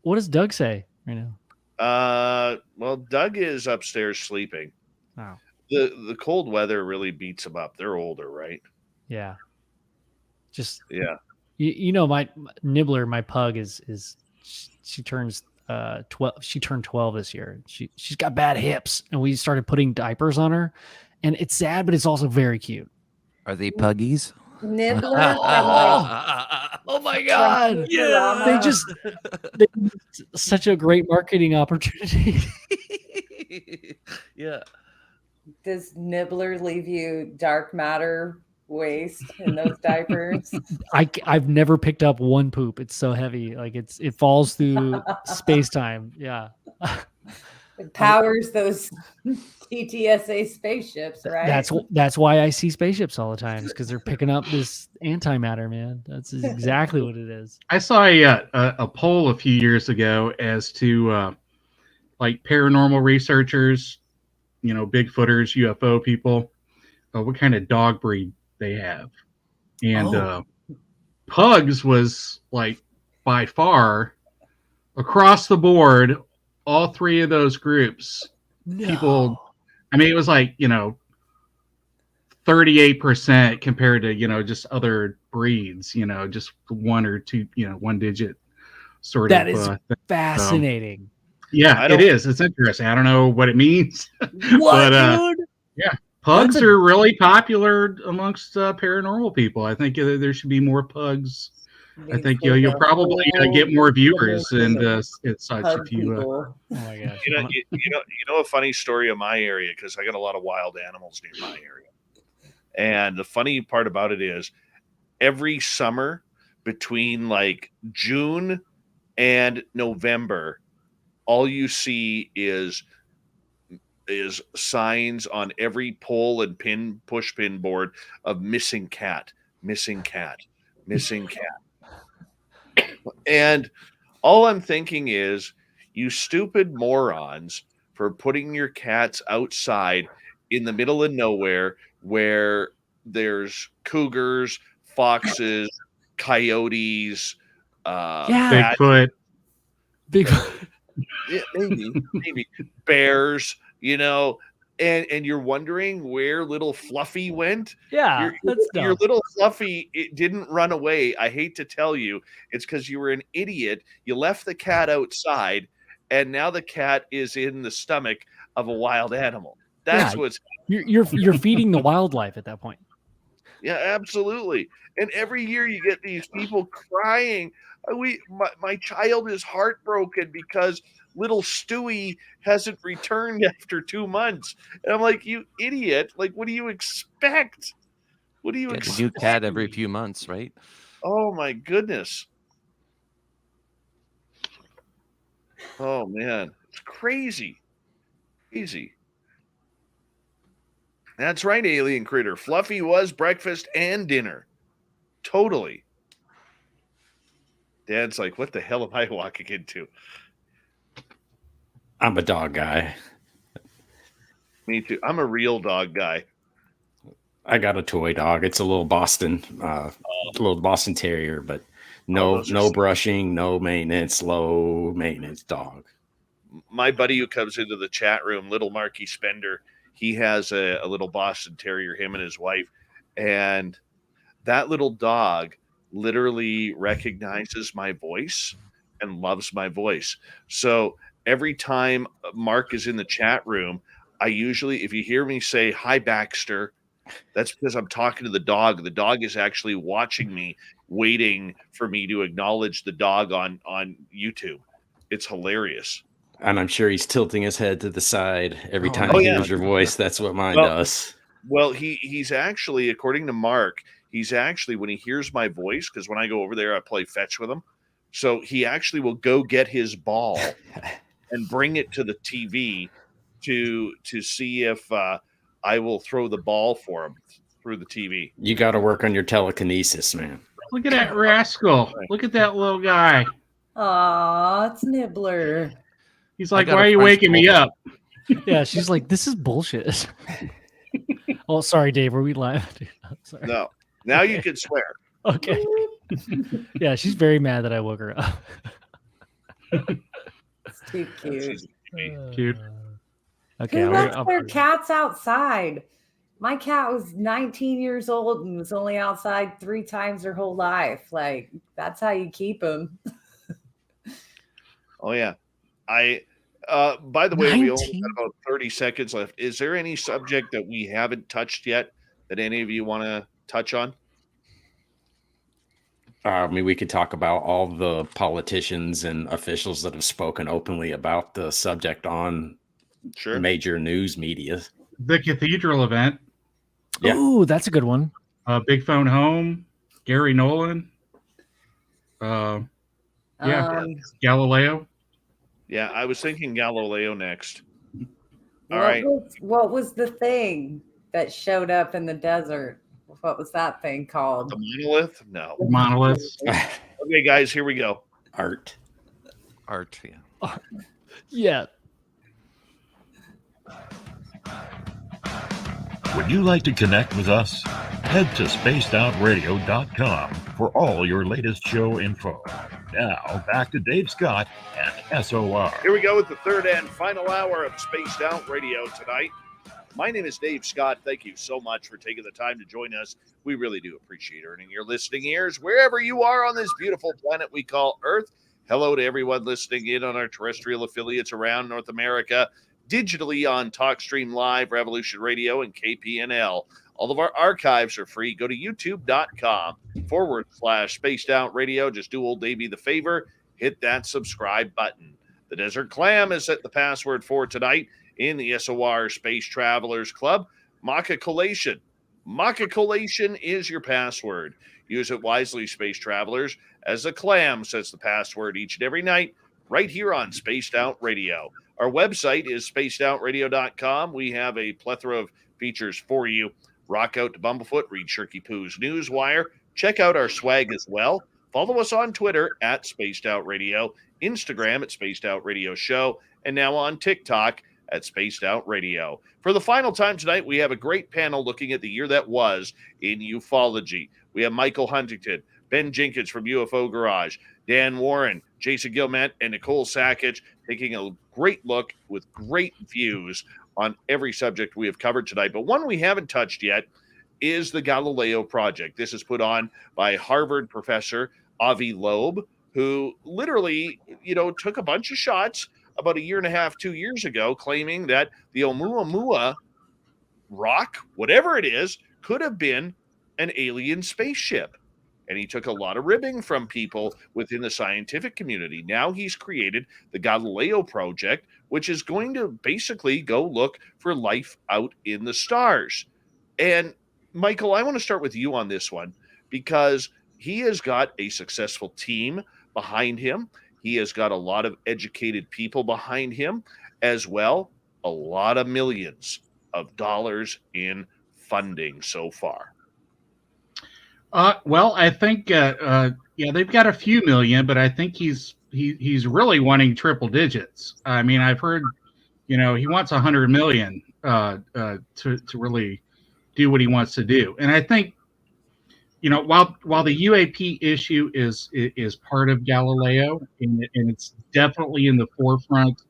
What does Doug say right now? Well, Doug is upstairs sleeping. Oh, The cold weather really beats them up. They're older, right? yeah. Just Yeah. you know, my Nibbler, my pug is she turns 12. She turned 12 this year. She's got bad hips, and we started putting diapers on her, and it's sad, but it's also very cute. Are they puggies? Nibbler from like Oh my god! Futurama. They such a great marketing opportunity. Yeah. Does Nibbler leave you dark matter waste in those diapers? I've never picked up one poop. It's so heavy, like it falls through space time. Yeah, It powers those TTSA spaceships, right? that's why I see spaceships all the time, because they're picking up this antimatter, man. That's exactly what it is. I saw a poll a few years ago as to like paranormal researchers, you know, Bigfooters, UFO people, what kind of dog breed they have. And pugs was like by far across the board, all three of those groups, people, I mean, it was like, you know, 38% compared to, you know, just other breeds, you know, just one or two, you know, one digit sort That of. is fascinating. Yeah, it is. It's interesting. I don't know what it means. What, but, dude? yeah, pugs are really popular amongst paranormal people. I think there should be more pugs. I think you'll probably get more viewers and such if you. Oh my gosh! You know a funny story of my area, because I got a lot of wild animals near my area, and the funny part about it is every summer between like June and November, all you see is signs on every pole and push pin board of missing cat, missing cat, missing cat. And all I'm thinking is, you stupid morons, for putting your cats outside in the middle of nowhere where there's cougars, foxes, coyotes, Bigfoot. Yeah, maybe bears, you know, and you're wondering where little Fluffy went. Yeah, your little Fluffy, it didn't run away. I hate to tell you, it's because you were an idiot. You left the cat outside, and now the cat is in the stomach of a wild animal. That's what's you're feeding the wildlife at that point. Yeah, absolutely. And every year you get these people crying. My child is heartbroken because little Stewie hasn't returned after 2 months. And I'm like, you idiot. Like, what do you expect? What do you expect? A new cat every few months, right? Oh, my goodness. Oh, man. It's crazy. Crazy. That's right, alien critter. Fluffy was breakfast and dinner. Totally. Dad's like, what the hell am I walking into? I'm a dog guy. Me too. I'm a real dog guy. I got a toy dog. It's a little Boston Terrier, but no brushing, no maintenance, low maintenance dog. My buddy who comes into the chat room, little Marky Spender, he has a little Boston Terrier, him and his wife, and that little dog literally recognizes my voice and loves my voice. So every time Mark is in the chat room, I usually, if you hear me say, hi, Baxter, That's because I'm talking to the dog. The dog is actually watching me, waiting for me to acknowledge the dog on YouTube. It's hilarious. And I'm sure he's tilting his head to the side every Oh, time oh, he yeah. hears your voice. That's what mine Well- does. Well, he's actually, according to Mark, he's actually, when he hears my voice, because when I go over there, I play fetch with him. So he actually will go get his ball and bring it to the TV to see if I will throw the ball for him through the TV. You got to work on your telekinesis, man. Look at that rascal. Look at that little guy. Aw, it's Nibbler. He's like, got why a are you French waking me bulldog. up? Yeah, she's like, this is bullshit. Oh, sorry, Dave. Were we live? Sorry. No, now you can swear. Okay. Yeah, she's very mad that I woke her up. It's too cute. Cute. Okay. Who lets their cats outside? My cat was 19 years old and was only outside 3 times her whole life. Like, that's how you keep them. Oh, yeah. By the way, we only 19? got about 30 seconds left. Is there any subject that we haven't touched yet that any of you want to touch on? I mean, we could talk about all the politicians and officials that have spoken openly about the subject on Sure. major news media. The cathedral event. Yeah. Ooh, that's a good one. Big Phone Home. Gary Nolan. Yeah. Galileo. Yeah, I was thinking Galileo next. All right. What was the thing that showed up in the desert? What was that thing called? The monolith? No. Monoliths. Okay, guys, here we go. Art. Art, yeah. Yeah. Would you like to connect with us? Head to spacedoutradio.com for all your latest show info. Now, back to Dave Scott and SOR. Here we go with the third and final hour of Spaced Out Radio tonight. My name is Dave Scott. Thank you so much for taking the time to join us. We really do appreciate earning your listening ears wherever you are on this beautiful planet we call Earth. Hello to everyone listening in on our terrestrial affiliates around North America, digitally on TalkStream Live, Revolution Radio, and KPNL. All of our archives are free. Go to youtube.com/Spaced Out Radio. Just do old Davey the favor. Hit that subscribe button. The Desert Clam is set the password for tonight in the SOR Space Travelers Club. Maca Collation. Maca Collation is your password. Use it wisely, Space Travelers, as the Clam sets the password each and every night right here on Spaced Out Radio. Our website is spacedoutradio.com. We have a plethora of features for you. Rock out to Bumblefoot, read Shirky Poo's Newswire. Check out our swag as well. Follow us on Twitter at Spaced Out Radio, Instagram at Spaced Out Radio Show, and now on TikTok at Spaced Out Radio. For the final time tonight, we have a great panel looking at the year that was in ufology. We have Michael Huntington, Ben Jinkins from UFO Garage, Dan Warren, Jason Guillemette, and Nicole Sakach taking a great look with great views on every subject we have covered tonight. But one we haven't touched yet is the Galileo Project. This is put on by Harvard professor Avi Loeb, who literally, took a bunch of shots about 1.5 years, 2 years ago, claiming that the Oumuamua rock, whatever it is, could have been an alien spaceship. And he took a lot of ribbing from people within the scientific community. Now he's created the Galileo Project, which is going to basically go look for life out in the stars. And Michael, I want to start with you on this one, because he has got a successful team behind him. He has got a lot of educated people behind him, as well, a lot of millions of dollars in funding so far. Well, I think they've got a few million, but I think he's really wanting triple digits. I mean, I've heard, he wants 100 million to really do what he wants to do, and I think, while the UAP issue is part of Galileo, and it's definitely in the forefront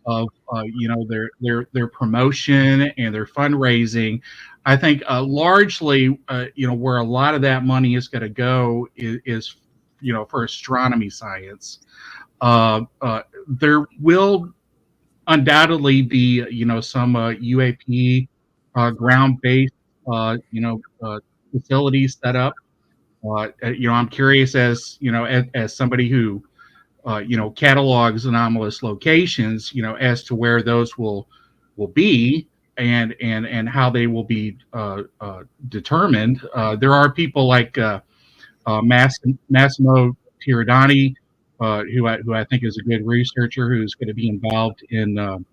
of their promotion and their fundraising, I think largely where a lot of that money is going to go is for astronomy science. There will undoubtedly be some UAP ground-based facilities set up. I'm curious as somebody who, catalogs anomalous locations, as to where those will be and how they will be determined. There are people like Massimo Tiradani, who I think is a good researcher who's going to be involved in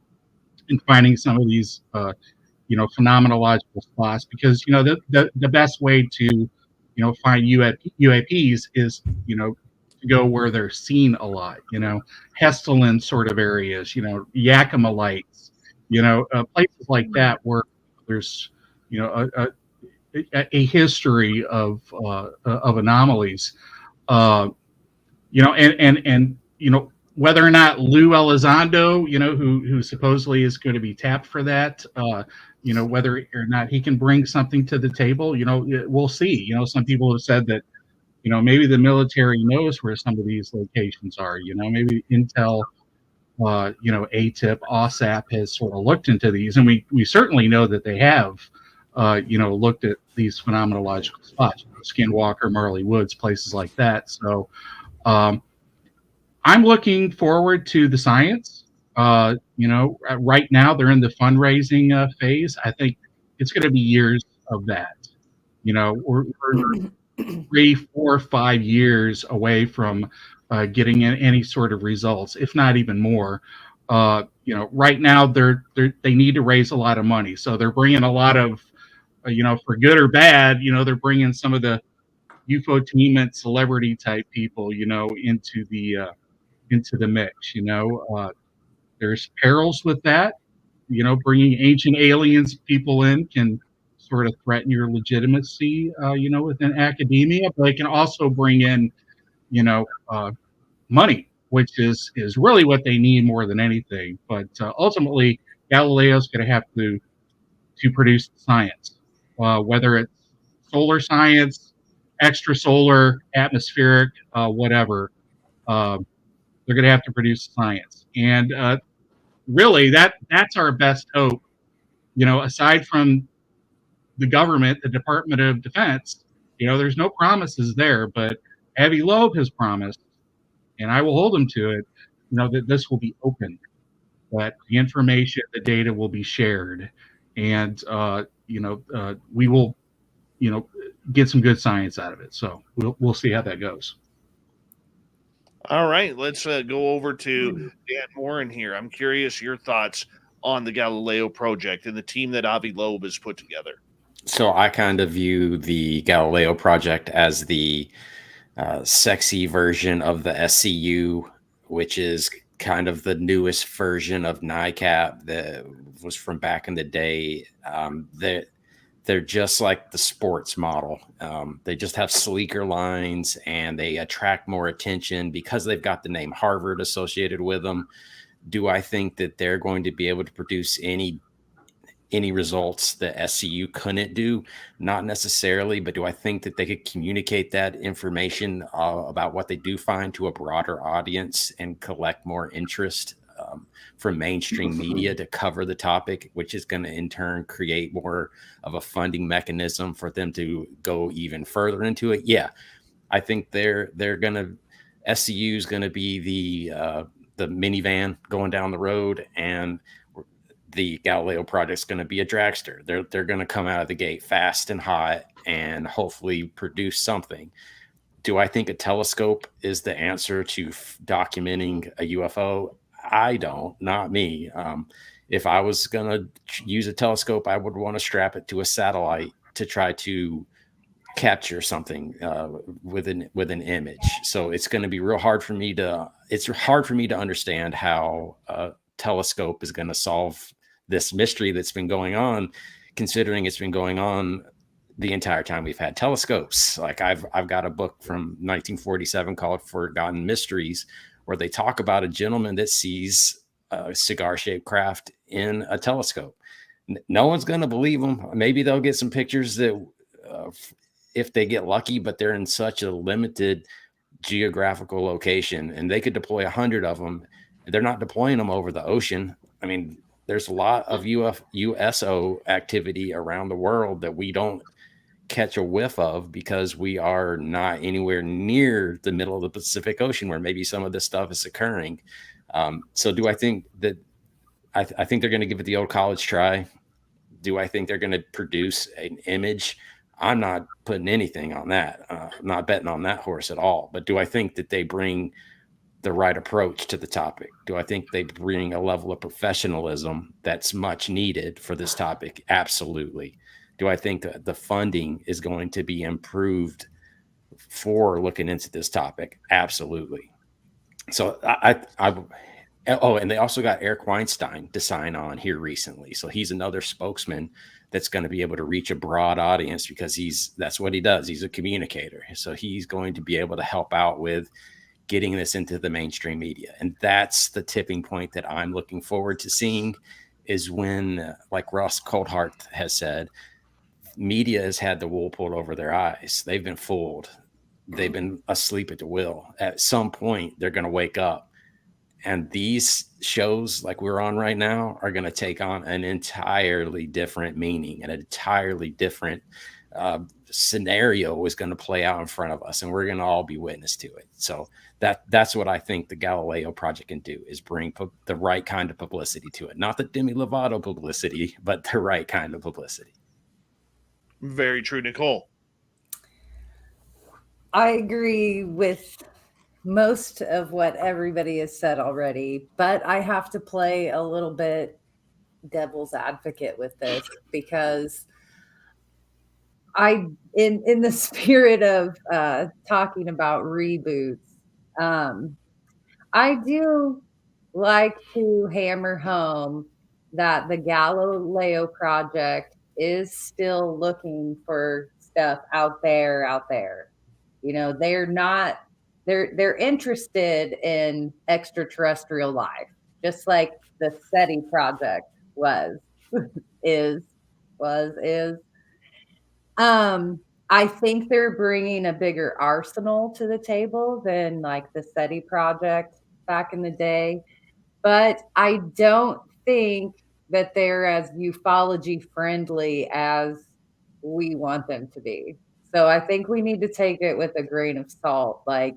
finding some of these phenomenological spots, because the best way to find UAPs is to go where they're seen a lot, Hestelin sort of areas, Yakima lights, places like that where there's a history of anomalies, and whether or not Lou Elizondo, who supposedly is going to be tapped for that, whether or not he can bring something to the table, we'll see. Some people have said that, maybe the military knows where some of these locations are. Maybe Intel, ATIP, OSAP has sort of looked into these, and we certainly know that they have, looked at these phenomenological spots, Skinwalker, Marley Woods, places like that. So I'm looking forward to the science. Right now they're in the fundraising phase. I think it's going to be years of that. We're 3, 4, 5 years away from getting any sort of results, if not even more. Right now they need to raise a lot of money, so they're bringing a lot of, for good or bad, they're bringing some of the UFO-tainment celebrity type people, into the mix. There's perils with that. Bringing ancient aliens people in can sort of threaten your legitimacy, within academia, but they can also bring in, money, which is really what they need more than anything. But ultimately, Galileo's going to have to produce science, whether it's solar science, extrasolar, atmospheric, whatever. They're going to have to produce science, and really, that's our best hope. Aside from the government, the Department of Defense, there's no promises there, but Avi Loeb has promised, and I will hold him to it, that this will be open, that the information, the data will be shared, and we will, get some good science out of it. So we'll see how that goes. All right, let's go over to Dan Morin here. I'm curious your thoughts on the Galileo project and the team that Avi Loeb has put together. So I kind of view the Galileo project as the sexy version of the SCU, which is kind of the newest version of NICAP that was from back in the day. They're just like the sports model. They just have sleeker lines and they attract more attention because they've got the name Harvard associated with them. Do I think that they're going to be able to produce any results that SCU couldn't do? Not necessarily, but do I think that they could communicate that information about what they do find to a broader audience and collect more interest from mainstream media to cover the topic, which is going to in turn create more of a funding mechanism for them to go even further into it? Yeah, I think they're going to, SCU is going to be the minivan going down the road, and the Galileo project is going to be a dragster. They're going to come out of the gate fast and hot and hopefully produce something. Do I think a telescope is the answer to documenting a UFO? I don't, not me. If I was going to use a telescope, I would want to strap it to a satellite to try to capture something with an image. So it's going to be hard for me to understand how a telescope is going to solve this mystery that's been going on, considering it's been going on the entire time we've had telescopes. Like I've got a book from 1947 called Forgotten Mysteries, where they talk about a gentleman that sees a cigar-shaped craft in a telescope. No one's going to believe them. Maybe they'll get some pictures that if they get lucky, but they're in such a limited geographical location, and they could deploy 100 of them. They're not deploying them over the ocean. I mean, there's a lot of USO activity around the world that we don't catch a whiff of because we are not anywhere near the middle of the Pacific Ocean where maybe some of this stuff is occurring. So do I think that I think they're going to give it the old college try? Do I think they're going to produce an image? I'm not putting anything on that. I'm not betting on that horse at all. But do I think that they bring the right approach to the topic? Do I think they bring a level of professionalism that's much needed for this topic? Absolutely. Do I think that the funding is going to be improved for looking into this topic? Absolutely. So oh, and they also got Eric Weinstein to sign on here recently. So he's another spokesman that's going to be able to reach a broad audience because that's what he does. He's a communicator. So he's going to be able to help out with getting this into the mainstream media. And that's the tipping point that I'm looking forward to seeing, is when, like Ross Coldhart has said, media has had the wool pulled over their eyes. They've been fooled. They've been asleep at the wheel. At some point, they're going to wake up. And these shows like we're on right now are going to take on an entirely different meaning, and an entirely different scenario is going to play out in front of us, and we're going to all be witness to it. So that's what I think the Galileo Project can do, is bring the right kind of publicity to it. Not the Demi Lovato publicity, but the right kind of publicity. Very true, Nicole. I agree with most of what everybody has said already, but I have to play a little bit devil's advocate with this, because in the spirit of talking about reboots, I do like to hammer home that the Galileo Project is still looking for stuff out there. You know, they're interested in extraterrestrial life, just like the SETI project is. I think they're bringing a bigger arsenal to the table than like the SETI project back in the day, but I don't think that they're as ufology friendly as we want them to be. So I think we need to take it with a grain of salt. Like,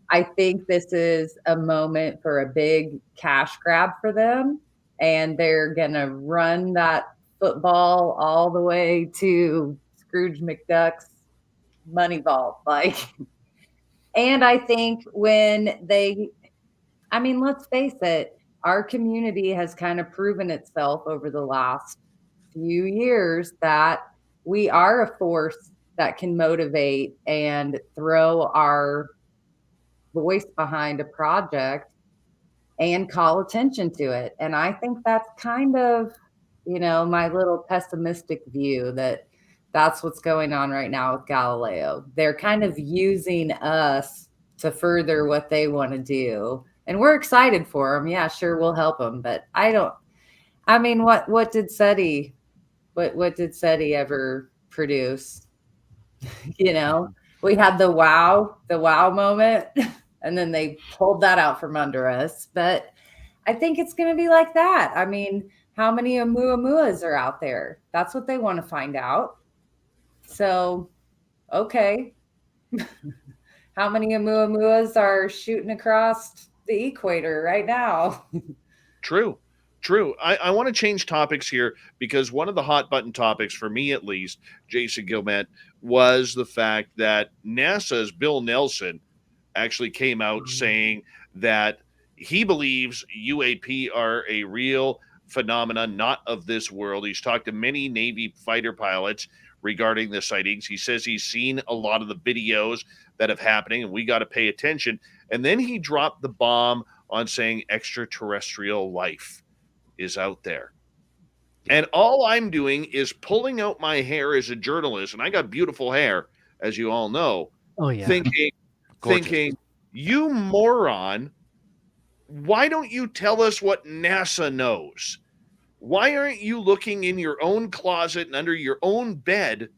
I think this is a moment for a big cash grab for them, and they're going to run that football all the way to Scrooge McDuck's money vault. And I think let's face it, our community has kind of proven itself over the last few years that we are a force that can motivate and throw our voice behind a project and call attention to it. And I think that's kind of, my little pessimistic view that's what's going on right now with Galileo. They're kind of using us to further what they want to do. And we're excited for them. Yeah, sure, we'll help them. But what did SETI ever produce? We had the wow moment, and then they pulled that out from under us. But I think it's going to be like that. I mean, how many Oumuamuas are out there? That's what they want to find out. So, okay. How many Oumuamuas are shooting across the equator right now? True. I want to change topics here, because one of the hot button topics, for me at least, Jason Guillemette, was the fact that NASA's Bill Nelson actually came out saying that he believes UAP are a real phenomenon, not of this world. He's talked to many Navy fighter pilots regarding the sightings. He says he's seen a lot of the videos that have happening, and we got to pay attention. And then he dropped the bomb on saying extraterrestrial life is out there. And all I'm doing is pulling out my hair as a journalist, and I got beautiful hair, as you all know. Oh yeah. Thinking, you moron, why don't you tell us what NASA knows? Why aren't you looking in your own closet and under your own bed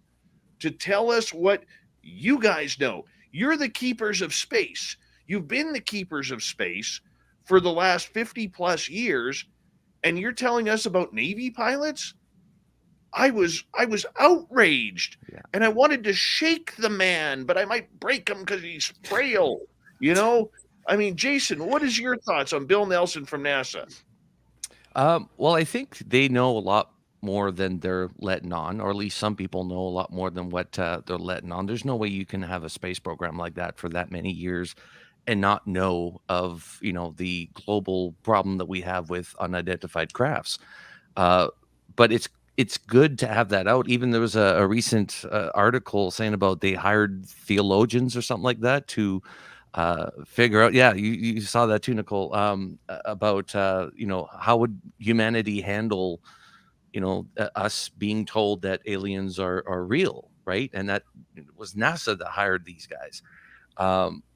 to tell us what you guys know? You're the keepers of space. You've been the keepers of space for the last 50 plus years. And you're telling us about Navy pilots? I was outraged, and I wanted to shake the man, but I might break him because he's frail. You know, I mean, Jason, what is your thoughts on Bill Nelson from NASA? Well, I think they know a lot more than they're letting on, or at least some people know a lot more than what they're letting on. There's no way you can have a space program like that for that many years and not know of, the global problem that we have with unidentified crafts. But it's good to have that out. Even there was a recent article saying about they hired theologians or something like that to figure out. Yeah, you saw that too, Nicole. About how would humanity handle us being told that aliens are real, right? And that it was NASA that hired these guys.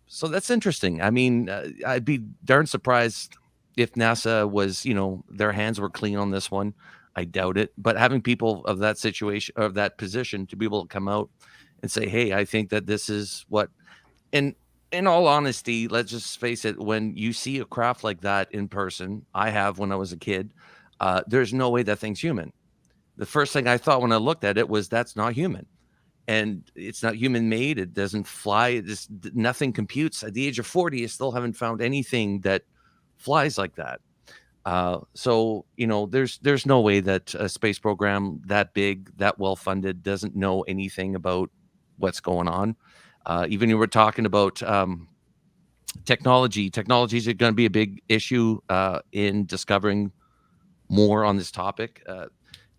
So that's interesting. I mean, I'd be darn surprised if NASA was, their hands were clean on this one. I doubt it. But having people of that situation, of that position, to be able to come out and say, "Hey, I think that this is what," and in all honesty, let's just face it, when you see a craft like that in person, I have when I was a kid, there's no way that thing's human. The first thing I thought when I looked at it was that's not human. And it's not human made. It doesn't fly. Nothing computes. At the age of 40, I still haven't found anything that flies like that. So there's no way that a space program that big, that well funded, doesn't know anything about what's going on. Even you were talking about technology. Technologies are going to be a big issue in discovering more on this topic.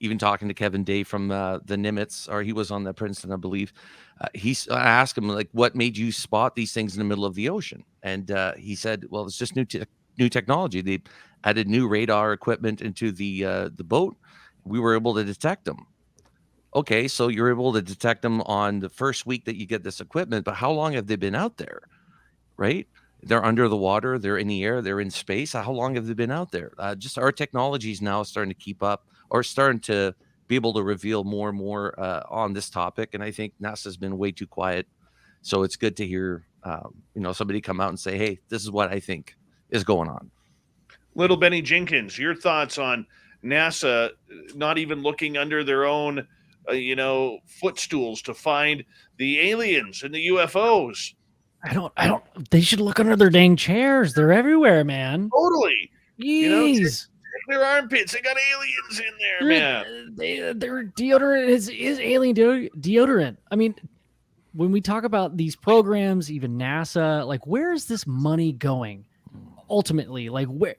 Even talking to Kevin Day from the Nimitz, or he was on the Princeton, I believe. I asked him, like, what made you spot these things in the middle of the ocean? And he said, well, it's just new technology. They added new radar equipment into the boat. We were able to detect them. Okay, so you're able to detect them on the first week that you get this equipment, but how long have they been out there, right? They're under the water, they're in the air, they're in space. How long have they been out there? Just our technology is now starting to keep up, or starting to be able to reveal more and more on this topic. And I think NASA's been way too quiet. So it's good to hear, somebody come out and say, "Hey, this is what I think is going on." Little Benny Jinkins, your thoughts on NASA not even looking under their own, footstools to find the aliens and the UFOs? I don't. They should look under their dang chairs. They're everywhere, man. Totally. Jeez. Their armpits, they got aliens in there, man. Their deodorant is alien deodorant. I mean, when we talk about these programs, even NASA, like, where is this money going? Ultimately, like, where?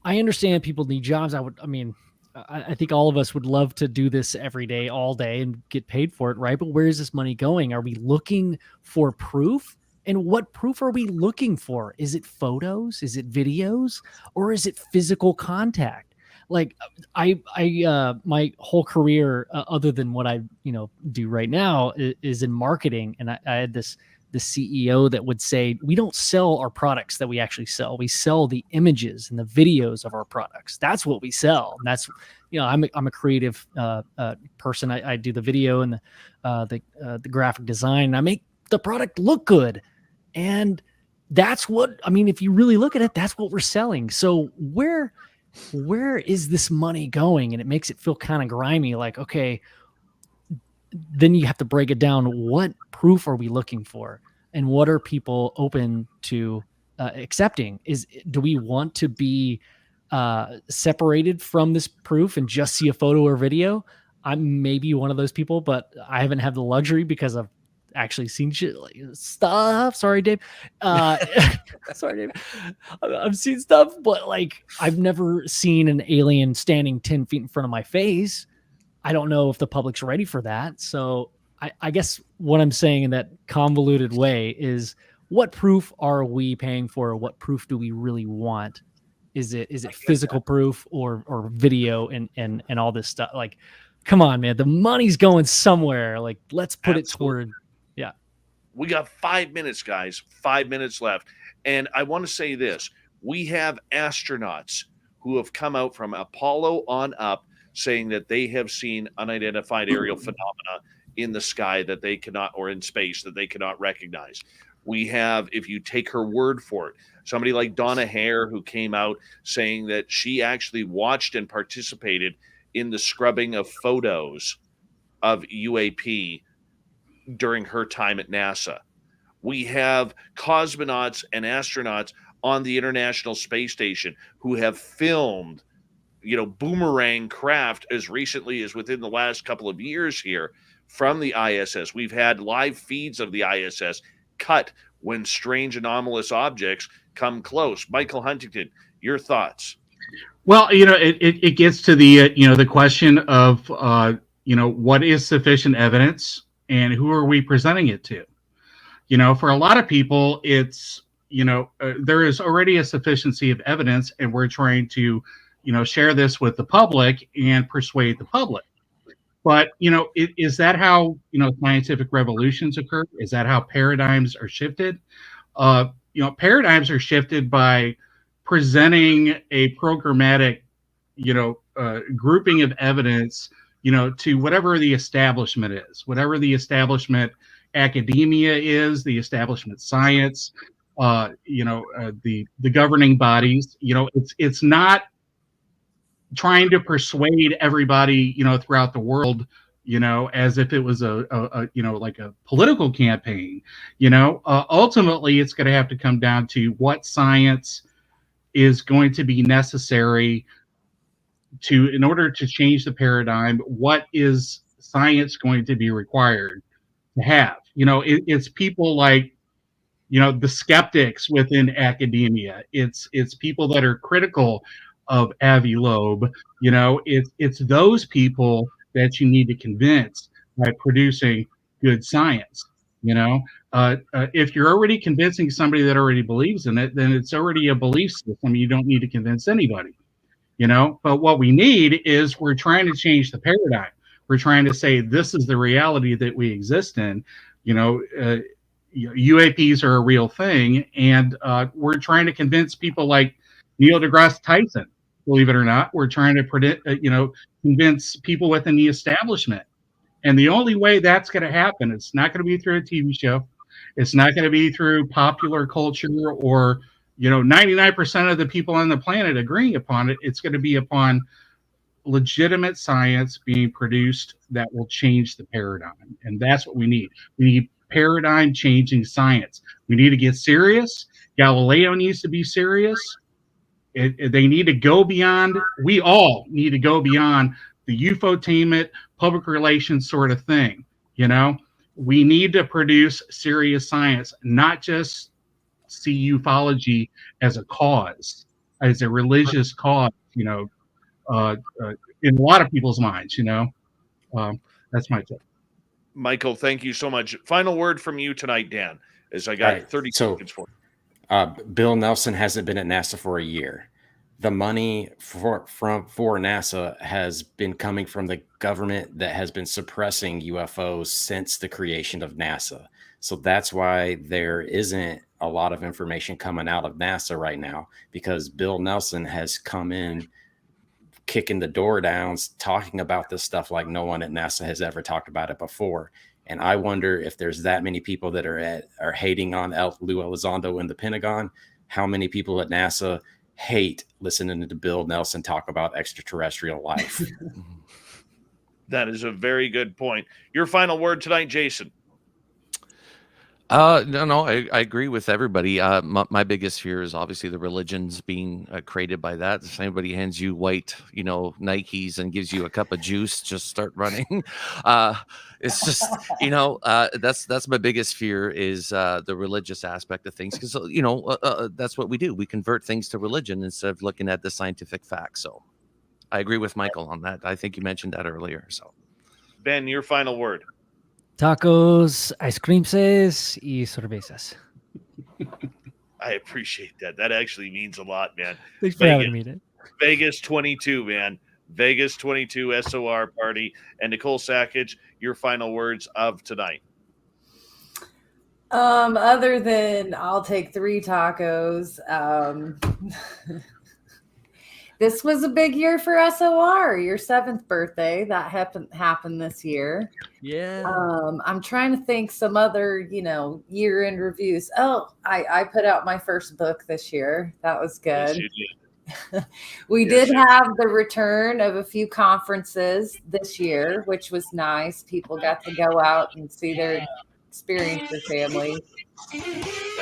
I understand people need jobs. I think all of us would love to do this every day, all day, and get paid for it, right? But where is this money going? Are we looking for proof? And what proof are we looking for? Is it photos? Is it videos? Or is it physical contact? Like, my whole career, other than what I, do right now, is in marketing. And I had the CEO that would say, we don't sell our products that we actually sell. We sell the images and the videos of our products. That's what we sell. And that's, I'm a creative person. I do the video and the graphic design. And I make the product look good. And that's what, if you really look at it, that's what we're selling. So where is this money going? And it makes it feel kind of grimy. Like, okay, then you have to break it down. What proof are we looking for? And what are people open to accepting? Do we want to be separated from this proof and just see a photo or video? I'm maybe one of those people, but I haven't had the luxury because I've actually seen shit like stuff. Sorry, Dave. Sorry, Dave. I've seen stuff, but like, I've never seen an alien standing 10 feet in front of my face. I don't know if the public's ready for that. So I guess what I'm saying in that convoluted way is, what proof are we paying for? What proof do we really want? Is it physical proof or video and all this stuff? Like, come on, man, the money's going somewhere. Like, let's put it toward. Yeah. We got 5 minutes, guys, 5 minutes left. And I want to say this. We have astronauts who have come out from Apollo on up saying that they have seen unidentified aerial phenomena in the sky that they cannot, or in space that they cannot recognize. We have, if you take her word for it, somebody like Donna Hare, who came out saying that she actually watched and participated in the scrubbing of photos of UAP during her time at NASA. We have cosmonauts and astronauts on the International Space Station who have filmed, boomerang craft as recently as within the last couple of years here from the ISS. We've had live feeds of the ISS cut when strange anomalous objects come close. Michael Huntington, your thoughts? Well, it gets to the question of, what is sufficient evidence and who are we presenting it to? For a lot of people, it's, there is already a sufficiency of evidence, and we're trying to, share this with the public and persuade the public. But, is that how, scientific revolutions occur? Is that how paradigms are shifted? Paradigms are shifted by presenting a programmatic, grouping of evidence, to whatever the establishment is, whatever the establishment academia is, the establishment science, the governing bodies. It's not trying to persuade everybody, throughout the world, as if it was a like a political campaign. Ultimately, it's going to have to come down to what science is going to be necessary in order to change the paradigm. What is science going to be required to have? It's people like, the skeptics within academia. It's people that are critical of Avi Loeb. It's those people that you need to convince by producing good science. If you're already convincing somebody that already believes in it, then it's already a belief system. You don't need to convince anybody. But what we need is, we're trying to change the paradigm. We're trying to say, this is the reality that we exist in. UAPs are a real thing, and we're trying to convince people like Neil deGrasse Tyson. Believe it or not, we're trying to convince people within the establishment. And the only way that's going to happen, it's not going to be through a TV show. It's not going to be through popular culture or 99% of the people on the planet agreeing upon it. It's going to be upon legitimate science being produced that will change the paradigm. And that's what we need. We need paradigm changing science. We need to get serious. Galileo needs to be serious. They need to go beyond, we all need to go beyond the UFOtainment, public relations sort of thing. We need to produce serious science, not just see ufology as a cause, as a religious cause, in a lot of people's minds. That's my tip. Michael, thank you so much. Final word from you tonight, Dan, as I got 30 seconds for you. Bill Nelson hasn't been at NASA for a year. The money for NASA has been coming from the government that has been suppressing UFOs since the creation of NASA. So that's why there isn't a lot of information coming out of NASA right now, because Bill Nelson has come in kicking the door down, talking about this stuff like no one at NASA has ever talked about it before. And I wonder if there's that many people that are hating on Lou Elizondo in the Pentagon. How many people at NASA hate listening to Bill Nelson talk about extraterrestrial life? That is a very good point. Your final word tonight, Jason. No, I agree with everybody. My biggest fear is obviously the religions being created by that. If anybody hands you white, Nikes and gives you a cup of juice, just start running. It's just, that's my biggest fear is the religious aspect of things. Because, that's what we do. We convert things to religion instead of looking at the scientific facts. So I agree with Michael on that. I think you mentioned that earlier. So, Ben, your final word. Tacos, ice creamses, y cervezas. I appreciate that. That actually means a lot, man. Thanks for having me. Vegas 22, man. Vegas 22 SOR party. And Nicole Sakach, your final words of tonight. Other than I'll take 3 tacos. this was a big year for SOR. Your 7th birthday that happened this year. Yeah. I'm trying to think some other, year-end reviews. Oh, I put out my first book this year. That was Yes, good. you did. We Yes, did yes. have the return of a few conferences this year, which was nice. People got to go out and experience their family.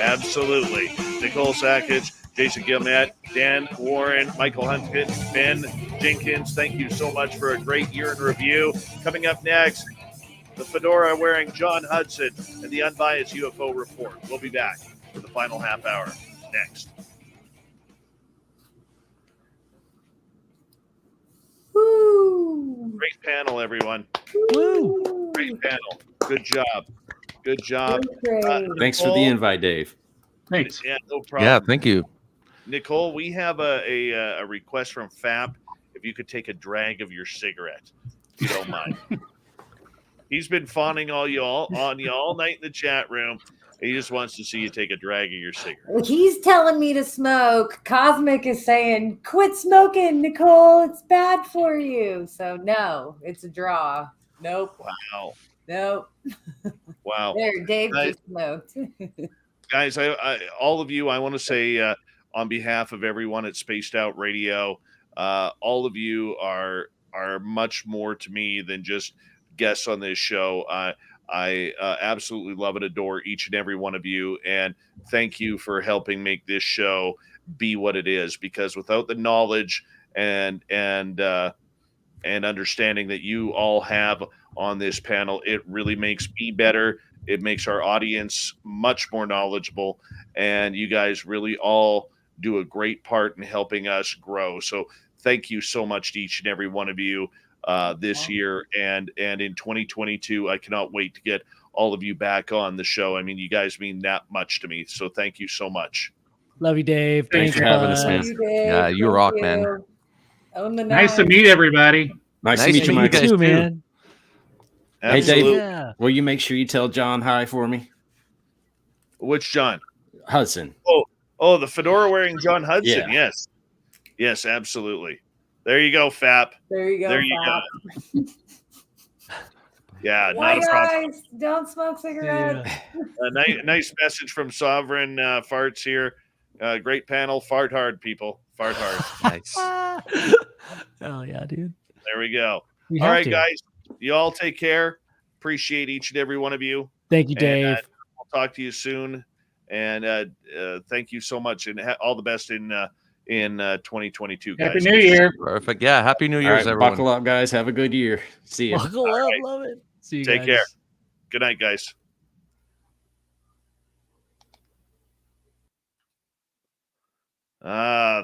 Absolutely. Nicole Sakach, Jason Guillemette, Dan Warren, Michael Huntington, Ben Jinkins, thank you so much for a great year in review. Coming up next, the fedora wearing John Hudson and the unbiased UFO report. We'll be back for the final half hour next. Woo! Great panel, everyone. Woo! Great panel. Good job. Good job. Great. Thanks for the invite, Dave. Thanks. Yeah, no problem. Yeah, thank you. Nicole, we have a request from Fap. If you could take a drag of your cigarette, if you don't mind. He's been fawning on you all night in the chat room. He just wants to see you take a drag of your cigarette. Well, he's telling me to smoke. Cosmic is saying, quit smoking, Nicole. It's bad for you. So no, it's a draw. Nope. Wow. Nope. Wow. There, Dave just smoked. Guys, I all of you, I want to say on behalf of everyone at Spaced Out Radio, all of you are much more to me than just guests on this show. I absolutely love and adore each and every one of you, and thank you for helping make this show be what it is. Because without the knowledge and understanding that you all have on this panel, it really makes me better. It makes our audience much more knowledgeable, and you guys really all do a great part in helping us grow. So thank you so much to each and every one of you this year and in 2022. I cannot wait to get all of you back on the show. I mean, you guys mean that much to me. So thank you so much. Love you, Dave. Thanks for having us, man. Yeah, you rock, man. Own the Nice to nine. meet everybody. Nice to Nice meet to you, meet Michael. guys too, too. man. Hey, Absolutely. Dave, Yeah. will you make sure you tell John hi for me? Which John? Hudson. Oh, the fedora wearing John Hudson. Yeah. Yes, absolutely. There you go, Fap. There you go. There you Fap. go. Yeah, Bye, not a problem. guys. Don't smoke cigarettes. A nice message from Sovereign Farts here. Great panel. Fart hard, people. Fart hard. Nice. Hell yeah, dude. There we go. We All have right, to. guys. You all take care. Appreciate each and every one of you. Thank you, And, Dave. I'll talk to you soon. And thank you so much. And all the best in 2022, guys. Happy New Year. Perfect. Yeah, happy New All Year's, right, everyone. buckle up, guys. Have a good year. See you. Buckle up. Love it. See you Take guys. care. Good night, guys.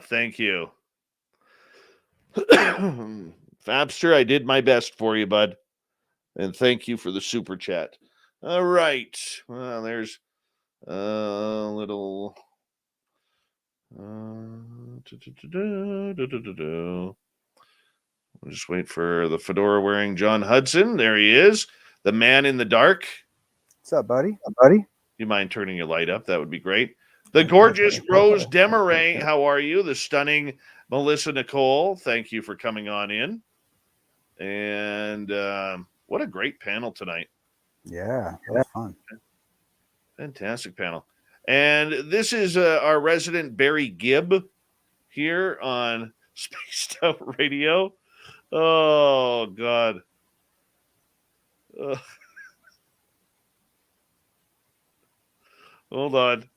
Thank you. Fabster, I did my best for you, bud. And thank you for the super chat. All right. Well, there's a little. I'll just wait for the fedora wearing John Hudson. There he is, the man in the dark. What's up, buddy? You mind turning your light up? That would be great. The gorgeous Rose Demaray. How are you? The stunning Melissa Nicole. Thank you for coming on in. And what a great panel tonight. Yeah, that was fun. Fantastic panel. And this is our resident Barry Gibb here on Spaced Out Radio. Oh, God. Hold on.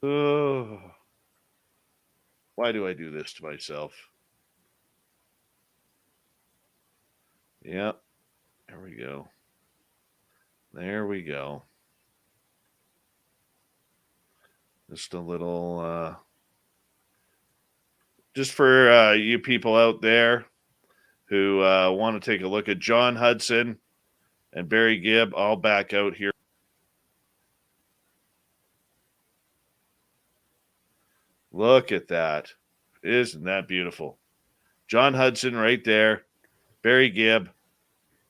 Oh. Why do I do this to myself? Yep. There we go. There we go. Just a little, just for you people out there who want to take a look at John Hudson and Barry Gibb, I'll back out here. Look at that. Isn't that beautiful? John Hudson right there. Barry Gibb.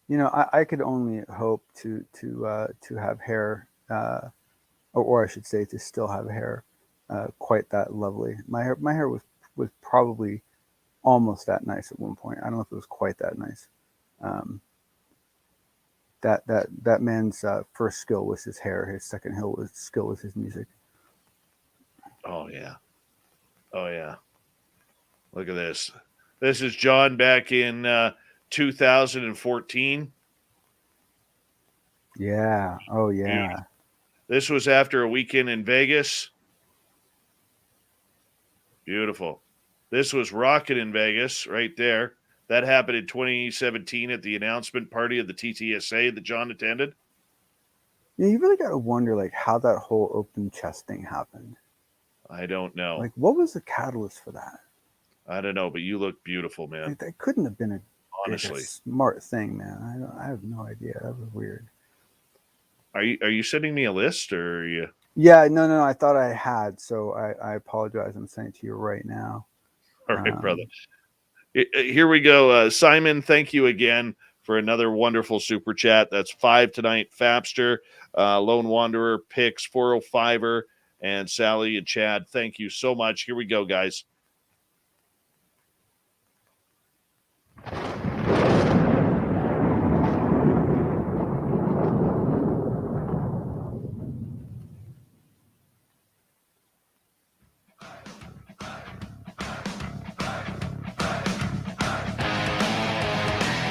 You know, I could only hope to have hair, or I should say, to still have hair quite that lovely. My hair was probably almost that nice at one point. I don't know if it was quite that nice. That man's first skill was his hair. His second skill was his music. Oh yeah. Look at this. This is John back in 2014. Yeah. Oh yeah. This was after a weekend in Vegas. Beautiful. This was Rocket in Vegas right there. That happened in 2017 at the announcement party of the TTSA that John attended. Yeah, you really got to wonder like how that whole open chest thing happened. I don't know. Like, what was the catalyst for that? I don't know, but you look beautiful, man. Like, that couldn't have been Honestly, a smart thing, man. I have no idea. That was weird. Are you sending me a list, or are you? Yeah, no. I thought I had, so I apologize. I'm sending it to you right now. All right, brother. Here we go. Simon, thank you again for another wonderful super chat. That's 5 tonight. Fapster, Lone Wanderer, Pix, 405er, and Sally and Chad. Thank you so much. Here we go, guys.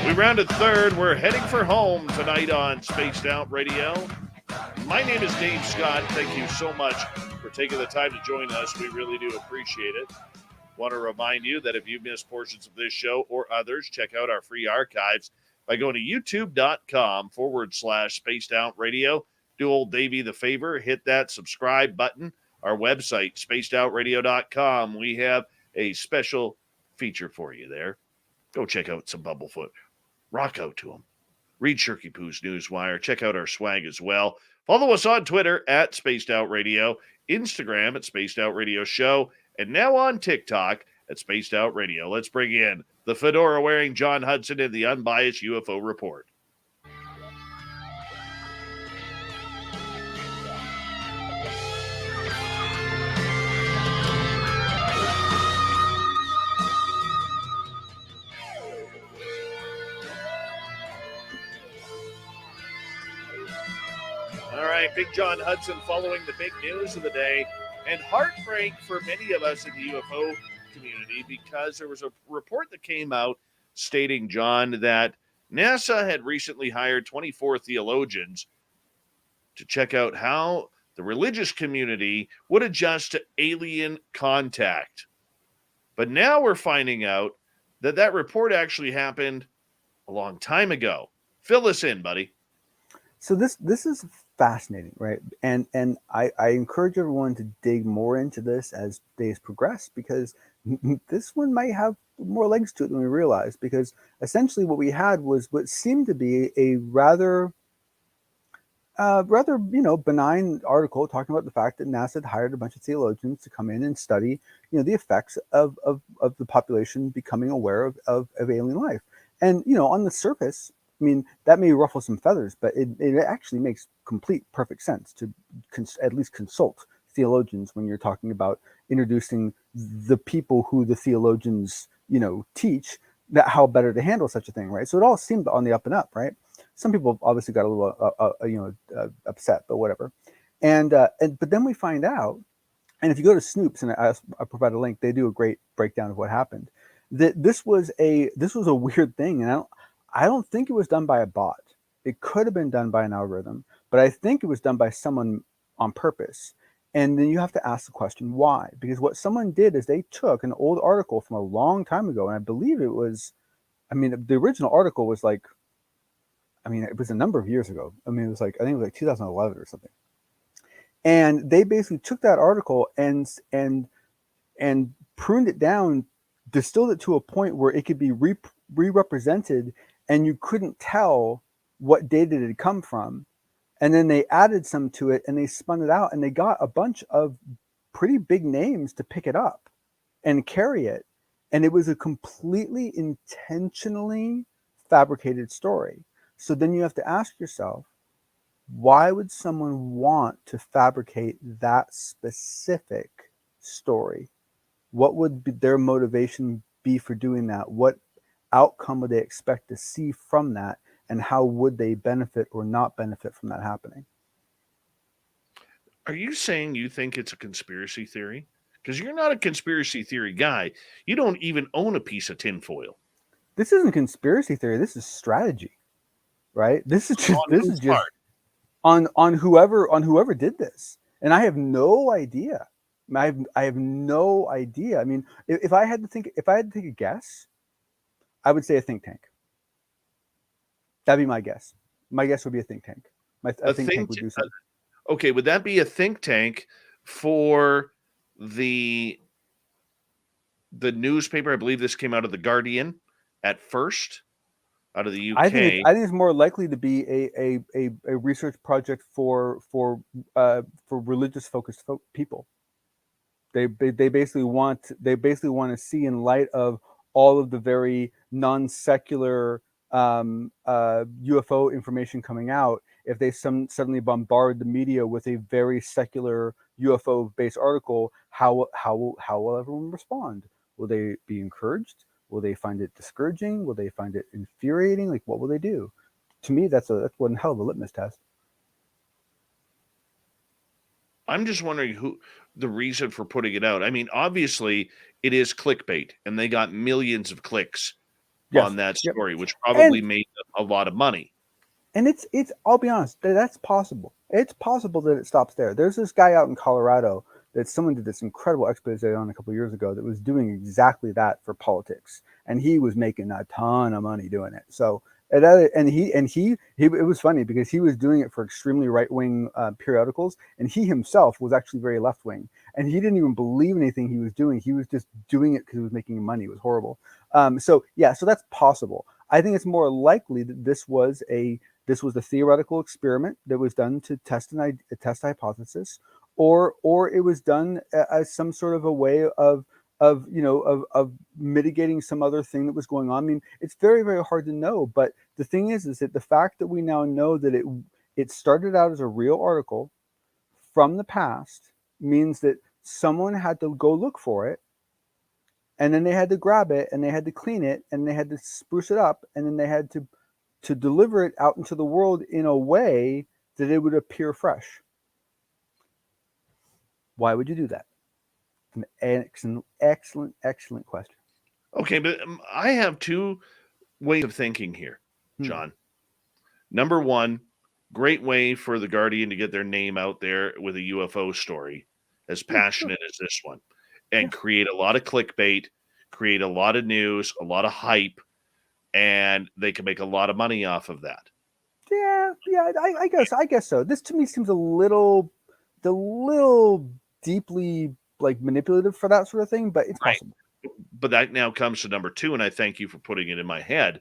We rounded third. We're heading for home tonight on Spaced Out Radio. My name is Dave Scott. Thank you so much for taking the time to join us. We really do appreciate it. Want to remind you that if you missed portions of this show or others, check out our free archives by going to youtube.com/Spaced Out Radio. Do old Davey the favor, hit that subscribe button. Our website, spacedoutradio.com. We have a special feature for you there. Go check out some Bumblefoot. Rock out to them. Read Shirky Poo's Newswire. Check out our swag as well. Follow us on Twitter at Spaced Out Radio, Instagram at Spaced Out Radio Show, and now on TikTok at Spaced Out Radio. Let's bring in the fedora-wearing John Hudson and the unbiased UFO Report. All right, Big John Hudson following the big news of the day, and heartbreak for many of us in the UFO community because there was a report that came out stating, John, that NASA had recently hired 24 theologians to check out how the religious community would adjust to alien contact. But now we're finding out that that report actually happened a long time ago. Fill us in, buddy. So this is fascinating, right? And I encourage everyone to dig more into this as days progress, because this one might have more legs to it than we realize. Because essentially what we had was what seemed to be a rather benign article talking about the fact that NASA had hired a bunch of theologians to come in and study the effects of the population becoming aware of alien life. And on the surface, I mean, that may ruffle some feathers, but it actually makes complete perfect sense to at least consult theologians when you're talking about introducing the people who the theologians teach that how better to handle such a thing, right? So it all seemed on the up and up, right? Some people obviously got a little upset, but whatever. And but then we find out, and if you go to Snoops, and I provide a link, they do a great breakdown of what happened. That this was a weird thing, and I don't think it was done by a bot. It could have been done by an algorithm, but I think it was done by someone on purpose. And then you have to ask the question, why? Because what someone did is they took an old article from a long time ago, and I believe it was, the original article was it was a number of years ago. I think it was like 2011 or something. And they basically took that article and pruned it down, distilled it to a point where it could be re-represented, and you couldn't tell what data it had come from. And then they added some to it and they spun it out, and they got a bunch of pretty big names to pick it up and carry it. And it was a completely intentionally fabricated story. So then you have to ask yourself, why would someone want to fabricate that specific story, what would be their motivation be for doing that? What outcome would they expect to see from that? And how would they benefit or not benefit from that happening? Are you saying you think it's a conspiracy theory? Because you're not a conspiracy theory guy. You don't even own a piece of tinfoil. This isn't conspiracy theory. This is strategy, right? This is just on whoever did this. And I have no idea. I have no idea. I mean, if I had to take a guess, I would say a think tank. That'd be my guess. My guess would be a think tank. A think tank would do something. Okay, would that be a think tank for the newspaper? I believe this came out of the Guardian at first, out of the UK. I think it's more likely to be a research project for religious focused Hmm. people. They basically want to see, in light of all of the very non-secular UFO information coming out, if they suddenly bombard the media with a very secular UFO based article, how will everyone respond? Will they be encouraged? Will they find it discouraging? Will they find it infuriating? Like, what will they do? To me, that's one hell of a litmus test. I'm just wondering who the reason for putting it out. I mean, obviously it is clickbait, and they got millions of clicks on that story, which probably made them a lot of money. And it's I'll be honest, that's possible. It's possible that it stops there. There's this guy out in Colorado that someone did this incredible expose on a couple of years ago that was doing exactly that for politics, and he was making a ton of money doing it. So it was funny because he was doing it for extremely right-wing periodicals, and he himself was actually very left-wing, and he didn't even believe anything he was doing. He was just doing it because he was making money. It was horrible. So that's possible. I think it's more likely that this was a theoretical experiment that was done to test a test hypothesis, or it was done as some sort of a way of mitigating some other thing that was going on. I mean, it's very, very hard to know. But the thing is that the fact that we now know that it started out as a real article from the past means that someone had to go look for it, and then they had to grab it, and they had to clean it, and they had to spruce it up, and then they had to deliver it out into the world in a way that it would appear fresh. Why would you do that? An excellent question. Okay, but I have two ways of thinking here, John. Number one, great way for the Guardian to get their name out there with a UFO story as passionate as this one, and create a lot of clickbait, create a lot of news, a lot of hype, and they can make a lot of money off of that. Yeah, I guess so. This to me seems a little deeply like manipulative for that sort of thing, but it's possible. But that now comes to number two, and I thank you for putting it in my head.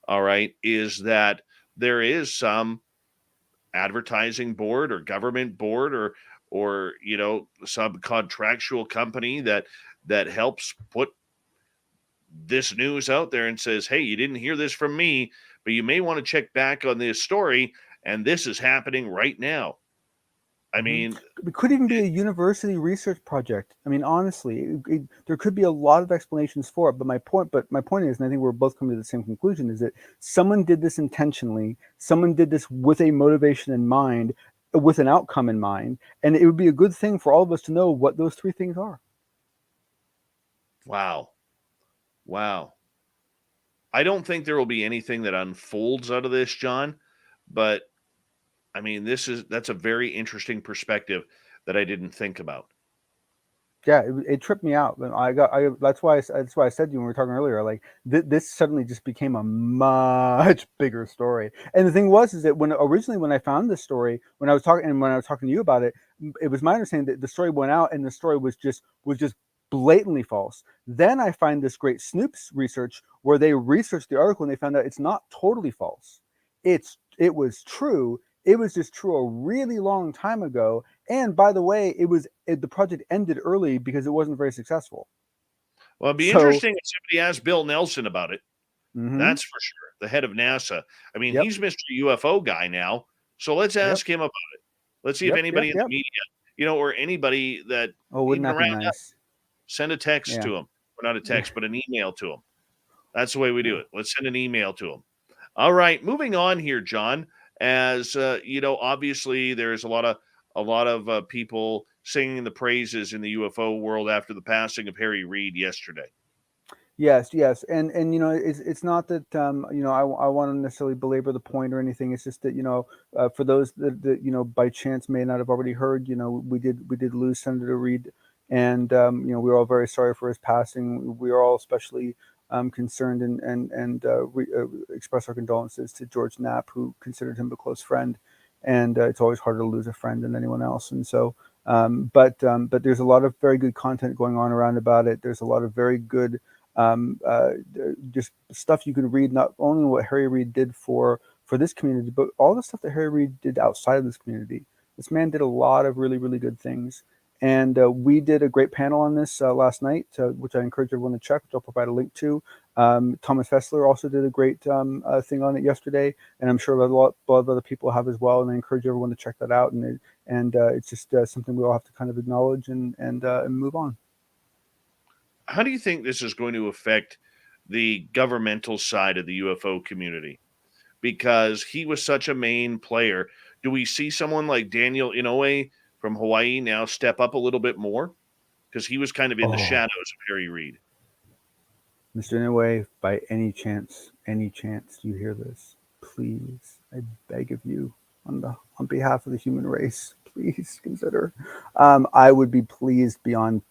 All right, is that there is some advertising board or government board or some contractual company that helps put this news out there and says, hey, you didn't hear this from me, but you may want to check back on this story, and this is happening right now. I mean, it could even be a university research project. I mean, honestly, there could be a lot of explanations for it. But my point is, and I think we're both coming to the same conclusion, is that someone did this intentionally. Someone did this with a motivation in mind, with an outcome in mind, and it would be a good thing for all of us to know what those three things are. Wow. I don't think there will be anything that unfolds out of this, John, but I mean, that's a very interesting perspective that I didn't think about. Yeah, it tripped me out. That's why I said to you when we were talking earlier, like this suddenly just became a much bigger story. And the thing is that when I found this story, when I was talking to you about it, it was my understanding that the story went out and the story was just blatantly false. Then I find this great Snoops research where they researched the article and they found out it's not totally false. It was true. It was just true a really long time ago. And by the way, the project ended early because it wasn't very successful. Well, it'd be interesting if somebody asked Bill Nelson about it. Mm-hmm. That's for sure. The head of NASA. I mean, he's Mr. UFO guy now. So let's ask him about it. Let's see if anybody in the media or anybody that wouldn't even that be around us, nice? send a text Yeah. to them. Or not a text, but an email to them. That's the way we do it. Let's send an email to them. All right, moving on here, John. As obviously there's a lot of people singing the praises in the UFO world after the passing of Harry Reid yesterday. Yes, and it's not that I want to necessarily belabor the point or anything. It's just that for those that by chance may not have already heard, we did lose Senator Reid, and we were all very sorry for his passing. We are all especially concerned and express our condolences to George Knapp, who considered him a close friend, and it's always harder to lose a friend than anyone else, and so. But there's a lot of very good content going on around about it. There's a lot of very good just stuff you can read, not only what Harry Reid did for this community, but all the stuff that Harry Reid did outside of this community. This man did a lot of really, really good things. And we did a great panel on this last night, which I encourage everyone to check, which I'll provide a link to. Thomas Fessler also did a great thing on it yesterday, and I'm sure a lot of other people have as well. And I encourage everyone to check that out. And it's just something we all have to kind of acknowledge and move on. How do you think this is going to affect the governmental side of the UFO community? Because he was such a main player. Do we see someone like Daniel Inouye from Hawaii now step up a little bit more? Because he was kind of in the shadows of Harry Reid. Mr. Inouye, by any chance you hear this, please, I beg of you, on behalf of the human race, please consider. I would be pleased beyond.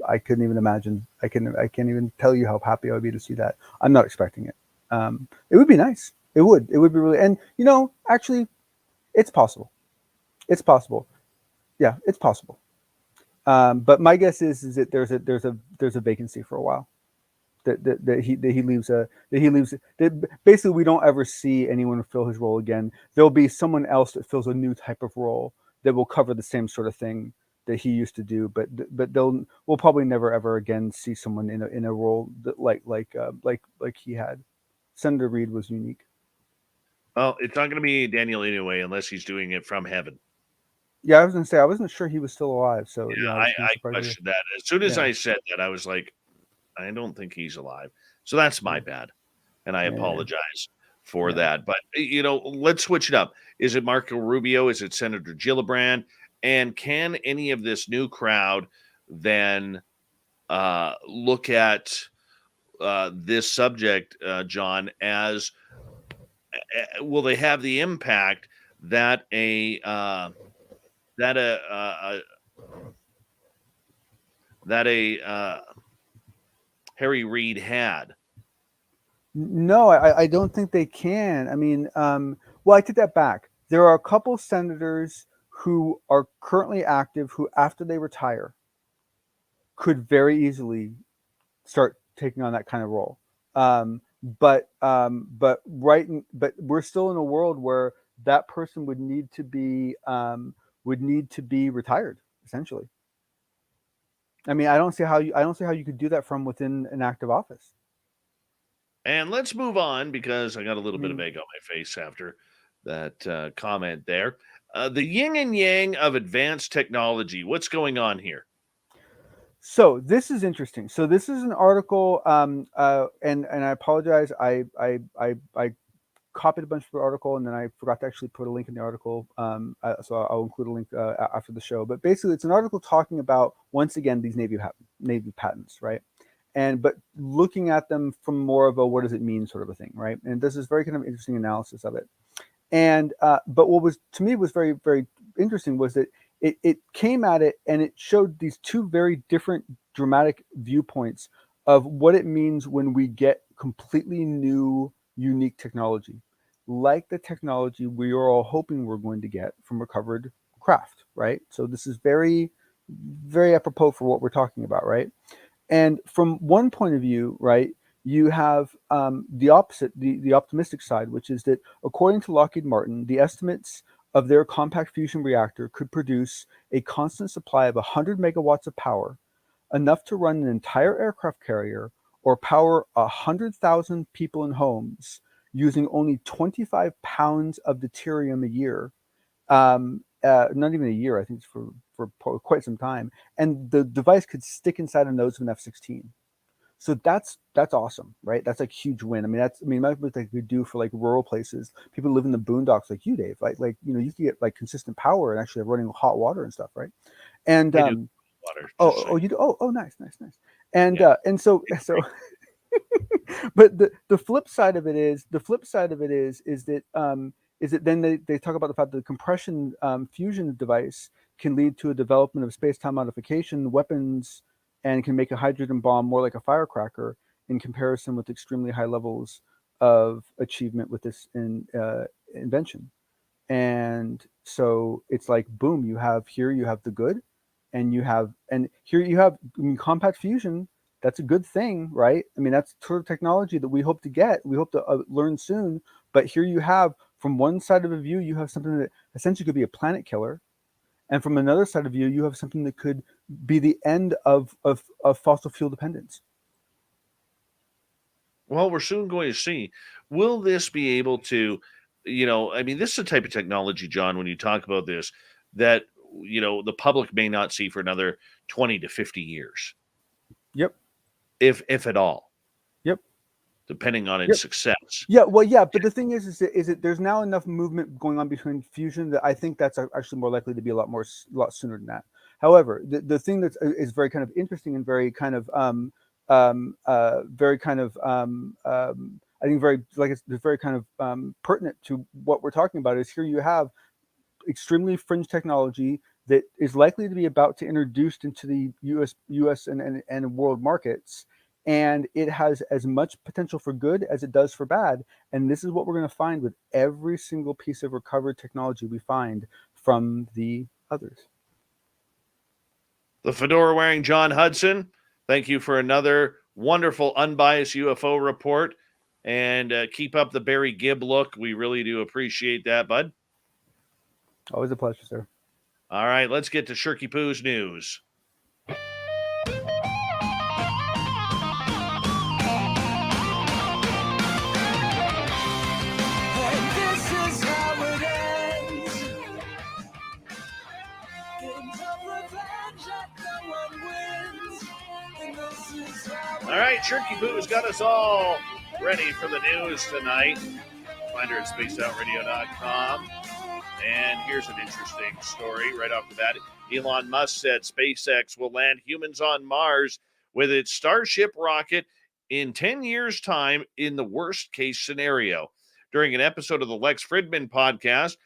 I couldn't even imagine. I can't even tell you how happy I would be to see that. I'm not expecting it. It would be nice. It would be really, and actually, it's possible. It's possible. Yeah, it's possible. But my guess is that there's a vacancy for a while. That he leaves that basically we don't ever see anyone fill his role again. There'll be someone else that fills a new type of role that will cover the same sort of thing that he used to do, but we'll probably never ever again see someone in a role that like he had. Senator Reid was unique. Well, it's not going to be Daniel Inouye unless he's doing it from heaven. Yeah, I was going to say I wasn't sure he was still alive. So yeah, I questioned that. As soon as I said that, I was like, I don't think he's alive. So that's my bad, and I apologize for that. But let's switch it up. Is it Marco Rubio? Is it Senator Gillibrand? And can any of this new crowd then look at this subject, John, as will they have the impact that a Harry Reid had? No, I don't think they can. I mean, well, I take that back. There are a couple senators who are currently active who, after they retire, could very easily start taking on that kind of role. But we're still in a world where that person would need to be retired, essentially. I mean, I don't see how you could do that from within an active office. And let's move on, because I got a little bit of egg on my face after that comment there. The yin and yang of advanced technology. What's going on here? So this is interesting. So this is an article, and I apologize. I copied a bunch of the article, and then I forgot to actually put a link in the article. So I'll include a link after the show. But basically, it's an article talking about, once again, these Navy patents, right? But looking at them from more of a what does it mean sort of a thing, right? And this is very kind of interesting analysis of it. And but what was to me was very, very interesting was that it came at it and it showed these two very different dramatic viewpoints of what it means when we get completely new, unique technology, like the technology we are all hoping we're going to get from recovered craft, right? So this is very, very apropos for what we're talking about, right? And from one point of view, right, you have the opposite, the optimistic side, which is that according to Lockheed Martin, the estimates of their compact fusion reactor could produce a constant supply of 100 megawatts of power, enough to run an entire aircraft carrier or power 100,000 people in homes using only 25 pounds of deuterium a year. Not even a year, I think it's for quite some time, and the device could stick inside the nose of an F-16. So that's awesome, right? That's like huge win. I mean, that's what they could do for like rural places. People live in the boondocks like you, Dave. Like you can get like consistent power and actually have running hot water and stuff, right? And I do water. you do. Oh, nice. And and so but the flip side of it is that then they talk about the fact that the compression fusion device can lead to a development of space-time modification weapons and can make a hydrogen bomb more like a firecracker in comparison with extremely high levels of achievement with this invention. And so it's like, boom, you have the good, and here you have compact fusion. That's a good thing, right? I mean, that's sort of technology that we hope to learn soon. But here you have, from one side of a view, you have something that essentially could be a planet killer. And from another side of view, you have something that could be the end of fossil fuel dependence. Well, we're soon going to see. Will this be able to, I mean, this is the type of technology, John, when you talk about this, that, the public may not see for another 20 to 50 years. Yep. If at all. Yep. Depending on its success. Yeah, well, yeah, but the thing is that there's now enough movement going on between fusion that I think that's actually more likely to be a lot sooner than that. However, the thing that is very kind of interesting and very kind of I think it's very kind of pertinent to what we're talking about is here you have extremely fringe technology that is likely to be about to introduced into the U.S. and world markets, and it has as much potential for good as it does for bad. And this is what we're going to find with every single piece of recovered technology we find from the others. The fedora-wearing John Hudson, thank you for another wonderful, unbiased UFO report, and keep up the Barry Gibb look. We really do appreciate that, bud. Always a pleasure, sir. All right, let's get to Shirky Poo's news. All right, Shirky Poo's got us all ready for the news tonight. Find her at spacedoutradio.com. And here's an interesting story right off the bat. Elon Musk said SpaceX will land humans on Mars with its Starship rocket in 10 years' time in the worst-case scenario. During an episode of the Lex Fridman podcast,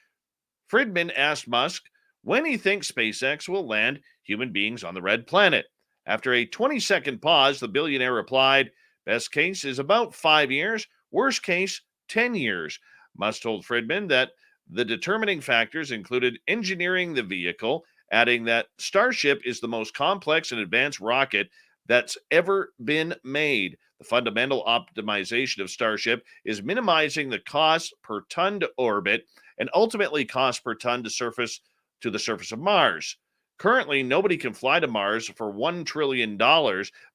Fridman asked Musk when he thinks SpaceX will land human beings on the red planet. After a 20-second pause, the billionaire replied, best case is about 5 years, worst case, 10 years. Musk told Fridman that the determining factors included engineering the vehicle, adding that Starship is the most complex and advanced rocket that's ever been made. The fundamental optimization of Starship is minimizing the cost per ton to orbit and ultimately cost per ton to the surface of Mars. Currently, nobody can fly to Mars for $1 trillion,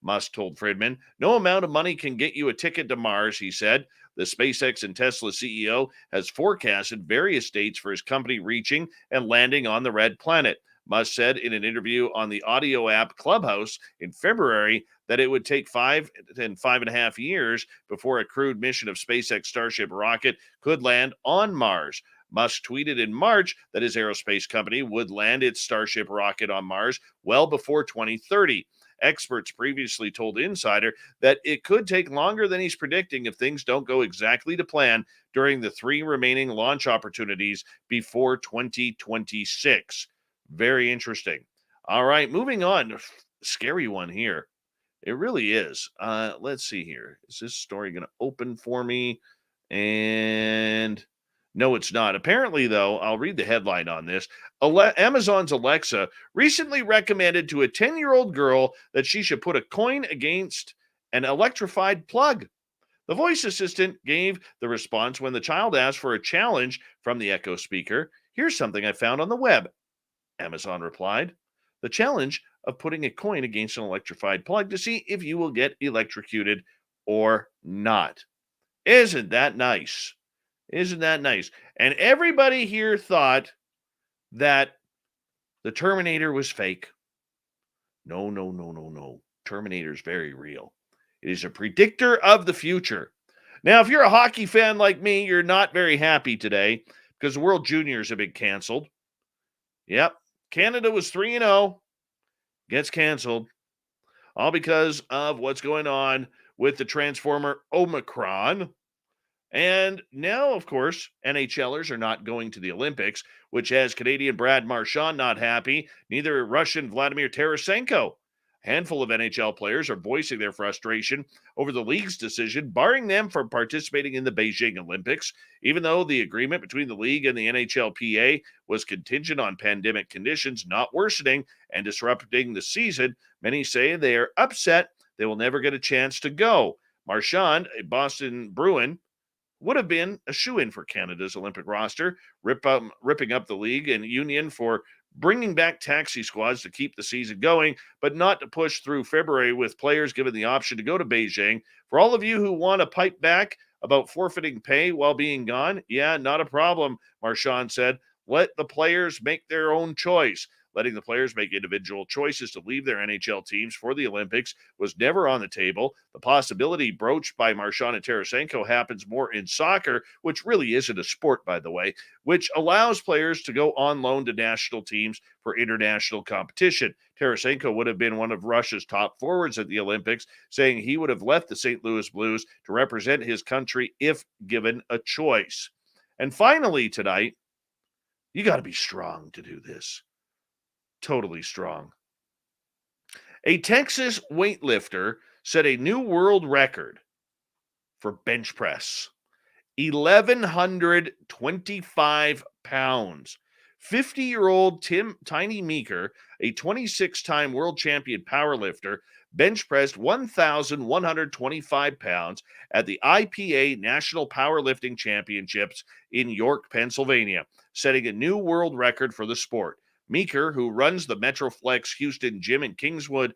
Musk told Fridman. No amount of money can get you a ticket to Mars, he said. The SpaceX and Tesla CEO has forecasted various dates for his company reaching and landing on the red planet. Musk said in an interview on the audio app Clubhouse in February that it would take 5 and 5.5 years before a crewed mission of SpaceX Starship rocket could land on Mars. Musk tweeted in March that his aerospace company would land its Starship rocket on Mars well before 2030. Experts previously told Insider that it could take longer than he's predicting if things don't go exactly to plan during the 3 remaining launch opportunities before 2026. Very interesting. All right, moving on. Scary one here. It really is. Let's see here. Is this story going to open for me? And no, it's not. Apparently, though, I'll read the headline on this. Amazon's Alexa recently recommended to a 10-year-old girl that she should put a coin against an electrified plug. The voice assistant gave the response when the child asked for a challenge from the Echo speaker. Here's something I found on the web, Amazon replied. The challenge of putting a coin against an electrified plug to see if you will get electrocuted or not. Isn't that nice? Isn't that nice? And everybody here thought that the Terminator was fake. No, no, no, no, no. Terminator's very real. It is a predictor of the future. Now, if you're a hockey fan like me, you're not very happy today because the World Juniors have been canceled. Yep. Canada was 3-0. Gets canceled. All because of what's going on with the Transformer Omicron. And now, of course, NHLers are not going to the Olympics, which has Canadian Brad Marchand not happy, neither Russian Vladimir Tarasenko. A handful of NHL players are voicing their frustration over the league's decision, barring them from participating in the Beijing Olympics, even though the agreement between the league and the NHLPA was contingent on pandemic conditions not worsening and disrupting the season. Many say they are upset they will never get a chance to go. Marchand, a Boston Bruin, would have been a shoo-in for Canada's Olympic roster, ripping up the league and union for bringing back taxi squads to keep the season going, but not to push through February with players given the option to go to Beijing. For all of you who want to pipe back about forfeiting pay while being gone, yeah, not a problem, Marchand said. Let the players make their own choice. Letting the players make individual choices to leave their NHL teams for the Olympics was never on the table. The possibility broached by Marchand and Tarasenko happens more in soccer, which really isn't a sport, by the way, which allows players to go on loan to national teams for international competition. Tarasenko would have been one of Russia's top forwards at the Olympics, saying he would have left the St. Louis Blues to represent his country if given a choice. And finally tonight, you got to be strong to do this. Totally strong. A Texas weightlifter set a new world record for bench press. 1,125 pounds. 50-year-old Tiny Meeker, a 26-time world champion powerlifter, bench pressed 1,125 pounds at the IPA National Powerlifting Championships in York, Pennsylvania, setting a new world record for the sport. Meeker, who runs the Metroflex Houston gym in Kingwood,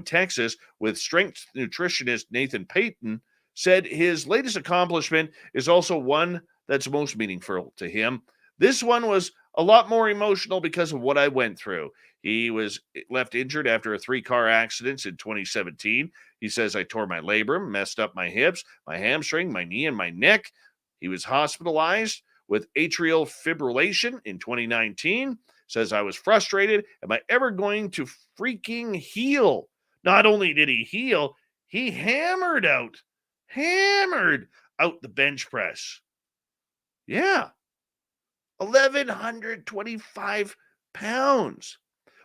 Texas, with strength nutritionist Nathan Payton, said his latest accomplishment is also one that's most meaningful to him. This one was a lot more emotional because of what I went through. He was left injured after a 3-car accident in 2017. He says, I tore my labrum, messed up my hips, my hamstring, my knee, and my neck. He was hospitalized with atrial fibrillation in 2019. Says, I was frustrated. Am I ever going to freaking heal? Not only did he heal, he hammered out the bench press. Yeah. 1,125 pounds.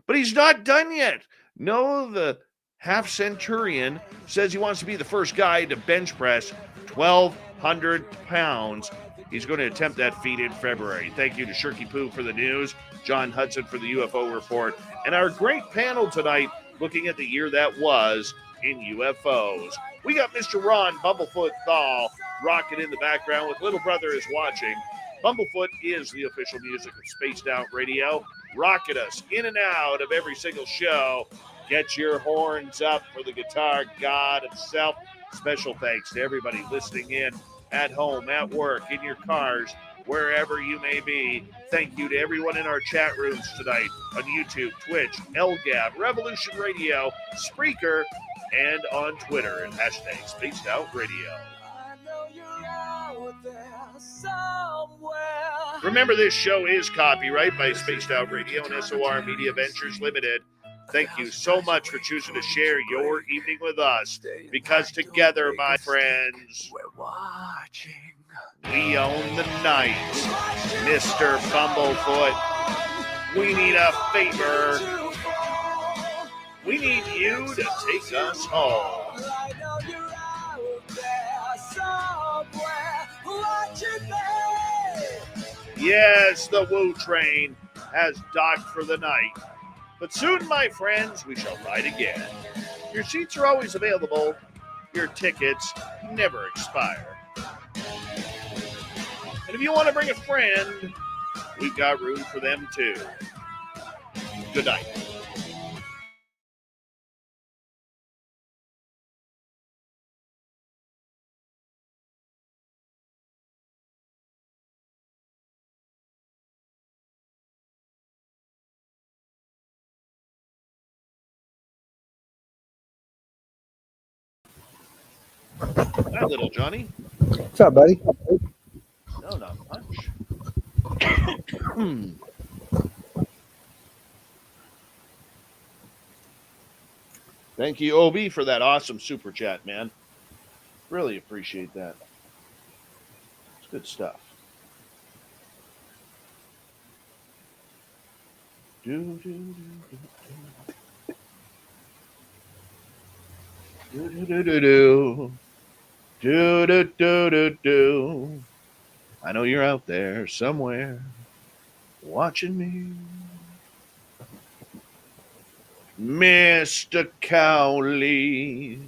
But he's not done yet. No, the half centurion says he wants to be the first guy to bench press 1,200 pounds. He's going to attempt that feat in February. Thank you to Shirky Poo for the news, John Hudson for the UFO report, and our great panel tonight looking at the year that was in UFOs. We got Mr. Ron Bumblefoot Thal rocking in the background with Little Brother is Watching. Bumblefoot is the official music of Spaced Out Radio, rocking us in and out of every single show. Get your horns up for the guitar god himself. Special thanks to everybody listening in at home, at work, in your cars, wherever you may be. Thank you to everyone in our chat rooms tonight on YouTube, Twitch, LGAB, Revolution Radio, Spreaker, and on Twitter at hashtag Spaced Out Radio. Remember, this show is copyright by Spaced Out Radio and SOR Media Ventures Limited. Thank you so much for choosing to share your evening with us, because together, my friends, we're watching. We own the night. Mr. Bumblefoot, we need a favor. We need you to take us home. Yes, the Woo Train has docked for the night. But soon, my friends, we shall ride again. Your seats are always available. Your tickets never expire. And if you want to bring a friend, we've got room for them too. Good night. Hi, little Johnny. What's up, buddy? No, not much. Thank you, Obi, for that awesome super chat, man. Really appreciate that. It's good stuff. Do, do, do, do, do, do, do, do. Do, do, do, do, do. I know you're out there somewhere watching me. Mr. Cowley,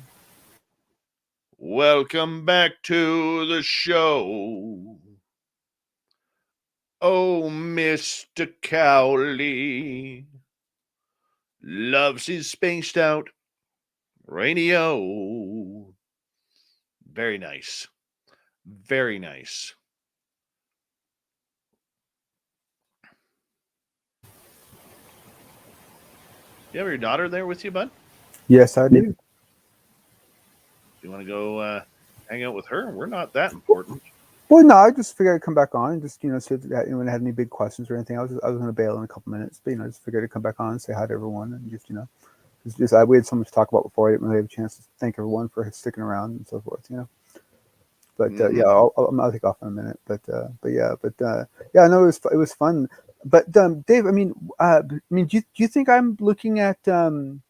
welcome back to the show. Oh, Mr. Cowley loves his spaced out radio. Very nice. Very nice. You have your daughter there with you, bud? Yes, I do. You want to go hang out with her? We're not that important. Well, no, I just figured I'd come back on and just, see if anyone had any big questions or anything. I was going to bail in a couple minutes, but, I just figured I'd come back on and say hi to everyone and just, we had so much to talk about before. I didn't really have a chance to thank everyone for sticking around and so forth, But yeah, I'll take off in a minute. But yeah, no, it was fun. But Dave, I mean, do you think I'm looking at that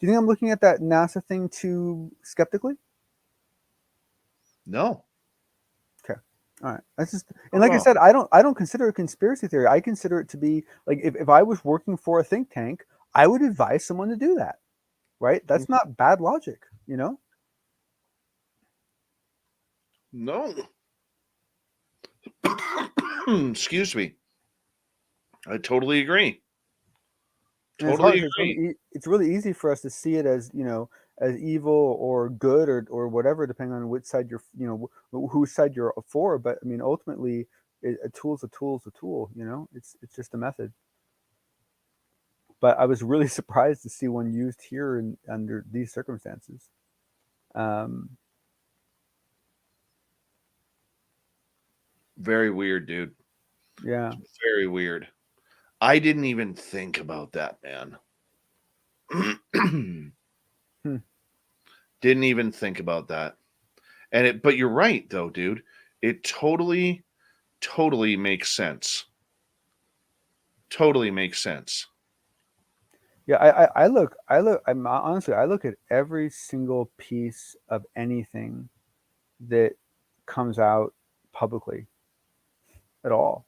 NASA thing too skeptically? No. Okay. All right. That's just, and like I said, I don't consider it a conspiracy theory. I consider it to be like if I was working for a think tank, I would advise someone to do that. Right? That's not bad logic, No. Excuse me. I totally agree. Totally agree. It's really easy for us to see it as, as evil or good or whatever, depending on which side you're, whose side you're for. But I mean, ultimately, a tool's a tool's a tool. It's just a method. But I was really surprised to see one used here under these circumstances. Very weird, dude. Yeah. It's very weird. I didn't even think about that, man. Didn't even think about that. But you're right, though, dude. It totally makes sense. Totally makes sense. Yeah, I look, honestly, I look at every single piece of anything that comes out publicly at all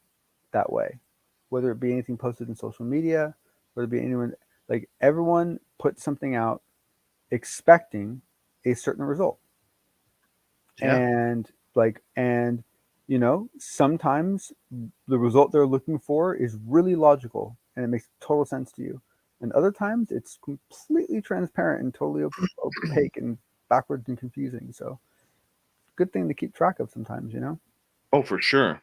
that way, whether it be anything posted in social media, whether it be anyone, like everyone put something out expecting a certain result. Yeah. And sometimes the result they're looking for is really logical and it makes total sense to you. And other times it's completely transparent and totally opaque and backwards and confusing. So good thing to keep track of sometimes, Oh, for sure.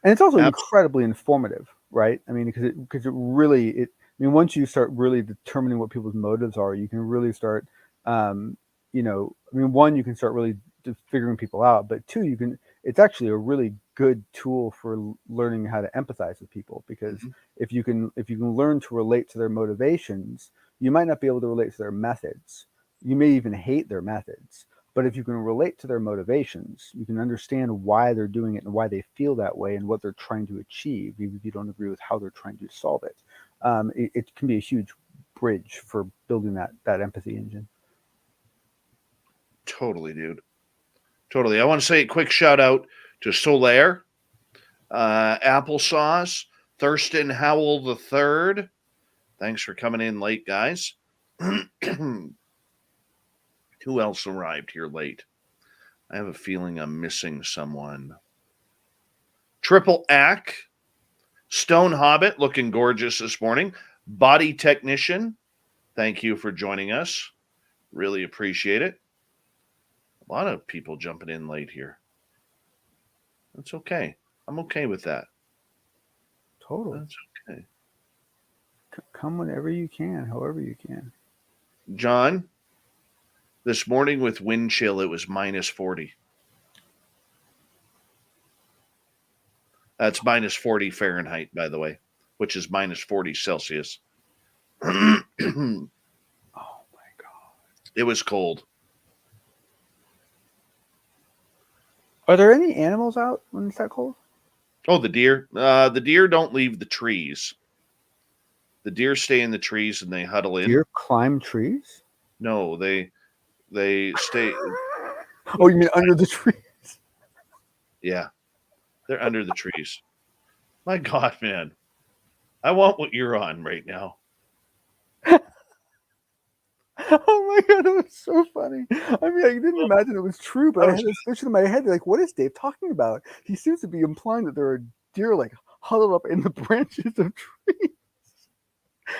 And it's also incredibly informative, right? I mean, because once you start really determining what people's motives are, you can really start, one, you can start really figuring people out, but two, it's actually a really good tool for learning how to empathize with people, because if you can learn to relate to their motivations, you might not be able to relate to their methods. You may even hate their methods. But if you can relate to their motivations, you can understand why they're doing it and why they feel that way and what they're trying to achieve, even if you don't agree with how they're trying to solve it. It can be a huge bridge for building that empathy engine. Totally, dude. Totally. I want to say a quick shout out to Solaire, Applesauce, Thurston Howell III. Thanks for coming in late, guys. Who else arrived here late? I have a feeling I'm missing someone. Triple Ack, Stone Hobbit, looking gorgeous this morning. Body Technician, thank you for joining us. Really appreciate it. A lot of people jumping in late here. That's okay. I'm okay with that. Totally. That's okay. Come whenever you can, however you can. John, This morning with wind chill, it was minus 40. That's minus 40 Fahrenheit, by the way, which is minus 40 Celsius. Oh my God. It was cold. Are there any animals out when it's that cold? Oh, the deer. The deer don't leave the trees. The deer stay in the trees and they huddle in. Deer climb trees? No, they stay. Oh, you mean under the trees? Yeah, they're under the trees. My God, man. I want what you're on right now. Oh my God, that was so funny. I mean, I didn't imagine it was true, but I had this vision in my head. Like, what is Dave talking about? He seems to be implying that there are deer like huddled up in the branches of trees.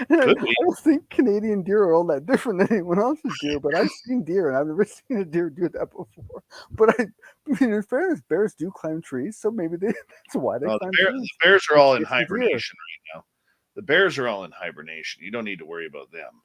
And I don't think Canadian deer are all that different than anyone else's deer, but I've seen deer and I've never seen a deer do that before. But I mean, in fairness, bears do climb trees, so maybe that's why they climb trees. The bears are all in It's the deer. hibernation right now. The bears are all in hibernation. You don't need to worry about them.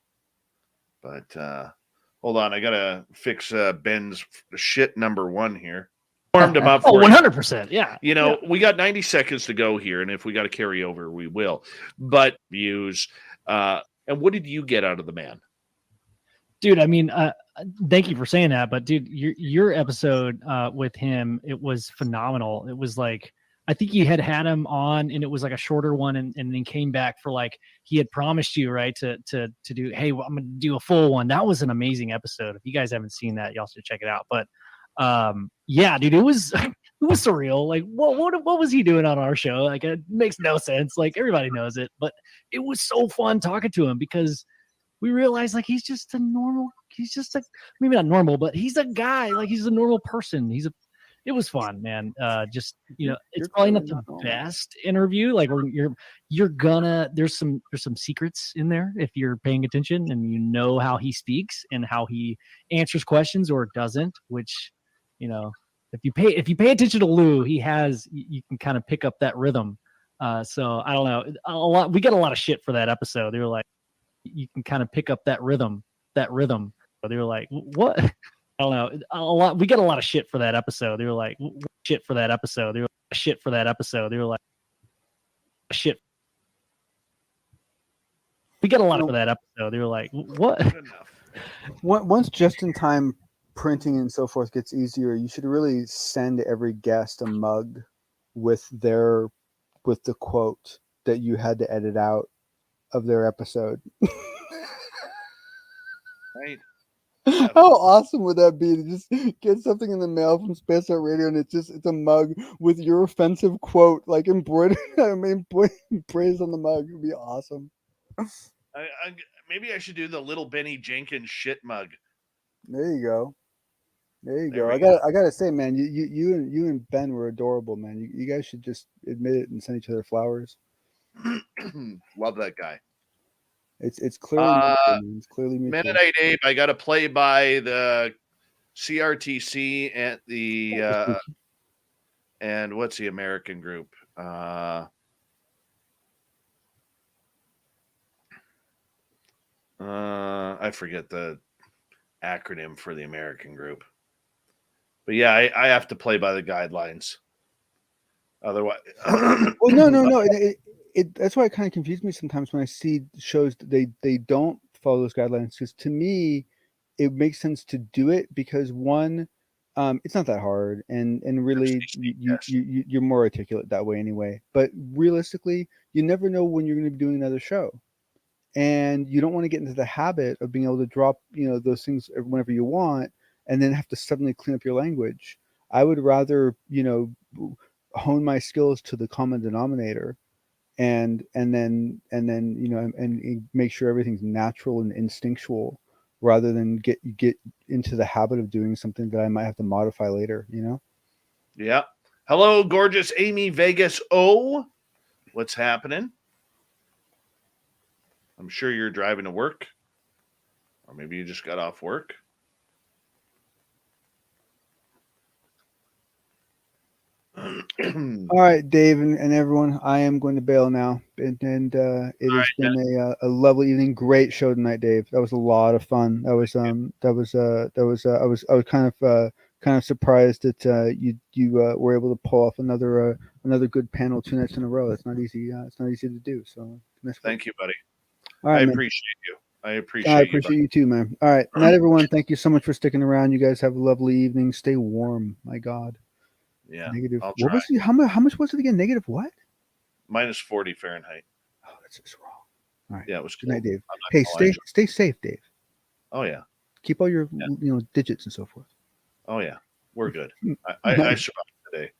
But hold on, I gotta fix Ben's shit number 1 here. Warmed him up. Oh, for 100%. Yeah. You know, we got 90 seconds to go here, and if we got to carry over, we will. But views. And what did you get out of the man? Dude, I mean, thank you for saying that, but dude, your episode with him, it was phenomenal. It was like, I think you had him on and it was like a shorter one and then came back for like, he had promised you, right, to do, hey, well, I'm going to do a full one. That was an amazing episode. If you guys haven't seen that, y'all should check it out. But yeah, dude, it was surreal. Like, what was he doing on our show? Like, it makes no sense. Like, everybody knows it, but it was so fun talking to him because we realized like he's just maybe not normal, but he's a guy. Like, he's a normal person. It was fun, man. Just, you know, it's probably not the best interview. Like, you're gonna, there's some secrets in there if you're paying attention and you know how he speaks and how he answers questions or doesn't, which, you know, if you pay attention to Lou, you can kind of pick up that rhythm. So I don't know, we get a lot of shit for that episode. They were like, you can kind of pick up that rhythm. They were like, what? I don't know, we get a lot of shit for that episode. They were like, shit for that episode. They were like, shit for that episode. They were like, shit. We get a lot for that episode. They were like, what? Once just-in-time printing and so forth gets easier, you should really send every guest a mug with the quote that you had to edit out of their episode. Right. How awesome would that be to just get something in the mail from Space Out Radio and it's a mug with your offensive quote like embroidered, praised on the mug? It would be awesome. Maybe I should do the little Benny Jinkins shit mug. There you go. There I gotta say, man, you and Ben were adorable, man. You guys should just admit it and send each other flowers. Love that guy. It's clearly it's clearly mutual. Mennonite Abe, I got to play by the CRTC and the and what's the American group? I forget the acronym for the American group. But yeah, I have to play by the guidelines. Otherwise, well, no. That's why it kind of confused me sometimes when I see shows that they don't follow those guidelines. Because to me, it makes sense to do it because one, it's not that hard, and really you're more articulate that way anyway. But realistically, you never know when you're going to be doing another show, and you don't want to get into the habit of being able to drop those things whenever you want, and then have to suddenly clean up your language. I would rather hone my skills to the common denominator. And then make sure everything's natural and instinctual, rather than get into the habit of doing something that I might have to modify later. Yeah. Hello, gorgeous Amy Vegas. Oh, what's happening? I'm sure you're driving to work, or maybe you just got off work. All right, Dave and everyone, I am going to bail now, and it has been a lovely evening. Great show tonight, Dave. That was a lot of fun. I was kind of surprised that you were able to pull off another good panel 2 nights in a row. It's not easy. It's not easy to do. So thank you, buddy. All right, I man. appreciate you. I appreciate you too, man. All right, night, everyone. Thank you so much for sticking around. You guys have a lovely evening. Stay warm. My God. Yeah. Negative. I'll What try. was the, how much was it again? Negative what? Minus 40 Fahrenheit. Oh, that's just wrong. All right. Yeah, it was Good night, cool. Dave. I'm not Hey, gonna lie to stay safe, Dave. Oh yeah. Keep all your digits and so forth. Oh yeah. We're good. I survived today.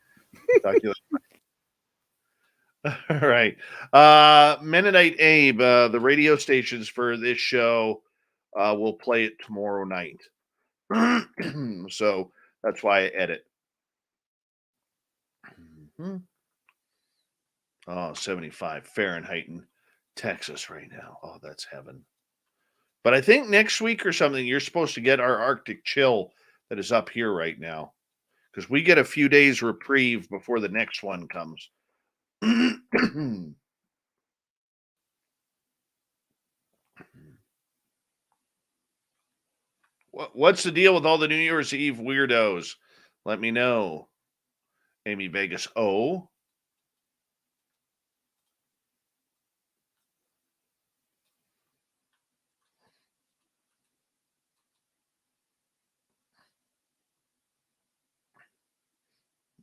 Talk to you later. All right. Mennonite Abe, the radio stations for this show will play it tomorrow night. So that's why I edit. Oh, 75 Fahrenheit in Texas right now. Oh, that's heaven. But I think next week or something, you're supposed to get our Arctic chill that is up here right now. Because we get a few days reprieve before the next one comes. What's the deal with all the New Year's Eve weirdos? Let me know. Amy Vegas. Oh.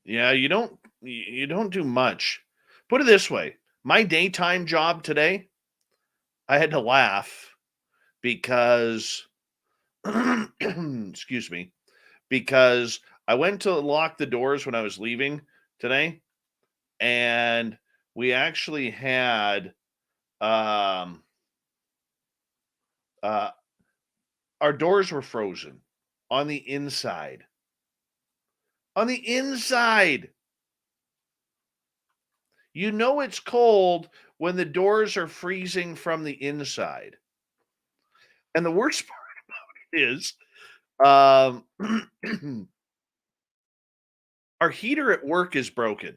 Yeah, you don't do much. Put it this way. My daytime job today, I had to laugh because excuse me, because I went to lock the doors when I was leaving today, and we actually had our doors were frozen on the inside. On the inside. You know it's cold when the doors are freezing from the inside. And the worst part about it is our heater at work is broken.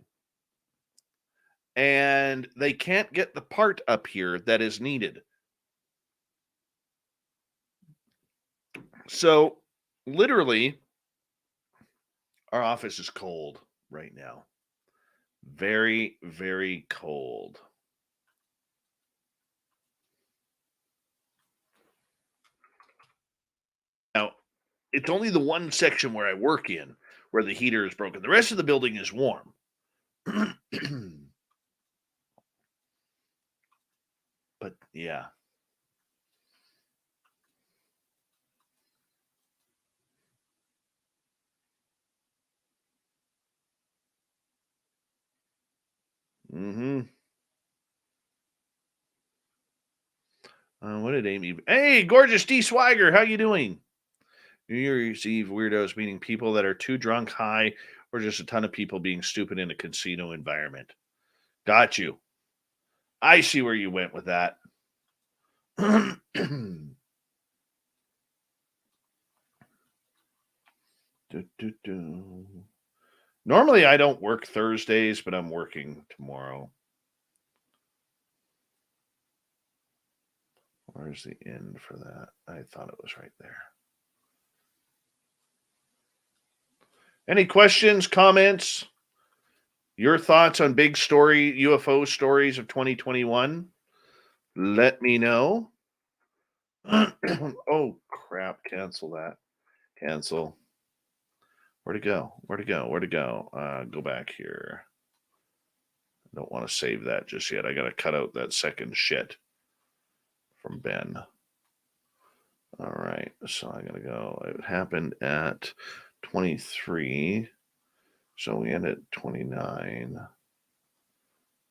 And they can't get the part up here that is needed. So, literally, our office is cold right now. Very, very cold. Now, it's only the one section where I work in where the heater is broken. The rest of the building is warm. But yeah. What did Amy? Hey, gorgeous D Swagger, how you doing? New Year's Eve weirdos, meaning people that are too drunk, high, or just a ton of people being stupid in a casino environment. Got you. I see where you went with that. Normally, I don't work Thursdays, but I'm working tomorrow. Where's the end for that? I thought it was right there. Any questions, comments? Your thoughts on big story UFO stories of 2021? Let me know. Oh, crap. Cancel that. Cancel. Where'd it go? Where'd it go? Where'd it go? Go back here. I don't want to save that just yet. I got to cut out that second shit from Ben. All right. So I got to go. It happened at 23. So we end at 29.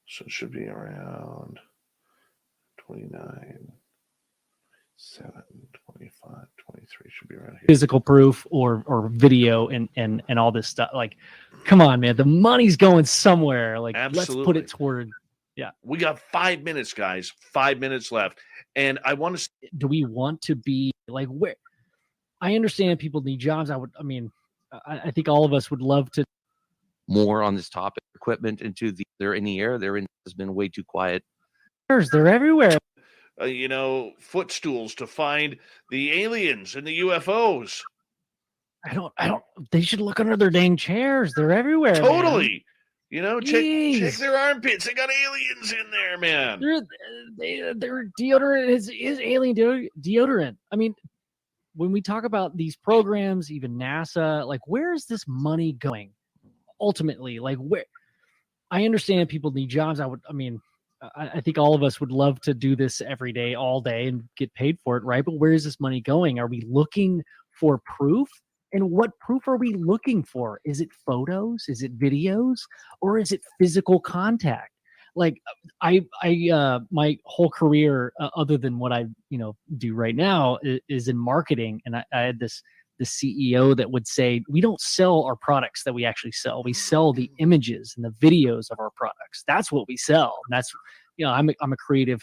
So it should be around 29, 7, 25, 23 should be around here. Physical proof or video and all this stuff. Like, come on, man. The money's going somewhere. Like, Absolutely. Let's put it toward. Yeah. We got 5 minutes, guys. 5 minutes left. And I want to. Do we want to be like where? I understand people need jobs. I think all of us would love to more on this topic. Equipment into they're in the air. Has been way too quiet. They're everywhere. Footstools to find the aliens and the UFOs. I don't. They should look under their dang chairs. They're everywhere. Totally. Man. Check their armpits. They got aliens in there, man. Their deodorant is alien deodorant. I mean, when we talk about these programs, even NASA, like, where is this money going? Ultimately, like, where? I understand people need jobs. I think all of us would love to do this every day, all day, and get paid for it, right? But where is this money going? Are we looking for proof? And what proof are we looking for? Is it photos? Is it videos? Or is it physical contact? Like, my whole career, other than what I, do right now, is in marketing. And I had this CEO that would say, we don't sell our products that we actually sell. We sell the images and the videos of our products. That's what we sell. And that's, I'm a creative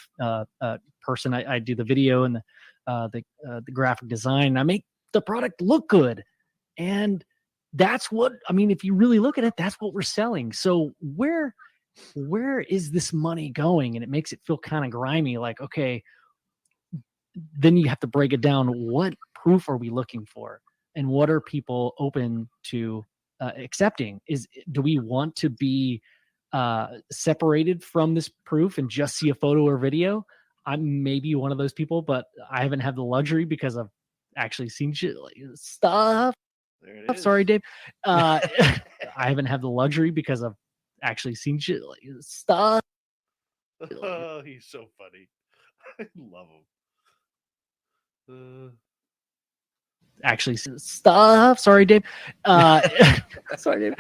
person. I do the video and the graphic design. And I make the product look good. And that's what, if you really look at it, that's what we're selling. So where is this money going? And it makes it feel kind of grimy. Like, okay, then you have to break it down. What proof are we looking for? And what are people open to accepting? Do we want to be separated from this proof and just see a photo or video? I'm maybe one of those people, but I haven't had the luxury because I've actually seen shit like stuff. There it is. Sorry, Dave. I haven't had the luxury because I've actually seen shit like stuff. Oh, he's so funny. I love him. Actually stuff. Sorry, Dave. Sorry, Dave.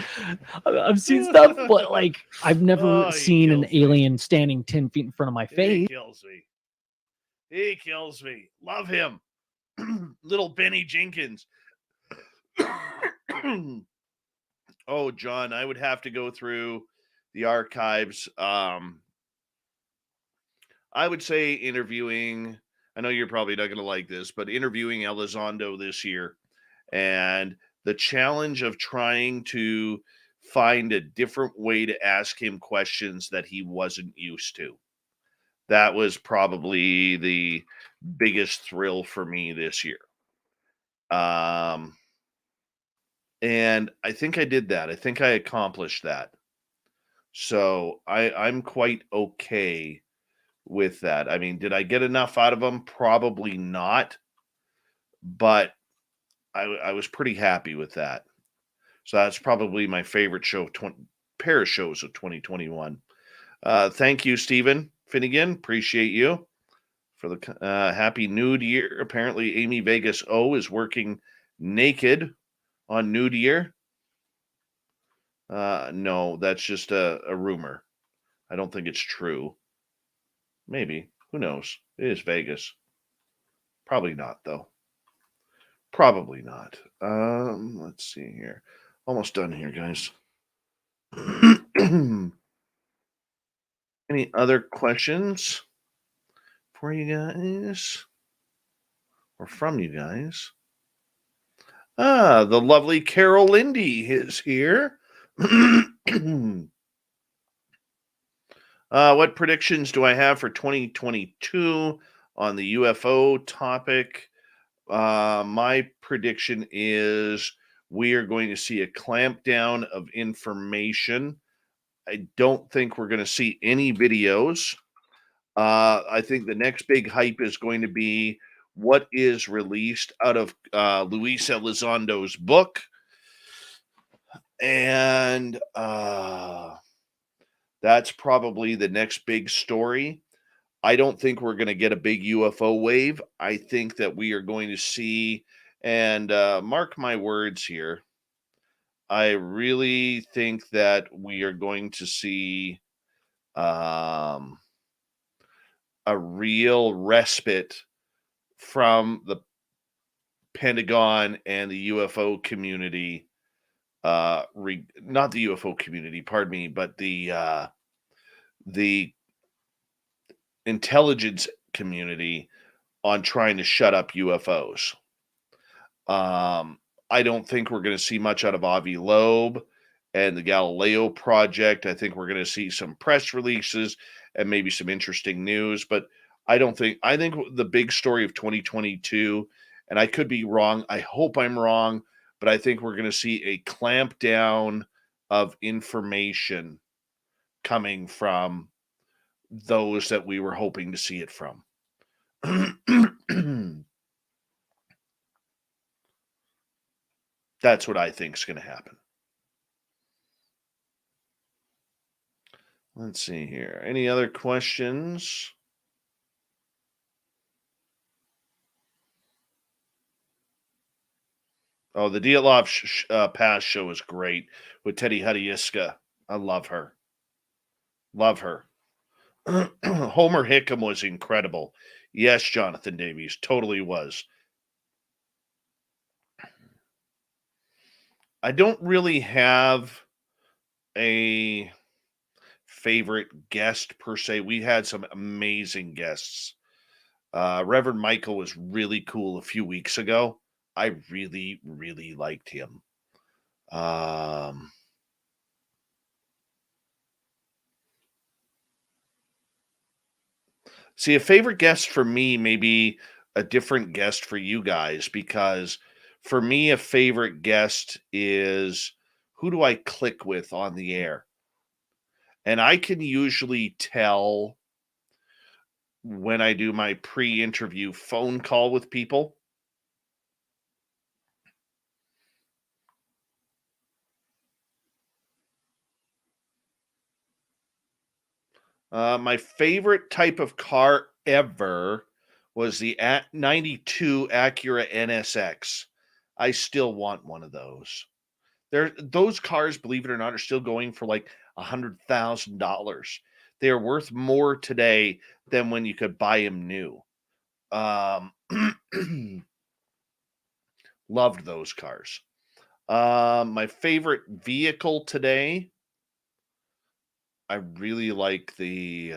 I've seen stuff, but like I've never seen an alien standing 10 feet in front of my face. He kills me. Love him. Little Benny Jinkins. Oh, John, I would have to go through the archives. I would say interviewing, I know you're probably not going to like this, but interviewing Elizondo this year and the challenge of trying to find a different way to ask him questions that he wasn't used to. That was probably the biggest thrill for me this year. And I think I did that. I think I accomplished that. So I'm quite okay with that. Did I get enough out of them? Probably not. But I was pretty happy with that. So that's probably my favorite pair of shows of 2021. Thank you, Stephen Finnegan. Appreciate you for the happy nude year. Apparently, Amy Vegas O is working naked on nude year. No, that's just a rumor. I don't think it's true. Maybe. Who knows? It is Vegas. Probably not, though. Probably not. Let's see here. Almost done here, guys. Any other questions for you guys? Or from you guys? The lovely Carol Lindy is here. What predictions do I have for 2022 on the UFO topic? My prediction is we are going to see a clampdown of information. I don't think we're going to see any videos. I think the next big hype is going to be what is released out of Luis Elizondo's book. And that's probably the next big story. I don't think we're going to get a big UFO wave. I think that we are going to see, and mark my words here, I really think that we are going to see a real respite from the Pentagon and the UFO community. Not the UFO community, pardon me, but the intelligence community on trying to shut up UFOs. I don't think we're going to see much out of Avi Loeb and the Galileo project. I think we're going to see some press releases and maybe some interesting news, but I think the big story of 2022, and I could be wrong, I hope I'm wrong, but I think we're going to see a clampdown of information coming from those that we were hoping to see it from. That's what I think is going to happen. Let's see here. Any other questions? Oh, the Dyatlov Pass show is great with Teddy Hudyiska. I love her. Love her. Homer Hickam was incredible. Yes, Jonathan Davies, totally was. I don't really have a favorite guest per se. We had some amazing guests. Reverend Michael was really cool a few weeks ago. I really, really liked him. See, a favorite guest for me may be a different guest for you guys, because for me, a favorite guest is who do I click with on the air? And I can usually tell when I do my pre-interview phone call with people. My favorite type of car ever was the 92 Acura NSX. I still want one of those. Those cars, believe it or not, are still going for like $100,000. They are worth more today than when you could buy them new. Loved those cars. My favorite vehicle today, I really like the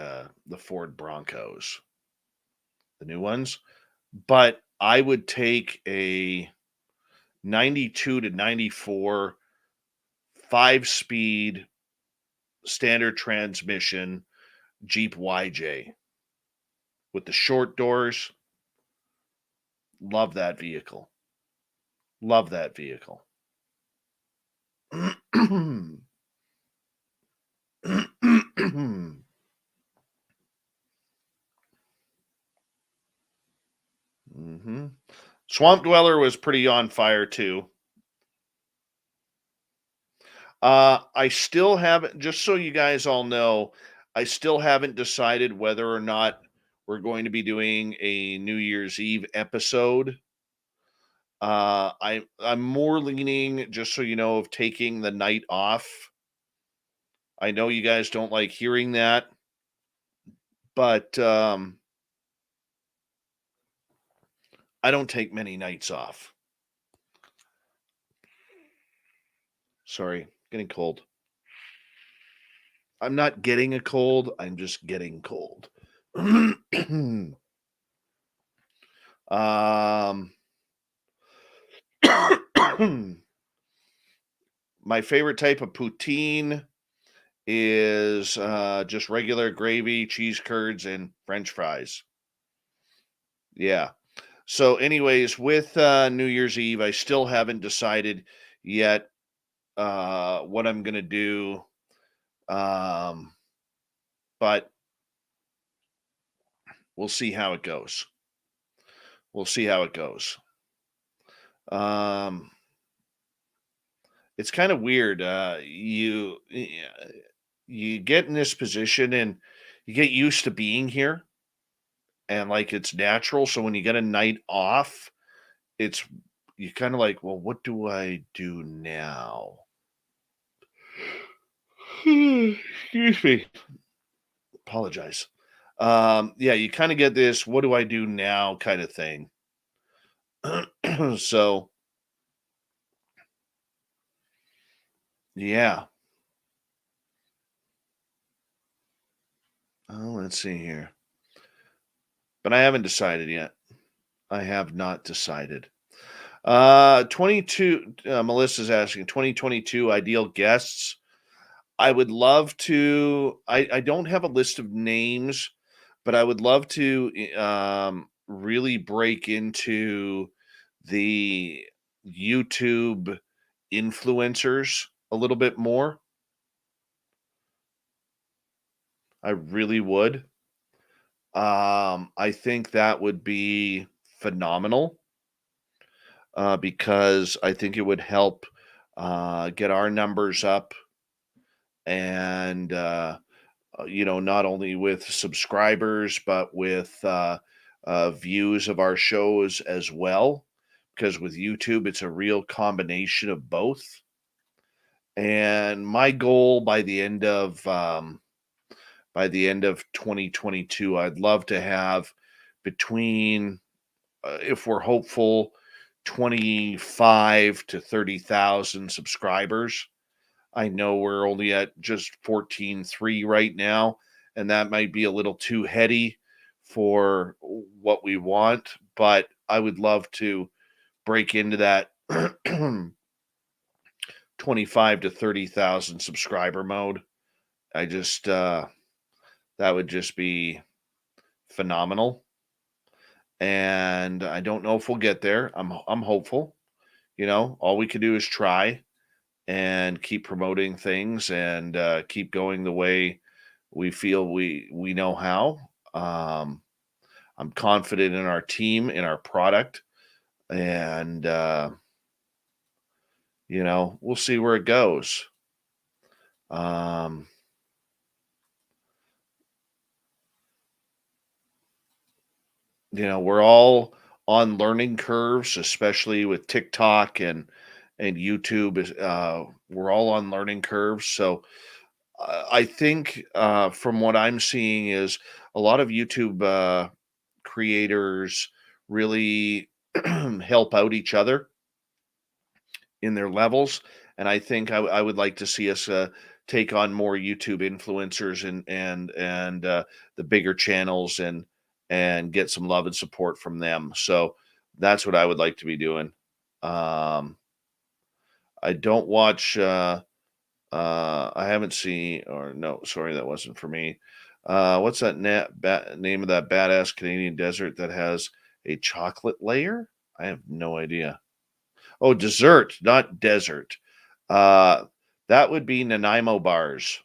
Ford Broncos, the new ones, but I would take a 92 to 94 5-speed standard transmission Jeep YJ with the short doors. Love that vehicle. Love that vehicle. Swamp Dweller was pretty on fire too. I still haven't, just so you guys all know, I still haven't decided whether or not we're going to be doing a New Year's Eve episode. I'm more leaning, just so you know, of taking the night off. I know you guys don't like hearing that, but I don't take many nights off. Sorry, getting cold. I'm not getting a cold, I'm just getting cold. My favorite type of poutine is just regular gravy, cheese curds, and French fries. Yeah. So anyways, with New Year's Eve, I still haven't decided yet what I'm going to do. But we'll see how it goes. We'll see how it goes. It's kind of weird. You get in this position and you get used to being here, and like it's natural. So when you get a night off, you kind of like, well, what do I do now? Excuse me. Apologize. Yeah, you kind of get this, what do I do now kind of thing. So, yeah. Oh, let's see here. But I haven't decided yet. I have not decided. 22. Melissa's asking 2022 ideal guests. I would love to. I don't have a list of names, but I would love to really break into the YouTube influencers a little bit more. I really would. I think that would be phenomenal because I think it would help get our numbers up and not only with subscribers but with views of our shows as well, because with YouTube it's a real combination of both. And my goal by the end of 2022, I'd love to have between if we're hopeful 25 to 30,000 subscribers. I know we're only at just 14.3 right now, and that might be a little too heady for what we want, but I would love to break into that 25 to 30,000 subscriber mode. I just that would just be phenomenal. And I don't know if we'll get there. I'm hopeful. All we can do is try and keep promoting things and keep going the way we feel we know how. I'm confident in our team, in our product, and we'll see where it goes. We're all on learning curves, especially with TikTok and YouTube. We're all on learning curves. So I think from what I'm seeing is a lot of YouTube creators really help out each other in their levels. And I think I would like to see us take on more YouTube influencers and the bigger channels and get some love and support from them. So that's what I would like to be doing. I don't watch. I haven't seen, or no, sorry, that wasn't for me. What's that name of that badass Canadian desert that has a chocolate layer? I have no idea. Oh, dessert, not desert. That would be Nanaimo bars.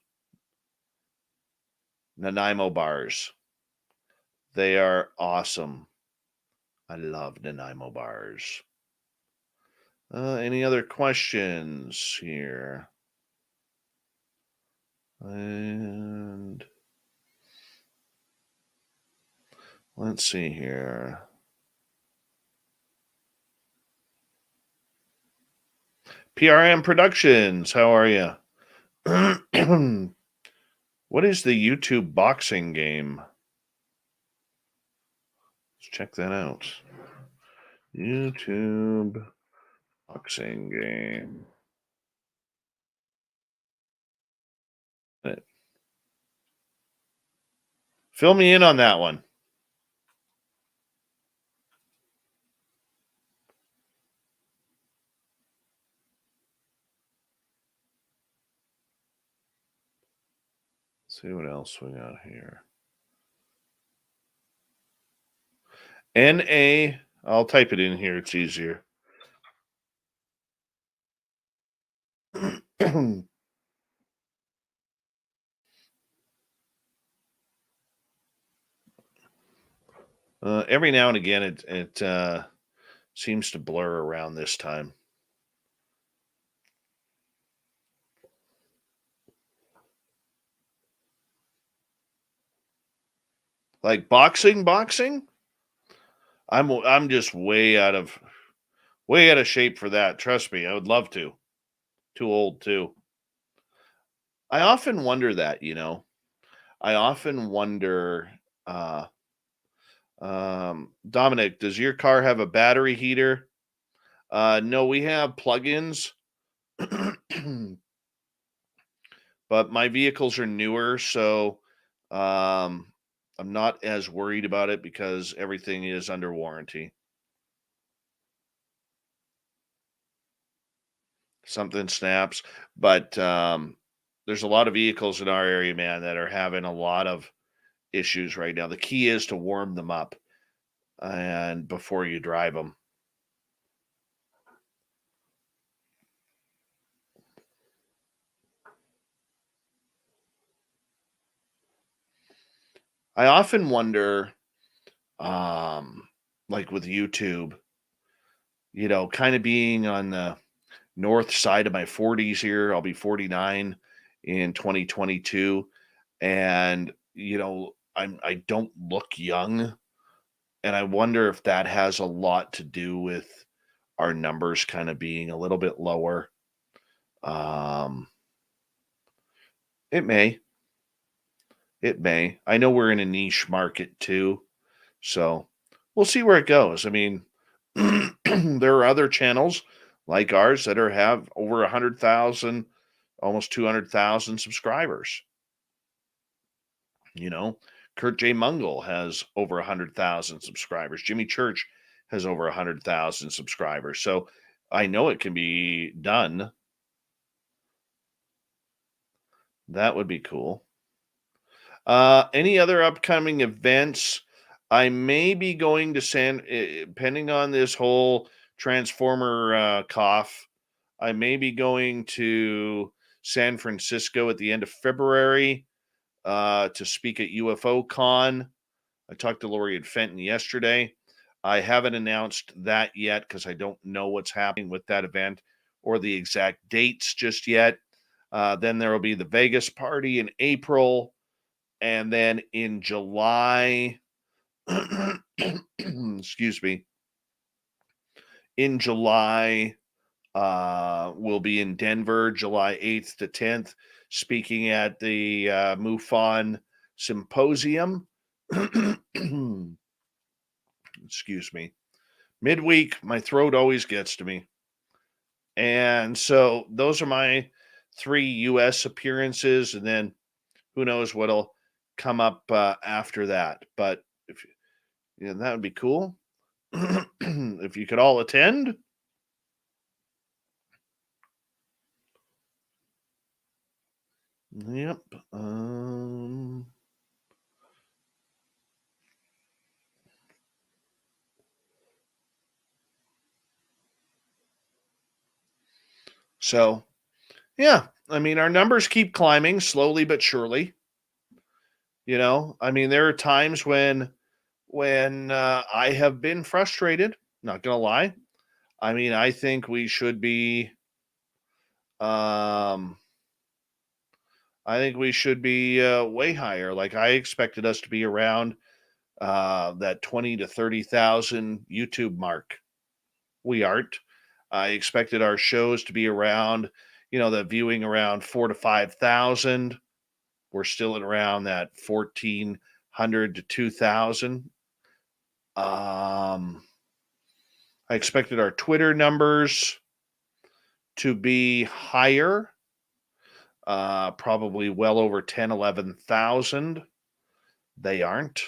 Nanaimo bars. They are awesome. I love Nanaimo bars. Any other questions here? And let's see here. PRM Productions, how are you? What is the YouTube boxing game? Let's check that out. YouTube boxing game. Fill me in on that one. Let's see what else we got here. NA, I'll type it in here, it's easier. Every now and again, it seems to blur around this time. Like boxing. I'm just way out of shape for that. Trust me, I would love to. Too old too. I often wonder that, I often wonder. Dominic, does your car have a battery heater? No, we have plugins, but my vehicles are newer, so I'm not as worried about it because everything is under warranty. something snaps. But there's a lot of vehicles in our area, man, that are having a lot of issues right now. The key is to warm them up and before you drive them. I often wonder, like with YouTube, kind of being on the north side of my 40s here. I'll be 49 in 2022. And, I don't look young. And I wonder if that has a lot to do with our numbers kind of being a little bit lower. Um, it may. It may. I know we're in a niche market too. So we'll see where it goes. I mean, there are other channels like ours that have over 100,000, almost 200,000 subscribers. Kurt J. Mungle has over 100,000 subscribers. Jimmy Church has over 100,000 subscribers. So I know it can be done. That would be cool. Any other upcoming events? I may be going to depending on this whole Transformer cough, I may be going to San Francisco at the end of February to speak at UFO Con. I talked to Lori and Fenton yesterday. I haven't announced that yet because I don't know what's happening with that event or the exact dates just yet. Then there will be the Vegas party in April. And then in July, excuse me, in July, we'll be in Denver, July 8th to 10th, speaking at the MUFON Symposium. Excuse me. Midweek, my throat always gets to me. And so those are my 3 U.S. appearances, and then who knows what'll come up after that. But if that would be cool. If you could all attend. Yep. So, yeah, I mean, our numbers keep climbing slowly but surely. I mean, there are times when I have been frustrated, not gonna lie. I mean, I think we should be way higher. Like I expected us to be around that 20 to 30,000 YouTube mark. We aren't. I expected our shows to be around, the viewing around 4 to 5,000. We're still at around that 1,400 to 2,000. I expected our Twitter numbers to be higher, probably well over 10, 11,000. They aren't.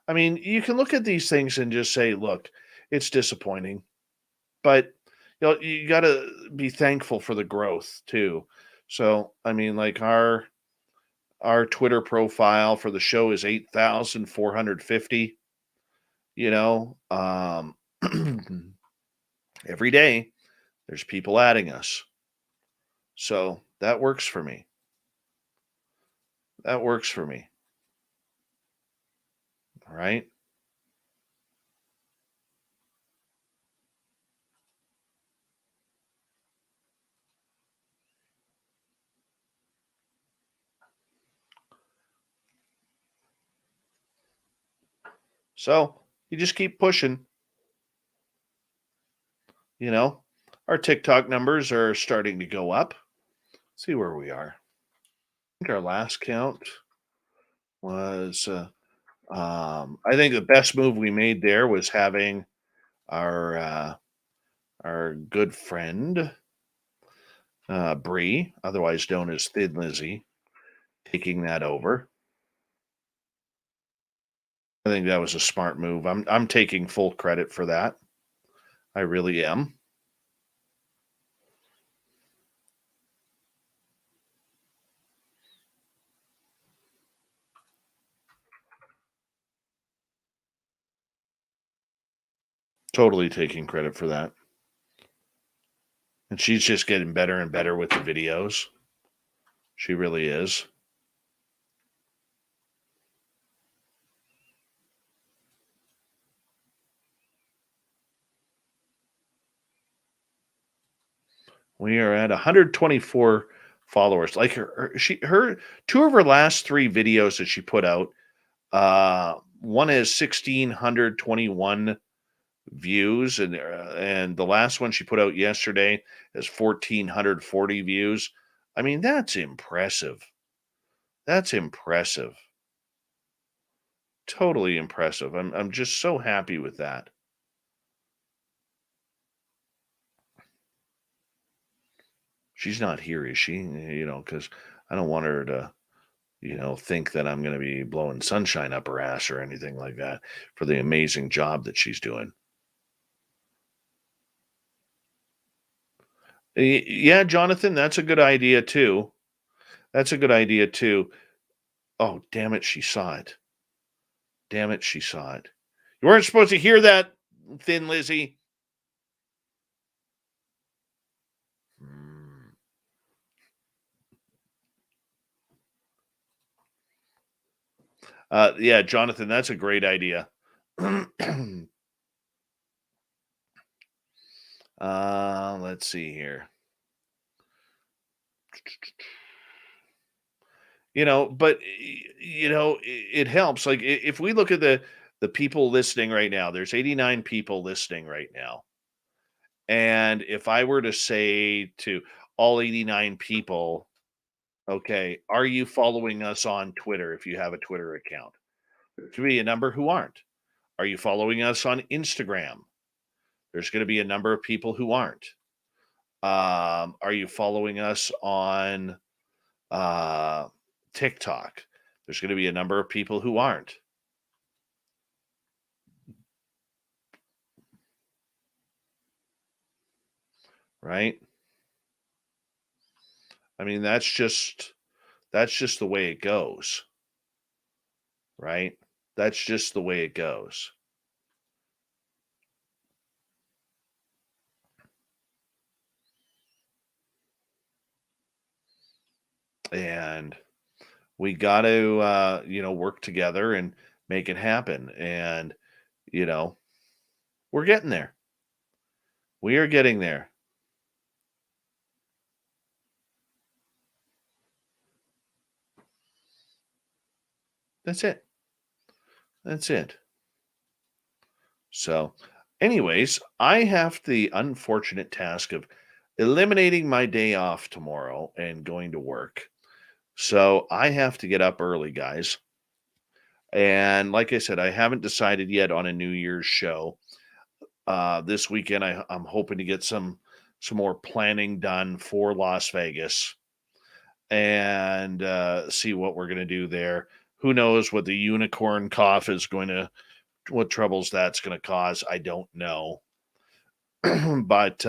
I mean, you can look at these things and just say, look, it's disappointing, but you got to be thankful for the growth too. So, I mean, like our Twitter profile for the show is 8,450. Every day there's people adding us. So that works for me. That works for me. All right. So you just keep pushing. Our TikTok numbers are starting to go up. Let's see where we are. I think our last count was, I think the best move we made there was having our good friend, Bree, otherwise known as Thin Lizzy, taking that over. I think that was a smart move. I'm taking full credit for that. I really am. Totally taking credit for that. And she's just getting better and better with the videos. She really is. We are at 124 followers. Like her two of her last 3 videos that she put out. One is 1,621 views, and the last one she put out yesterday is 1,440 views. I mean, that's impressive. That's impressive. Totally impressive. I'm just so happy with that. She's not here, is she? Because I don't want her to, think that I'm going to be blowing sunshine up her ass or anything like that for the amazing job that she's doing. Yeah, Jonathan, that's a good idea too. That's a good idea too. Oh, damn it, she saw it. Damn it, she saw it. You weren't supposed to hear that, Thin Lizzy. Yeah, Jonathan, that's a great idea. Let's see here. But it helps. Like if we look at the people listening right now, there's 89 people listening right now. And if I were to say to all 89 people, okay, are you following us on Twitter if you have a Twitter account? There's going to be a number who aren't. Are you following us on Instagram? There's going to be a number of people who aren't. Are you following us on TikTok? There's going to be a number of people who aren't. Right? I mean, that's just the way it goes. Right? That's just the way it goes. And we got to, work together and make it happen. And, we're getting there. We are getting there. That's it. That's it. So, anyways, I have the unfortunate task of eliminating my day off tomorrow and going to work. So I have to get up early, guys. And like I said, I haven't decided yet on a New Year's show. This weekend, I'm hoping to get some more planning done for Las Vegas and see what we're going to do there. Who knows what the unicorn cough is going to, what troubles that's going to cause. I don't know. But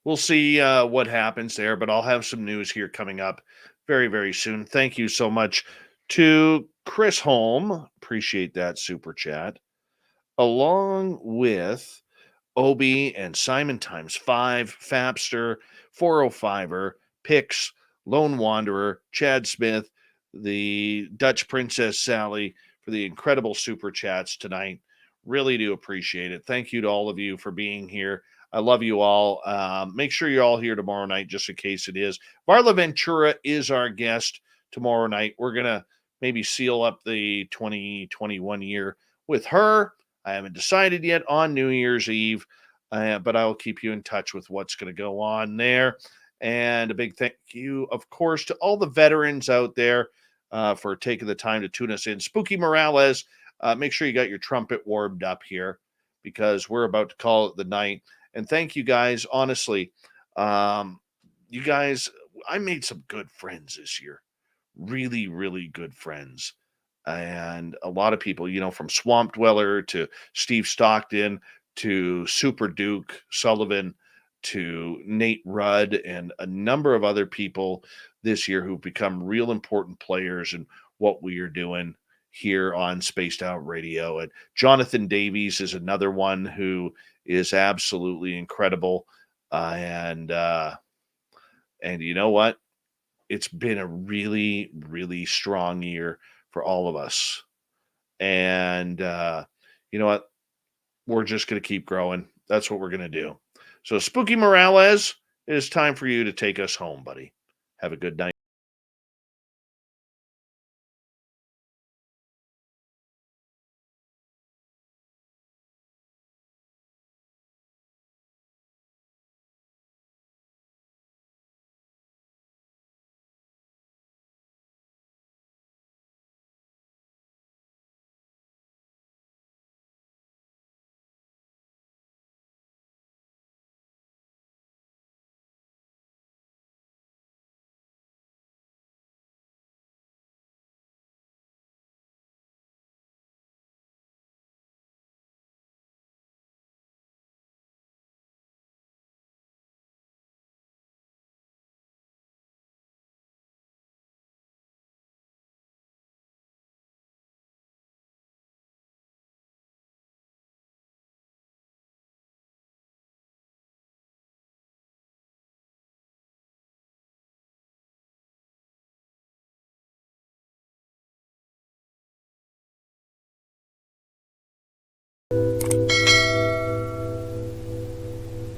we'll see what happens there. But I'll have some news here coming up very, very soon. Thank you so much to Chris Holm. Appreciate that super chat. Along with Obi and Simon times 5, Fapster, 405er, Pix, Lone Wanderer, Chad Smith, the Dutch Princess Sally for the incredible super chats tonight. Really do appreciate it. Thank you to all of you for being here. I love you all. Make sure you're all here tomorrow night, just in case it is. Varla Ventura is our guest tomorrow night. We're going to maybe seal up the 2021 year with her. I haven't decided yet on New Year's Eve, but I will keep you in touch with what's going to go on there. And a big thank you, of course, to all the veterans out there for taking the time to tune us in. Spooky Morales, make sure you got your trumpet warmed up here because we're about to call it the night. And thank you guys. Honestly, you guys, I made some good friends this year. Really, really good friends. And a lot of people, from Swamp Dweller to Steve Stockton to Super Duke Sullivan to Nate Rudd and a number of other people this year who've become real important players in what we are doing here on Spaced Out Radio. And Jonathan Davies is another one who is absolutely incredible. And you know what? It's been a really, really strong year for all of us. And you know what? We're just going to keep growing. That's what we're going to do. So, Spooky Morales, it is time for you to take us home, buddy. Have a good night.